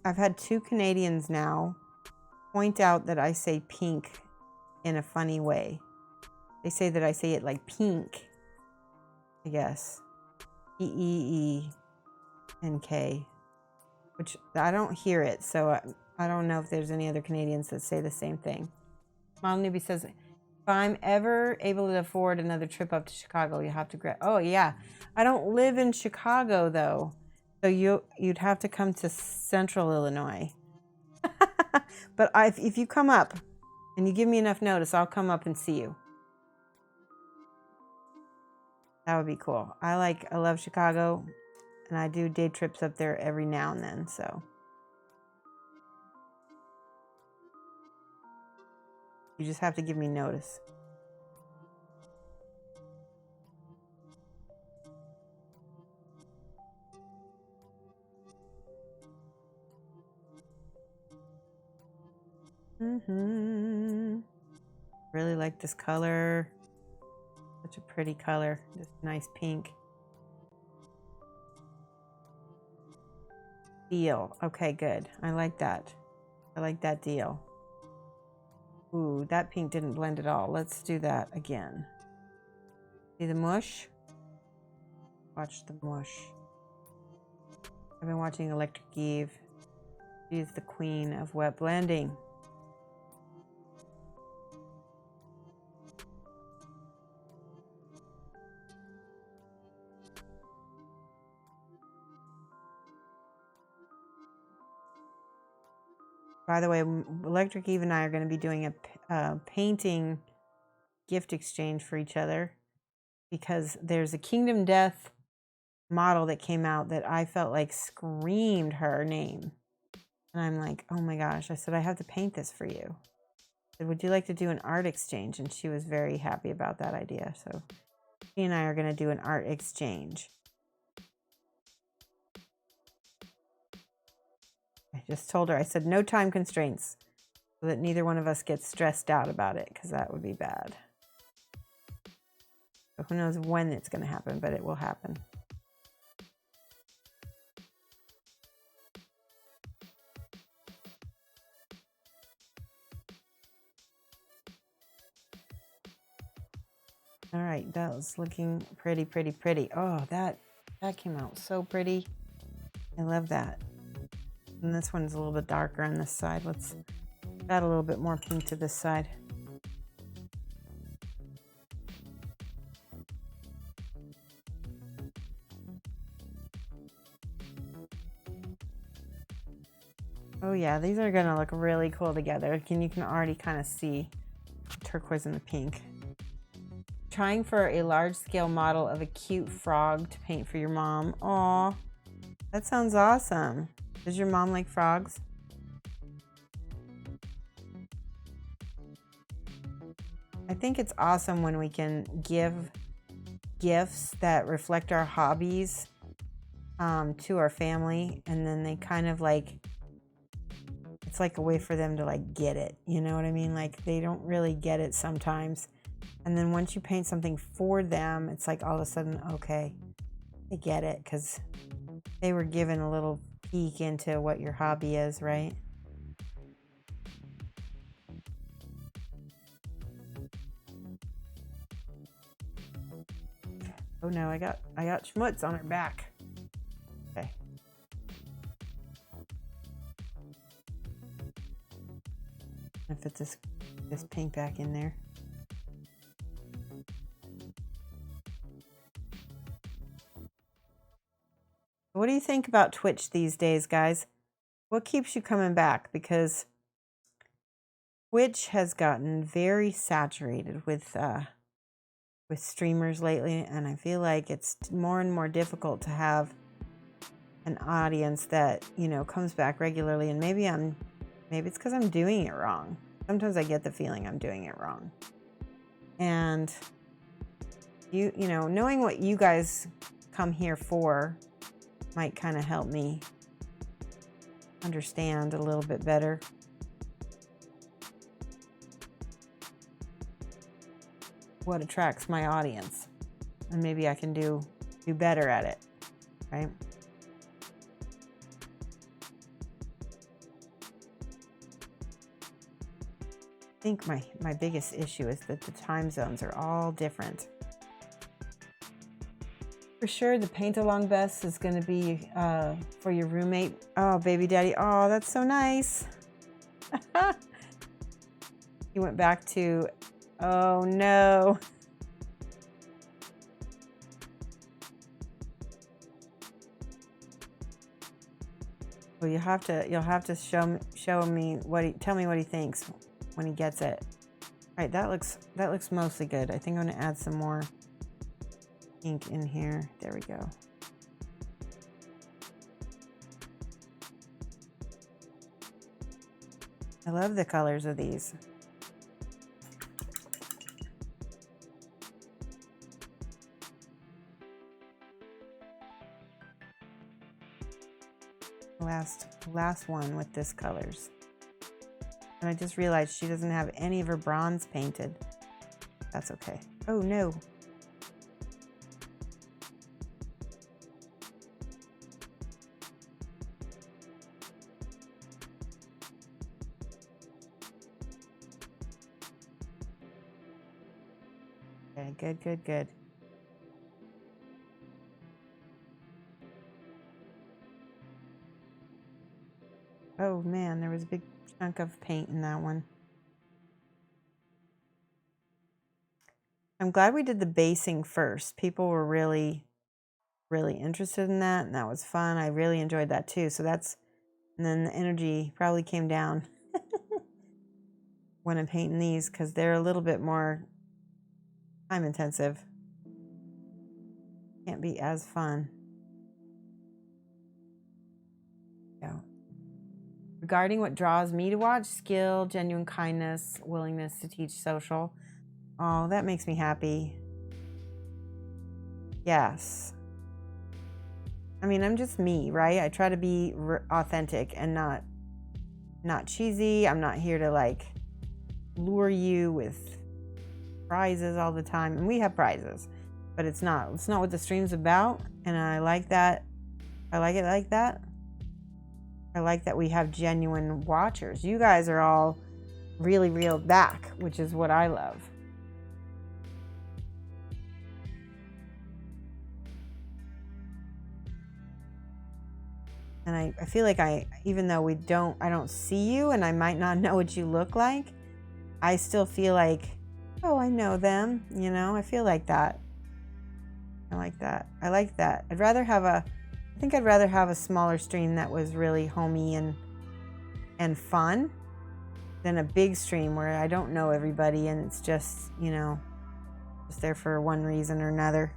Speaker 2: I've had 2 Canadians now point out that I say pink in a funny way. They say that I say it like pink, I guess. P-E-E-N-K, which I don't hear it, so I don't know if there's any other Canadians that say the same thing. Mom Newbie says, if I'm ever able to afford another trip up to Chicago, you have to grab. Oh, yeah. I don't live in Chicago, though. So you'd have to come to Central Illinois. But if you come up and you give me enough notice, I'll come up and see you. That would be cool. I love Chicago, and I do day trips up there every now and then, so. You just have to give me notice. Really like this color. Such a pretty color. This nice pink. Deal. Okay, good. I like that. I like that deal. Ooh, that pink didn't blend at all. Let's do that again. See the mush? Watch the mush. I've been watching Electric Eve. She's the queen of wet blending. By the way, Electric Eve and I are going to be doing a painting gift exchange for each other, because there's a Kingdom Death model that came out that I felt like screamed her name. And I'm like, oh my gosh. I said, I have to paint this for you. I said, would you like to do an art exchange? And she was very happy about that idea. So she and I are going to do an art exchange. I just told her, I said, no time constraints, so that neither one of us gets stressed out about it, because that would be bad. So who knows when it's going to happen, but it will happen. All right, that was looking pretty, pretty, pretty. Oh, that came out so pretty. I love that. And this one's a little bit darker on this side. Let's add a little bit more pink to this side. Oh yeah, these are gonna look really cool together. You can already kind of see the turquoise and the pink. Trying for a large scale model of a cute frog to paint for your mom. Aw, that sounds awesome. Does your mom like frogs? I think it's awesome when we can give gifts that reflect our hobbies to our family, and then they kind of like, it's like a way for them to like get it. You know what I mean? Like they don't really get it sometimes. And then once you paint something for them, it's like all of a sudden, okay, they get it, because they were given a little peek into what your hobby is, right? Oh no, I got schmutz on her back. Okay. I put this pink back in there. What do you think about Twitch these days, guys? What keeps you coming back? Because Twitch has gotten very saturated with streamers lately, and I feel like it's more and more difficult to have an audience that, you know, comes back regularly. And maybe it's because I'm doing it wrong. Sometimes I get the feeling I'm doing it wrong. And you know, knowing what you guys come here for might kind of help me understand a little bit better. What attracts my audience, and maybe I can do better at it, right? think my biggest issue is that the time zones are all different. For sure, the paint along best is going to be for your roommate. Oh, baby daddy. Oh, that's so nice. He went back to, oh no. Well, you'll have to show me tell me what he thinks when he gets it. All right, that looks mostly good. I think I'm gonna add some more ink in here. There we go. I love the colors of these. Last one with this colors. And I just realized she doesn't have any of her bronze painted. That's okay. Oh no. Okay, good. Oh man, there was a big chunk of paint in that one. I'm glad we did the basing first. People were really interested in that, and that was fun. I really enjoyed that too. So and then the energy probably came down when I'm painting these because they're a little bit more time intensive. Can't be as fun. Yeah. Regarding what draws me to watch, skill, genuine kindness, willingness to teach social. Oh, that makes me happy. Yes. I mean, I'm just me, right? I try to be authentic and not cheesy. I'm not here to like lure you with prizes all the time. And we have prizes, but it's not what the stream's about. And I like that. I like it like that. I like that we have genuine watchers. You guys are all really reeled back, which is what I love. And I feel like even though I don't see you and I might not know what you look like, I still feel like, oh, I know them, you know? I feel like that. I like that. I like that. I'd rather have a smaller stream that was really homey and fun than a big stream where I don't know everybody and it's just, you know, just there for one reason or another.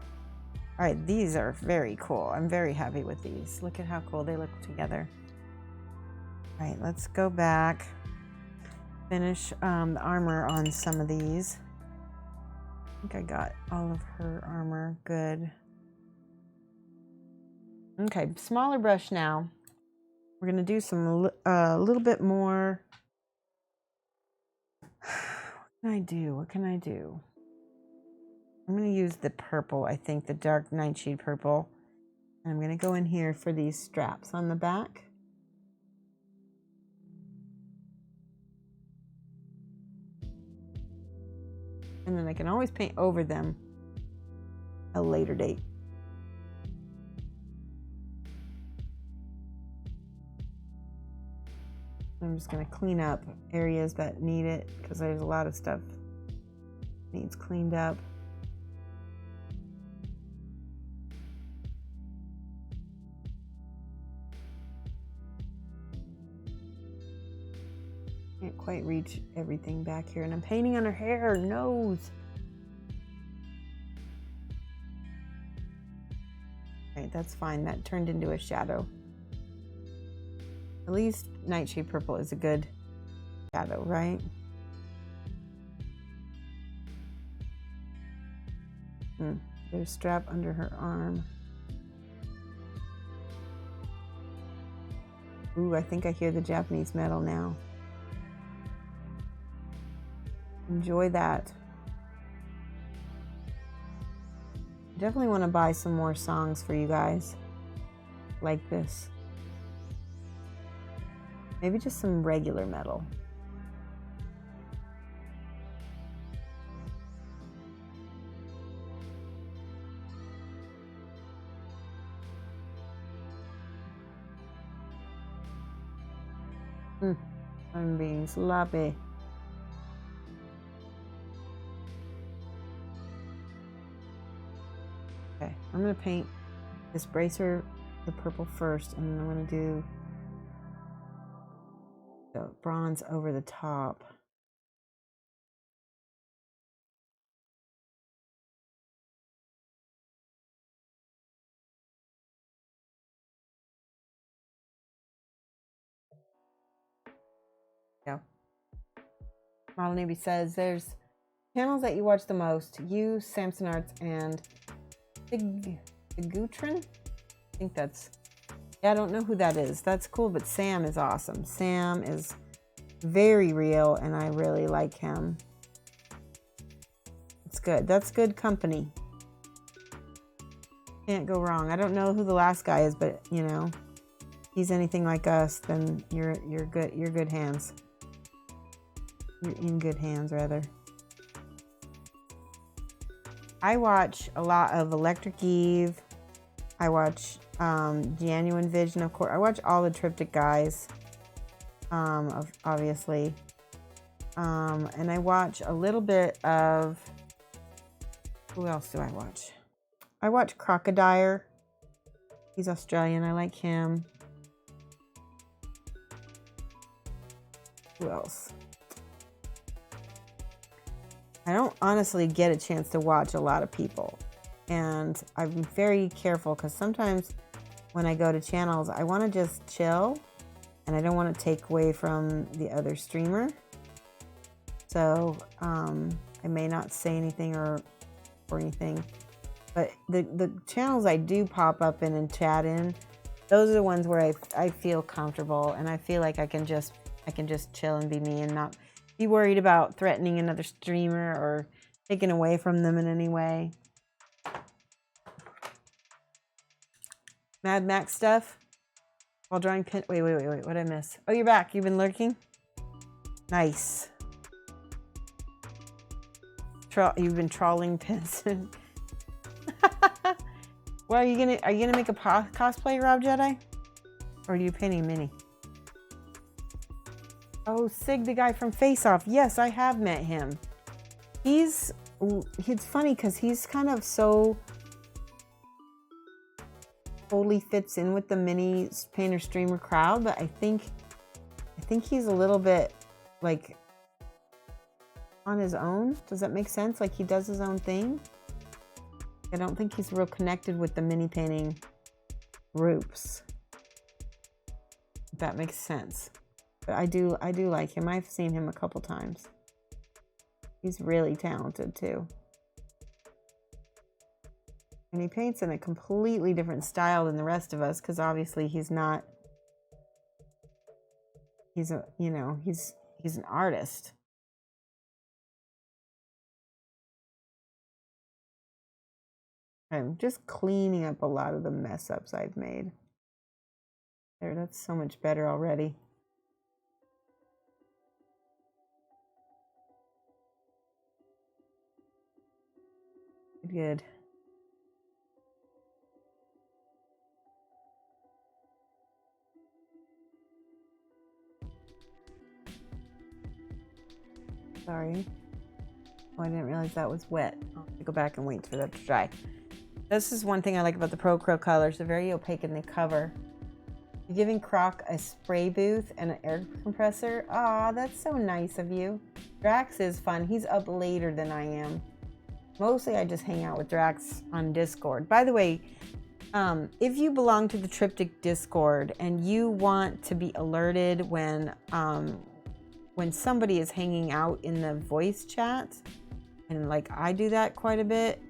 Speaker 2: All right, these are very cool. I'm very happy with these. Look at how cool they look together. All right, let's go back. Finish the armor on some of these. I think I got all of her armor good. Okay, smaller brush now. We're gonna do some a little bit more. What can I do? I'm gonna use the purple, I think the dark nightshade purple. And I'm gonna go in here for these straps on the back. And then I can always paint over them a later date. I'm just going to clean up areas that need it because there's a lot of stuff needs cleaned up. Can't quite reach everything back here, and I'm painting on her hair, her nose. Right, that's fine. That turned into a shadow. At least Nightshade Purple is a good shadow, right? There's a strap under her arm. Ooh, I think I hear the Japanese metal now. Enjoy that. Definitely want to buy some more songs for you guys like this. Maybe just some regular metal. I'm being sloppy. Okay, I'm gonna paint this bracer the purple first, and then I'm gonna do the bronze over the top. Yeah. Model Navy says there's channels that you watch the most. You, Samson Arts, and Gutrin? I think that's... Yeah, I don't know who that is. That's cool, but Sam is awesome. Sam is very real, and I really like him. It's good. That's good company. Can't go wrong. I don't know who the last guy is, but, you know, if he's anything like us, then you're good. You're good hands. You're in good hands, rather. I watch a lot of Electric Eve. I watch Genuine Vision, of course. I watch all the Triptych guys, obviously. And I watch a little bit of... Who else do I watch? I watch Crocodile. He's Australian. I like him. Who else? I don't honestly get a chance to watch a lot of people. And I'm very careful because sometimes when I go to channels, I want to just chill and I don't want to take away from the other streamer. So I may not say anything or anything. But the channels I do pop up in and chat in, those are the ones where I feel comfortable and I feel like I can just chill and be me and not be worried about threatening another streamer or taking away from them in any way. Mad Max stuff while drawing pin. Wait. What did I miss? Oh, you're back. You've been lurking? Nice. You've been trawling pins. Well, are you gonna make a cosplay, Rob Jedi? Or are you painting Minnie? Oh, Sig, the guy from Face Off. Yes, I have met him. He's funny because he's kind of so totally fits in with the mini painter streamer crowd, but I think he's a little bit like on his own. Does that make sense? Like he does his own thing. I don't think he's real connected with the mini painting groups. If that makes sense. But I do like him. I've seen him a couple times. He's really talented too. And he paints in a completely different style than the rest of us, because obviously he's not. He's an artist. I'm just cleaning up a lot of the mess ups I've made. There, that's so much better already. Good. Sorry. Oh, I didn't realize that was wet. I'll have to go back and wait for that to dry. This is one thing I like about the Pro Crow colors. They're very opaque and they cover. You're giving Croc a spray booth and an air compressor. Ah, that's so nice of you. Drax is fun. He's up later than I am. Mostly I just hang out with Drax on Discord. By the way, if you belong to the Triptych Discord and you want to be alerted when somebody is hanging out in the voice chat, and like I do that quite a bit,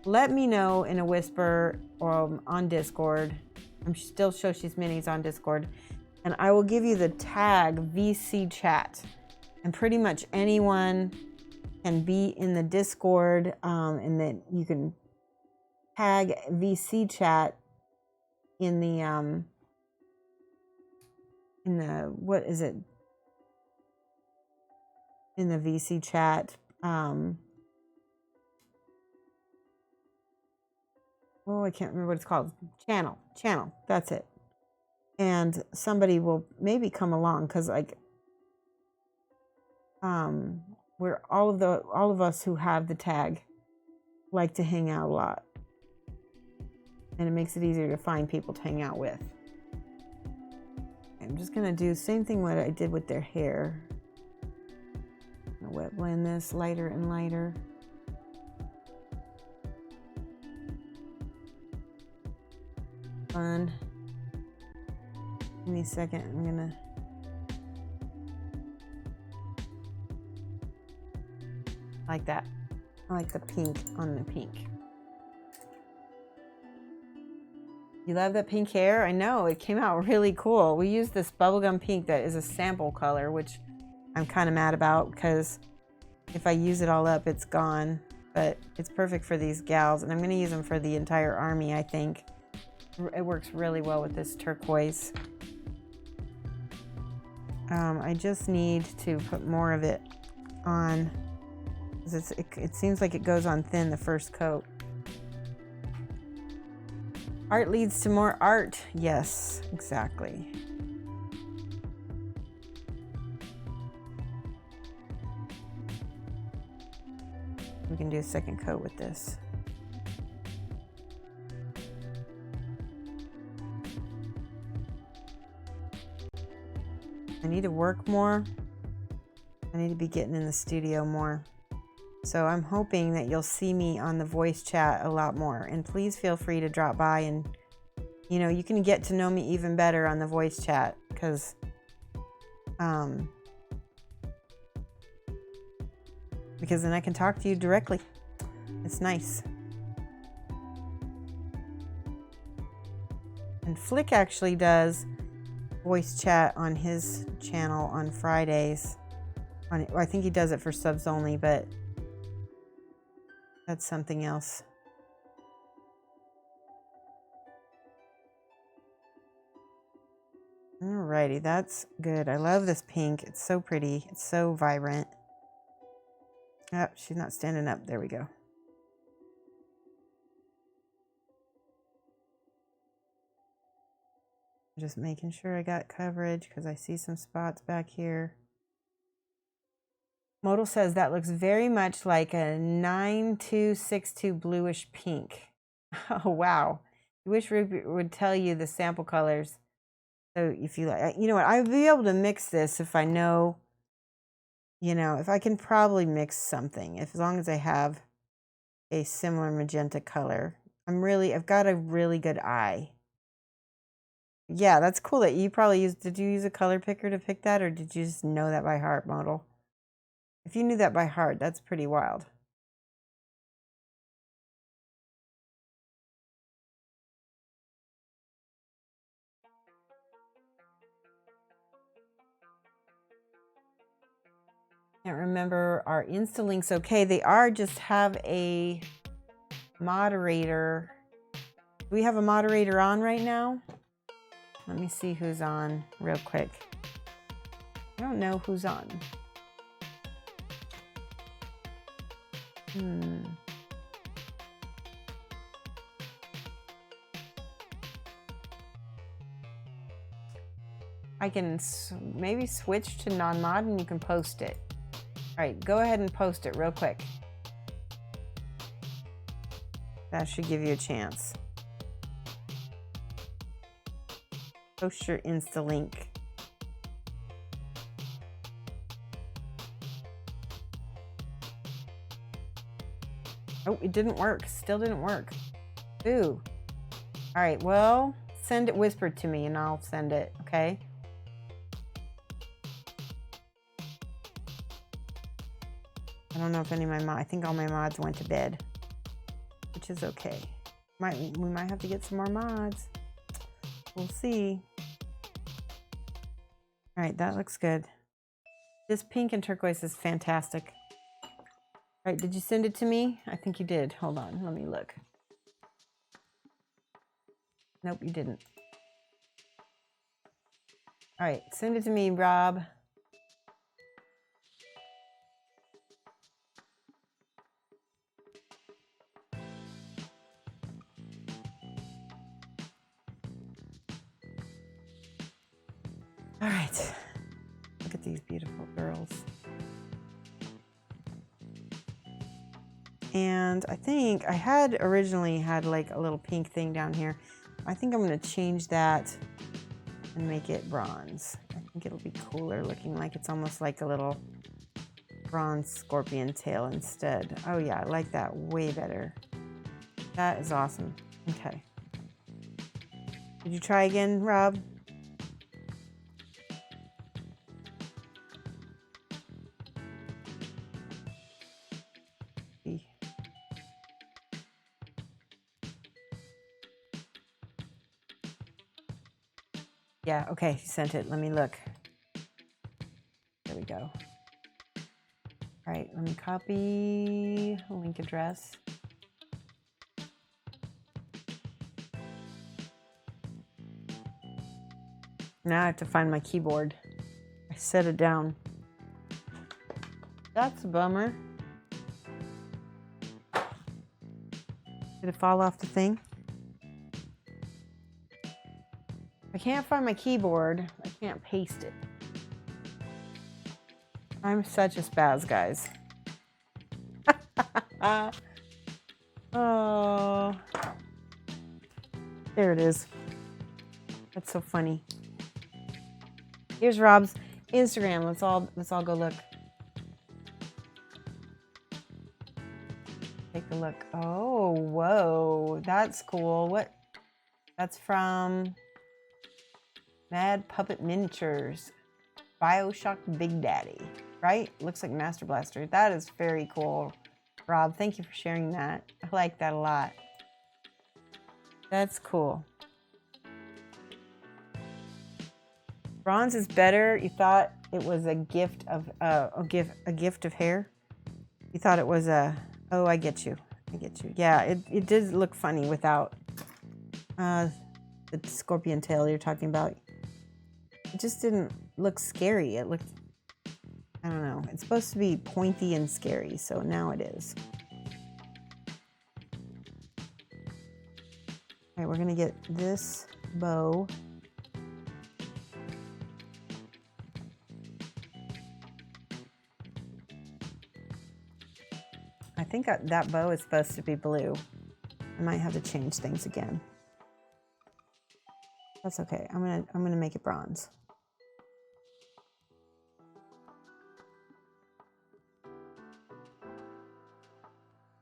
Speaker 2: let me know in a whisper or on Discord. I'm still Shoshie's Minis on Discord, and I will give you the tag VC chat, and pretty much anyone can be in the Discord, and then you can tag VC chat in the what is it? In the VC chat. Oh, I can't remember what it's called. Channel. That's it. And somebody will maybe come along because like we're all of us who have the tag like to hang out a lot, and it makes it easier to find people to hang out with. I'm just gonna do the same thing what I did with their hair. I'm gonna wet blend this lighter and lighter. Fun. Give me a second. I'm gonna like that. I like the pink on the pink. You love that pink hair? I know, it came out really cool. We used this bubblegum pink that is a sample color, which I'm kind of mad about because if I use it all up, it's gone. But it's perfect for these gals, and I'm going to use them for the entire army, I think. It works really well with this turquoise. I just need to put more of it on. It seems like it goes on thin the first coat. Art leads to more art. Yes, exactly. We can do a second coat with this. I need to work more. I need to be getting in the studio more. So I'm hoping that you'll see me on the voice chat a lot more. And please feel free to drop by and, you know, you can get to know me even better on the voice chat because then I can talk to you directly. It's nice. And Flick actually does voice chat on his channel on Fridays. I think he does it for subs only, but that's something else. Alrighty, that's good. I love this pink. It's so pretty. It's so vibrant. Oh, she's not standing up. There we go. Just making sure I got coverage because I see some spots back here. Modal says that looks very much like a 9262 bluish pink. Oh, wow. I wish Ruby would tell you the sample colors. So if you like, you know what, I'd be able to mix this if I know, you know, if I can probably mix something, as long as I have a similar magenta color. I've got a really good eye. Yeah, that's cool that you probably did you use a color picker to pick that, or did you just know that by heart, Model? If you knew that by heart, that's pretty wild. Can't remember our Insta links. Okay, they are. Just have a moderator. Do we have a moderator on right now? Let me see who's on real quick. I don't know who's on. I can maybe switch to non-mod and you can post it. All right, go ahead and post it real quick. That should give you a chance. Post your Insta link. Oh, it didn't work. Still didn't work. Ooh. All right, well, send it whispered to me and I'll send it, okay? I don't know if any of my I think all my mods went to bed, which is okay. We might have to get some more mods. We'll see. All right, that looks good. This pink and turquoise is fantastic. All right, did you send it to me? I think you did. Hold on, let me look. Nope, you didn't. All right, send it to me, Rob. All right, look at these beautiful girls. And I think I had originally had like a little pink thing down here. I think I'm gonna change that and make it bronze. I think it'll be cooler looking, like it's almost like a little bronze scorpion tail instead. Oh yeah, I like that way better. That is awesome. Okay. Did you try again, Rob? Yeah, okay, he sent it. Let me look. There we go. All right, let me copy the link address. Now I have to find my keyboard. I set it down. That's a bummer. Did it fall off the thing? I can't find my keyboard. I can't paste it. I'm such a spaz, guys. Oh, there it is. That's so funny. Here's Rob's Instagram. Let's all go look. Take a look. Oh, whoa, that's cool. What? That's from Mad Puppet Miniatures. BioShock Big Daddy, right? Looks like Master Blaster. That is very cool, Rob. Thank you for sharing that. I like that a lot. That's cool. Bronze is better. You thought it was a gift of a gift of hair. You thought it was a. Oh, I get you. I get you. Yeah, it did look funny without the scorpion tail you're talking about. It just didn't look scary. It looked, I don't know. It's supposed to be pointy and scary, so now it is. All right, we're gonna get this bow. I think that bow is supposed to be blue. I might have to change things again. That's okay. I'm gonna make it bronze.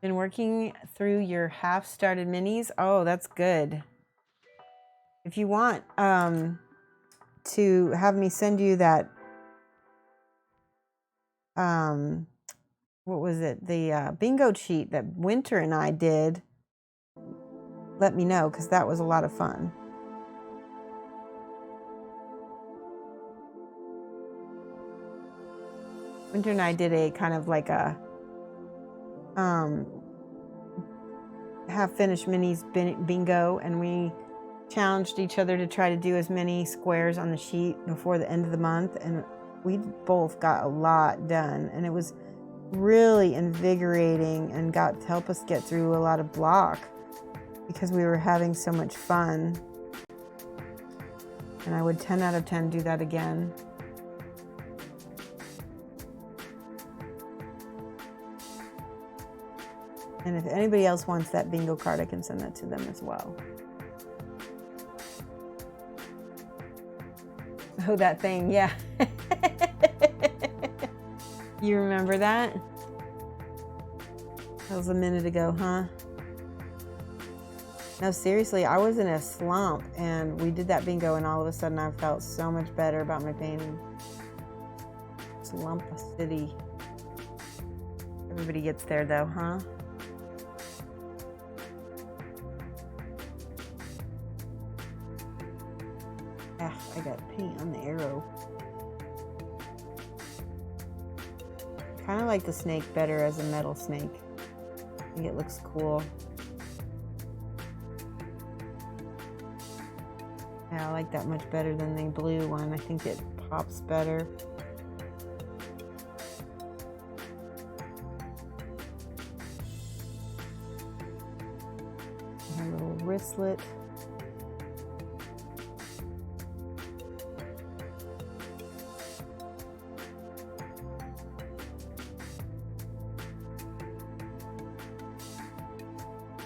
Speaker 2: Been working through your half-started minis. Oh, that's good. If you want to have me send you that, what was it? The bingo cheat that Winter and I did, let me know, because that was a lot of fun. Winter and I did a kind of like a half-finished minis bingo, and we challenged each other to try to do as many squares on the sheet before the end of the month, and we both got a lot done, and it was really invigorating and got to help us get through a lot of block because we were having so much fun. And I would 10 out of 10 do that again. And if anybody else wants that bingo card, I can send that to them as well. Oh, that thing, yeah. You remember that? That was a minute ago, huh? No, seriously, I was in a slump, and we did that bingo, and all of a sudden I felt so much better about my painting. Slump City. Everybody gets there, though, huh? Ah, I got paint on the arrow. Kind of like the snake better as a metal snake. I think it looks cool. Yeah, I like that much better than the blue one. I think it pops better. A little wristlet.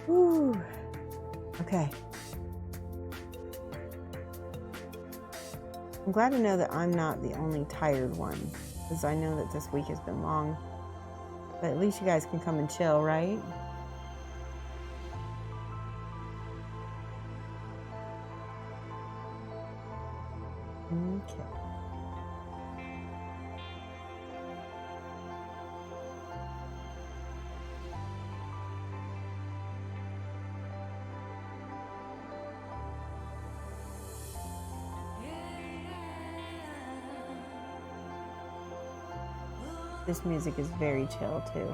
Speaker 2: Whew. Okay. I'm glad to know that I'm not the only tired one, because I know that this week has been long. But at least you guys can come and chill, right? Okay. This music is very chill too.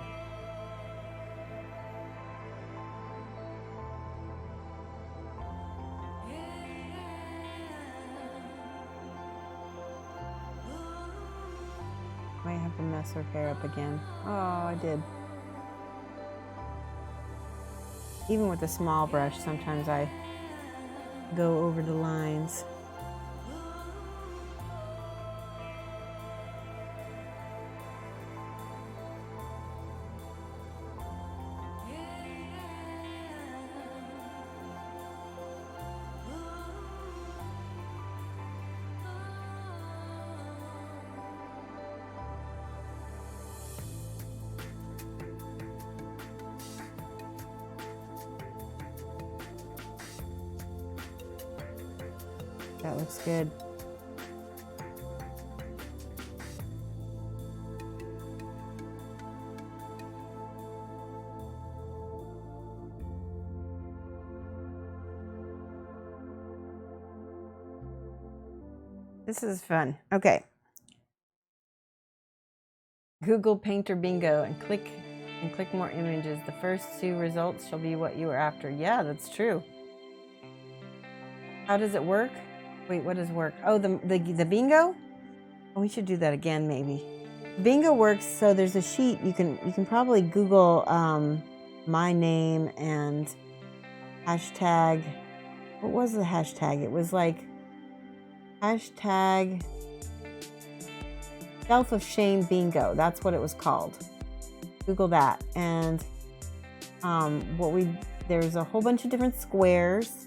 Speaker 2: Might have to mess her hair up again. Oh, I did. Even with a small brush, sometimes I go over the lines. That looks good. This is fun. Okay. Google Painter Bingo and click more images. The first 2 results shall be what you are after. Yeah, that's true. How does it work? Wait, what does work? Oh, the bingo? Oh, we should do that again, maybe. Bingo works, so there's a sheet. You can probably Google my name and hashtag. What was the hashtag? It was like hashtag self of shame bingo. That's what it was called. Google that, and there's a whole bunch of different squares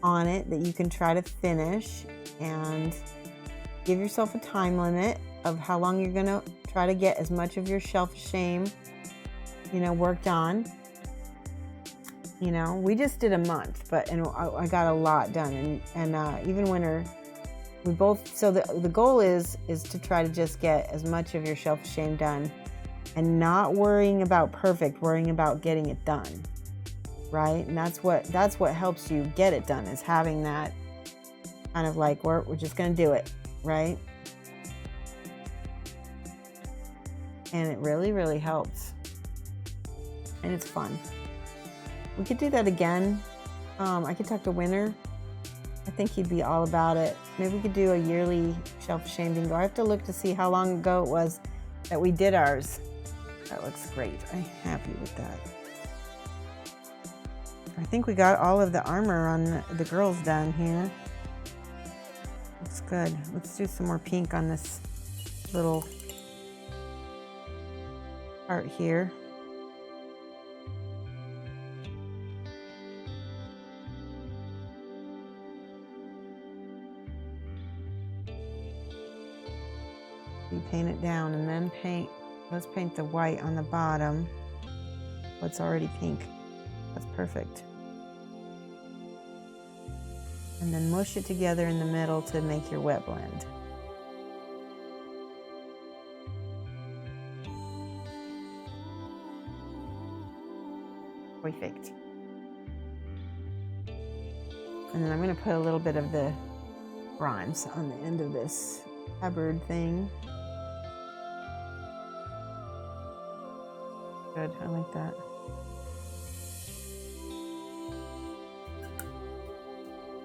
Speaker 2: on it that you can try to finish, and give yourself a time limit of how long you're going to try to get as much of your shelf shame, worked on. We just did a month, and I got a lot done, and even when we both, so the goal is to try to just get as much of your shelf shame done, and not worrying about perfect, worrying about getting it done. Right? And that's what helps you get it done, is having that kind of like, we're just going to do it, right? And it really, really helps. And it's fun. We could do that again. I could talk to Winter. I think he'd be all about it. Maybe we could do a yearly shelf shame bingo. I have to look to see how long ago it was that we did ours. That looks great. I'm happy with that. I think we got all of the armor on the girls done here. Looks good. Let's do some more pink on this little part here. You paint it down and then let's paint the white on the bottom. What's already pink. That's perfect. And then mush it together in the middle to make your wet blend. Perfect. And then I'm going to put a little bit of the bronze on the end of this cupboard thing. Good, I like that.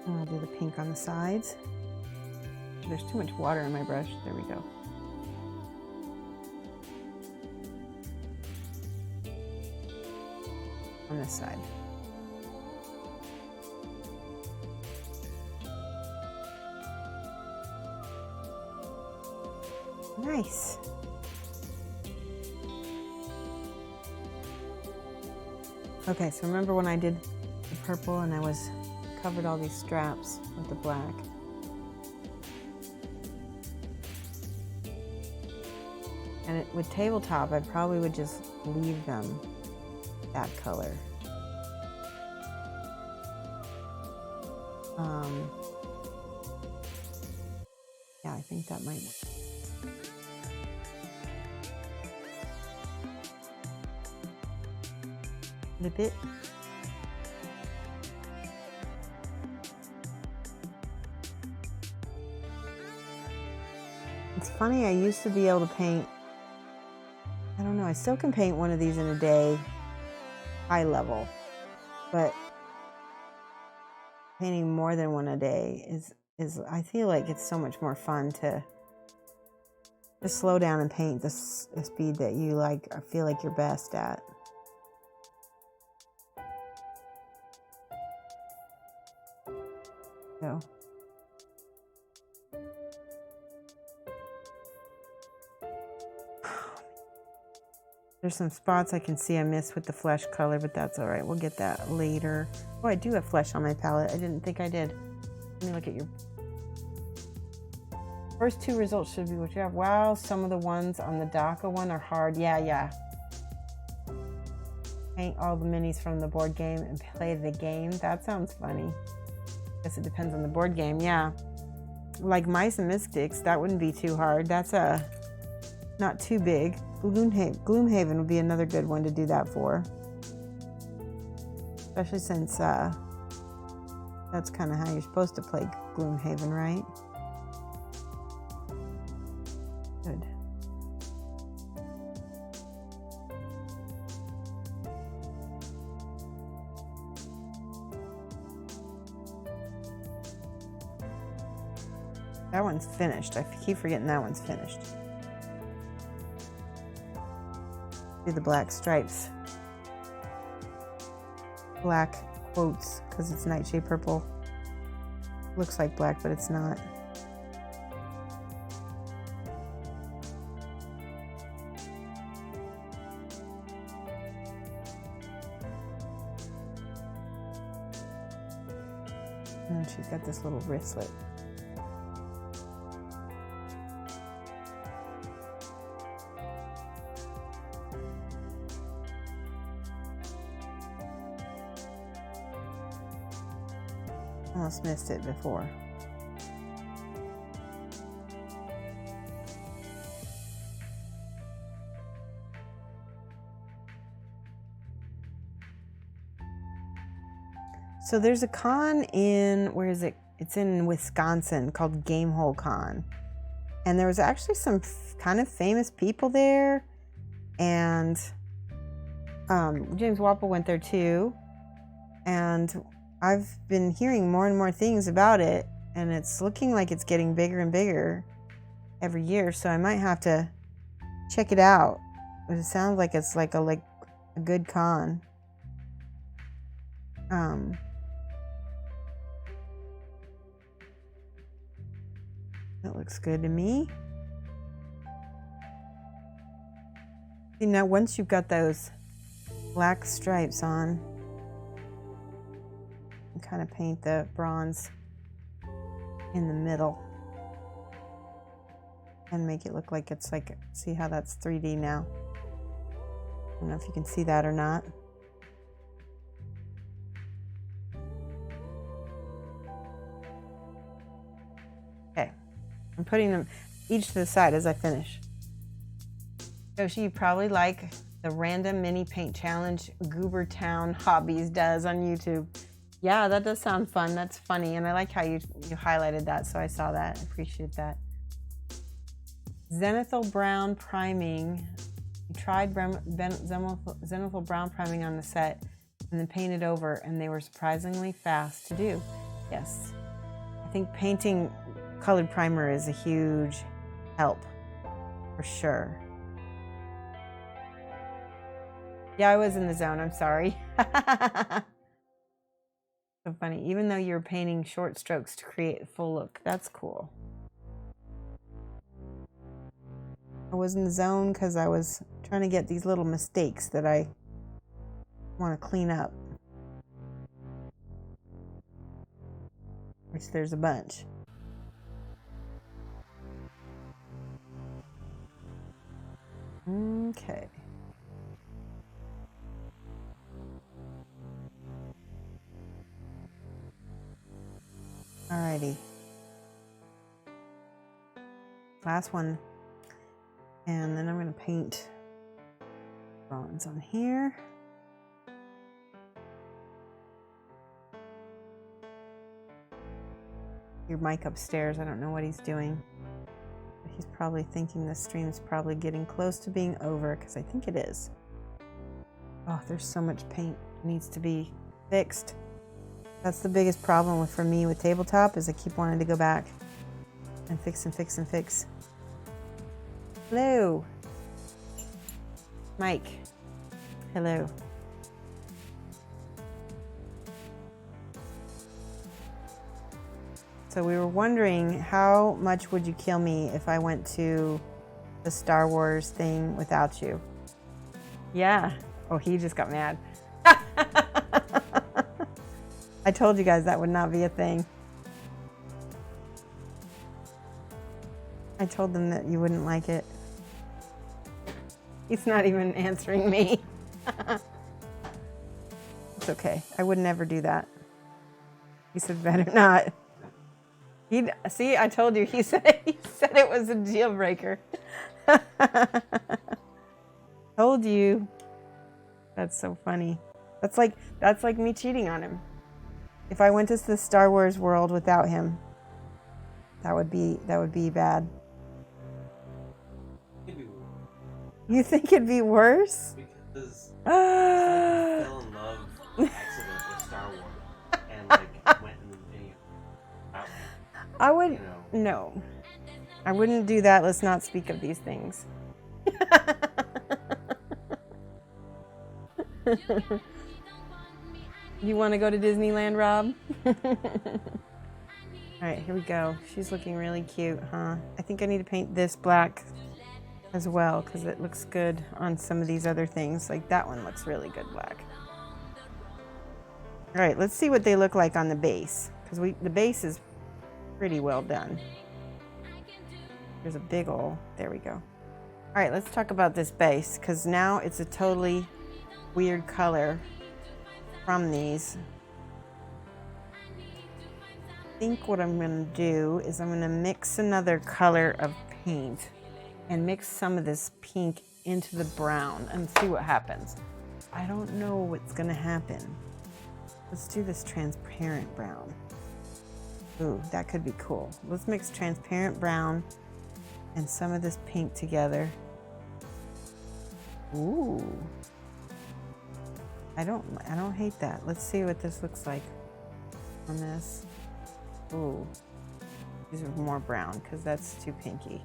Speaker 2: I'll do the pink on the sides. There's too much water in my brush. There we go. On this side. Nice. Okay, so remember when I did the purple and I was covered all these straps with the black? And with tabletop, I probably would just leave them that color. Yeah, I think that might work. A bit. It's funny, I used to be able to paint, I don't know, I still can paint one of these in a day, high level, but painting more than one a day is I feel like it's so much more fun to just slow down and paint the speed that you like, or feel like you're best at. So. There's some spots I can see I missed with the flesh color, but that's all right. We'll get that later. Oh, I do have flesh on my palette. I didn't think I did. Let me look at your first two results should be what you have. Wow, some of the ones on the DACA one are hard. Yeah. Paint all the minis from the board game and play the game. That sounds funny. Guess it depends on the board game. Yeah. Like Mice and Mystics, that wouldn't be too hard. That's not too big. Gloomhaven would be another good one to do that for. Especially since that's kind of how you're supposed to play Gloomhaven, right? Good. That one's finished. I keep forgetting that one's finished. Do the black stripes. Black quotes, because it's nightshade purple. Looks like black, but it's not. And she's got this little wristlet. Almost missed it before. So there's a con in, where is it? It's in Wisconsin called Gamehole Con. And there was actually some kind of famous people there. And James Wapple went there too. And I've been hearing more and more things about it, and it's looking like it's getting bigger and bigger every year, so I might have to check it out. But it sounds like it's like a good con. That looks good to me. See, now once you've got those black stripes on, kind of paint the bronze in the middle and make it look like it's like, see how that's 3D now? I don't know if you can see that or not. Okay, I'm putting them each to the side as I finish. Shoshie, you probably like the random mini paint challenge Goober Town Hobbies does on YouTube. Yeah, that does sound fun. That's funny. And I like how you highlighted that, so I saw that. I appreciate that. Zenithal Brown priming. You tried Zenithal Brown priming on the set and then painted over, and they were surprisingly fast to do. Yes. I think painting colored primer is a huge help, for sure. Yeah, I was in the zone. I'm sorry. So funny, even though you're painting short strokes to create a full look. That's cool. I was in the zone because I was trying to get these little mistakes that I want to clean up. Which there's a bunch. Okay. Alrighty. Last one. And then I'm going to paint bronze on here. Your mic upstairs, I don't know what he's doing. But he's probably thinking this stream is probably getting close to being over, because I think it is. Oh, there's so much paint that needs to be fixed. That's the biggest problem for me with tabletop, is I keep wanting to go back and fix and fix and fix. Hello. Mike. Hello. So we were wondering, how much would you kill me if I went to the Star Wars thing without you? Yeah. Oh, he just got mad. I told you guys that would not be a thing. I told them that you wouldn't like it. He's not even answering me. It's okay. I would never do that. He said better not. See, I told you. He said it was a deal breaker. Told you. That's so funny. That's like me cheating on him. If I went to the Star Wars world without him, that would be bad. You think it'd be worse?
Speaker 3: Because I fell in love by accident with Star Wars and like went and
Speaker 2: I would no. I wouldn't do that. Let's not speak of these things. You want to go to Disneyland, Rob? All right, here we go. She's looking really cute, huh? I think I need to paint this black as well, because it looks good on some of these other things. Like that one looks really good black. All right, let's see what they look like on the base, because the base is pretty well done. There's a big ol', there we go. All right, let's talk about this base, because now it's a totally weird color from these. I think what I'm going to do is I'm going to mix another color of paint and mix some of this pink into the brown and see what happens. I don't know what's going to happen. Let's do this transparent brown. Ooh, that could be cool. Let's mix transparent brown and some of this pink together. Ooh. I don't hate that. Let's see what this looks like on this. Ooh. These are more brown because that's too pinky.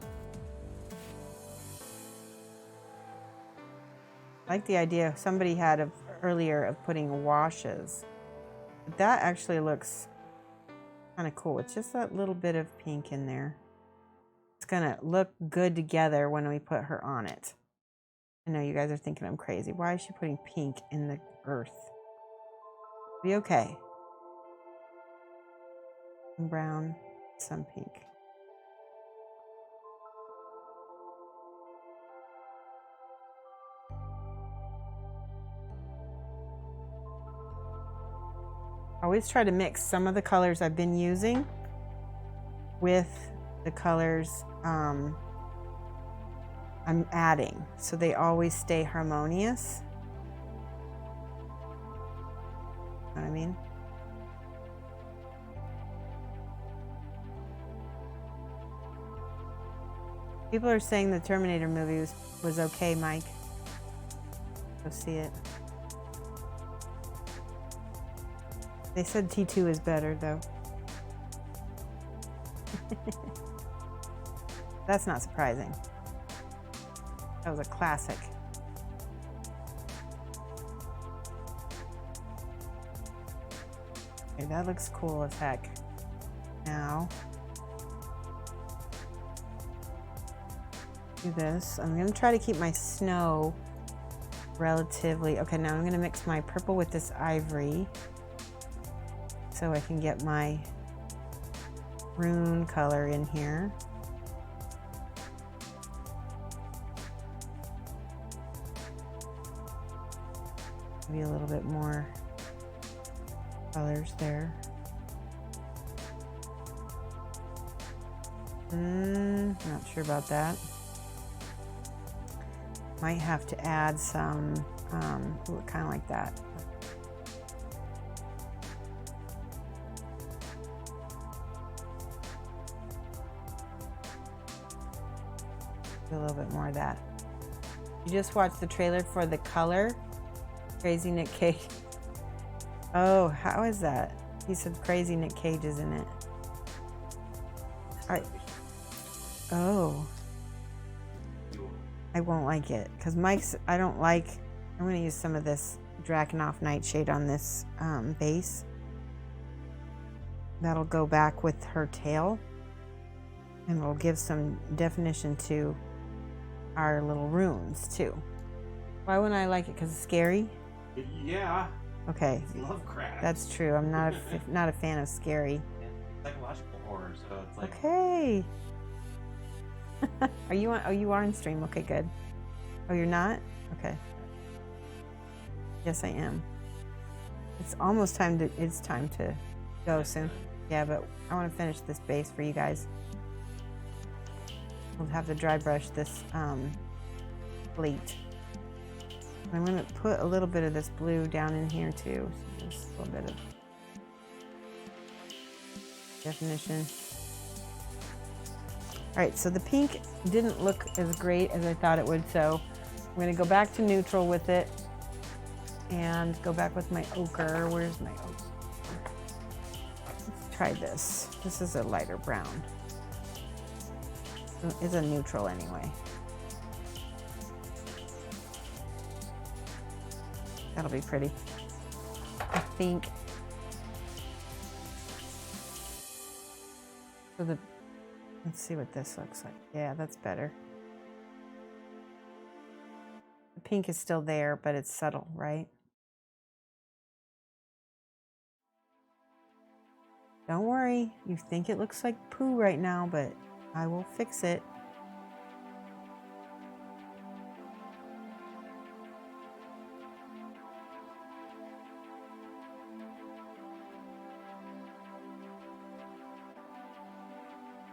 Speaker 2: I like the idea somebody had earlier of putting washes. But that actually looks kind of cool. It's just that little bit of pink in there. It's gonna look good together when we put her on it. I know you guys are thinking I'm crazy. Why is she putting pink in the earth? Be okay. Some brown, some pink. I always try to mix some of the colors I've been using with the colors I'm adding, so they always stay harmonious. You know what I mean? People are saying the Terminator movie was okay, Mike. Go see it. They said T2 is better, though. That's not surprising. That was a classic. Okay, that looks cool as heck. Now, do this. I'm going to try to keep my snow relatively. Okay, now I'm going to mix my purple with this ivory so I can get my rune color in here. Maybe a little bit more colors there. Not sure about that. Might have to add some, kind of like that. A little bit more of that. You just watched the trailer for The Color. Crazy Nick Cage. Oh, how is that? He said Crazy Nick Cage is in it. All right. Oh. I won't like it because Mike's, I don't like, I'm going to use some of this Drakenhof Nightshade on this base. That'll go back with her tail and will give some definition to our little runes too. Why wouldn't I like it? Because it's scary?
Speaker 3: Yeah.
Speaker 2: Okay.
Speaker 3: It's Lovecraft.
Speaker 2: That's true. I'm not not a fan of scary.
Speaker 3: Yeah, psychological horror, so it's like...
Speaker 2: Okay. Are you on? Oh, you are on stream. Okay, good. Oh, you're not? Okay. Yes, I am. It's almost time to. It's time to go soon. Yeah, but I want to finish this base for you guys. We'll have to dry brush this plate. I'm going to put a little bit of this blue down in here too. So just a little bit of definition. All right, so the pink didn't look as great as I thought it would, so I'm going to go back to neutral with it and go back with my ochre. Where's my ochre? Let's try this. This is a lighter brown. It's a neutral anyway. That'll be pretty, I think. So let's see what this looks like. Yeah, that's better. The pink is still there, but it's subtle, right? Don't worry. You think it looks like poo right now, but I will fix it.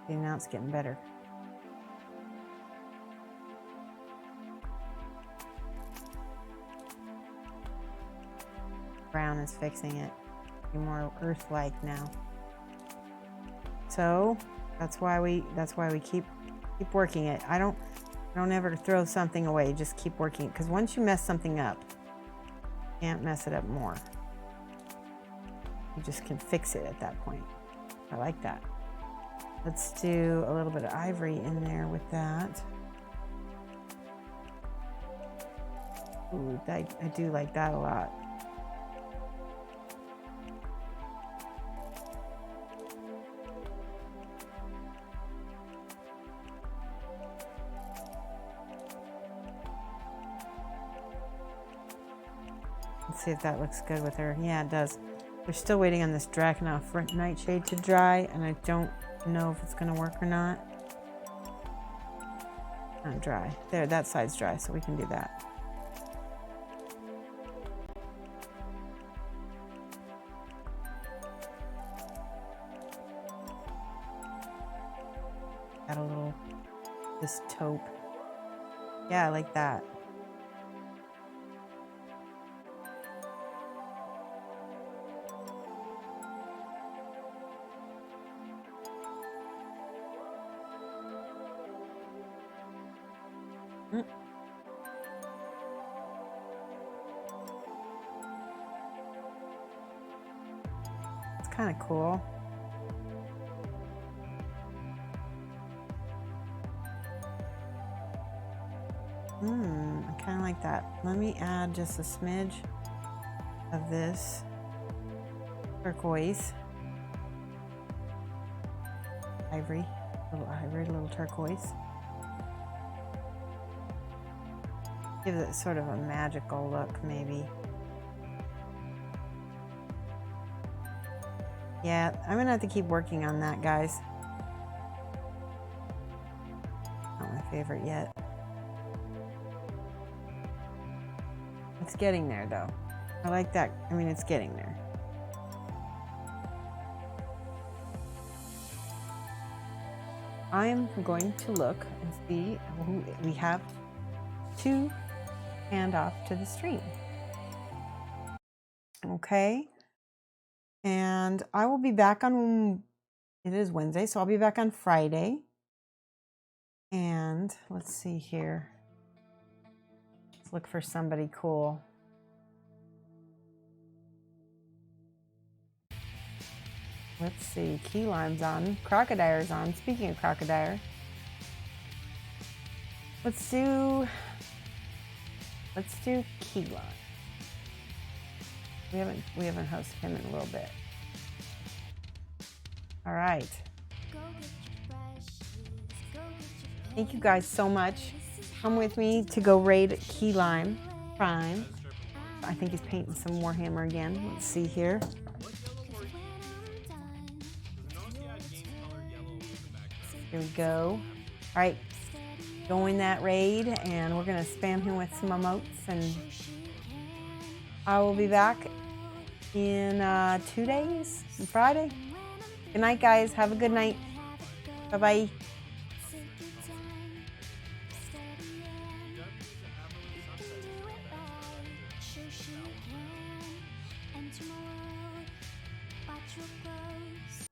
Speaker 2: Okay, now it's getting better. Brown is fixing it. Be more earth-like now. So that's why we keep working it. I don't ever throw something away. Just keep working it, because once you mess something up, you can't mess it up more. You just can fix it at that point. I like that. Let's do a little bit of ivory in there with that. Ooh, I do like that a lot. Let's see if that looks good with her. Yeah, it does. We're still waiting on this Drakenhof Nightshade to dry, and I don't know if it's going to work or not. Not dry. There, that side's dry, so we can do that. Add a little, this taupe. Yeah, I like that. It's kind of cool. I kind of like that. Let me add just a smidge of this turquoise. Ivory, a little turquoise. Give it sort of a magical look, maybe. Yeah, I'm gonna have to keep working on that, guys. Not my favorite yet. It's getting there, though. I like that. I mean, it's getting there. I'm going to look and see who we have to hand off to the stream. Okay. And I will be back on, it is Wednesday, so I'll be back on Friday. And let's see here. Let's look for somebody cool. Let's see, Key Lime's on, Crocodire's on. Speaking of Crocodire, let's do Key Lime. We haven't hosted him in a little bit. All right. Thank you guys so much. Come with me to go raid Key Lime Prime. I think he's painting some Warhammer again. Let's see here. Here we go. All right, join that raid, and we're gonna spam him with some emotes, and I will be back in 2 days, on Friday. Good night, guys. Have a good night. Bye-bye.
Speaker 1: Shoshie and tomorrow, watch your clothes.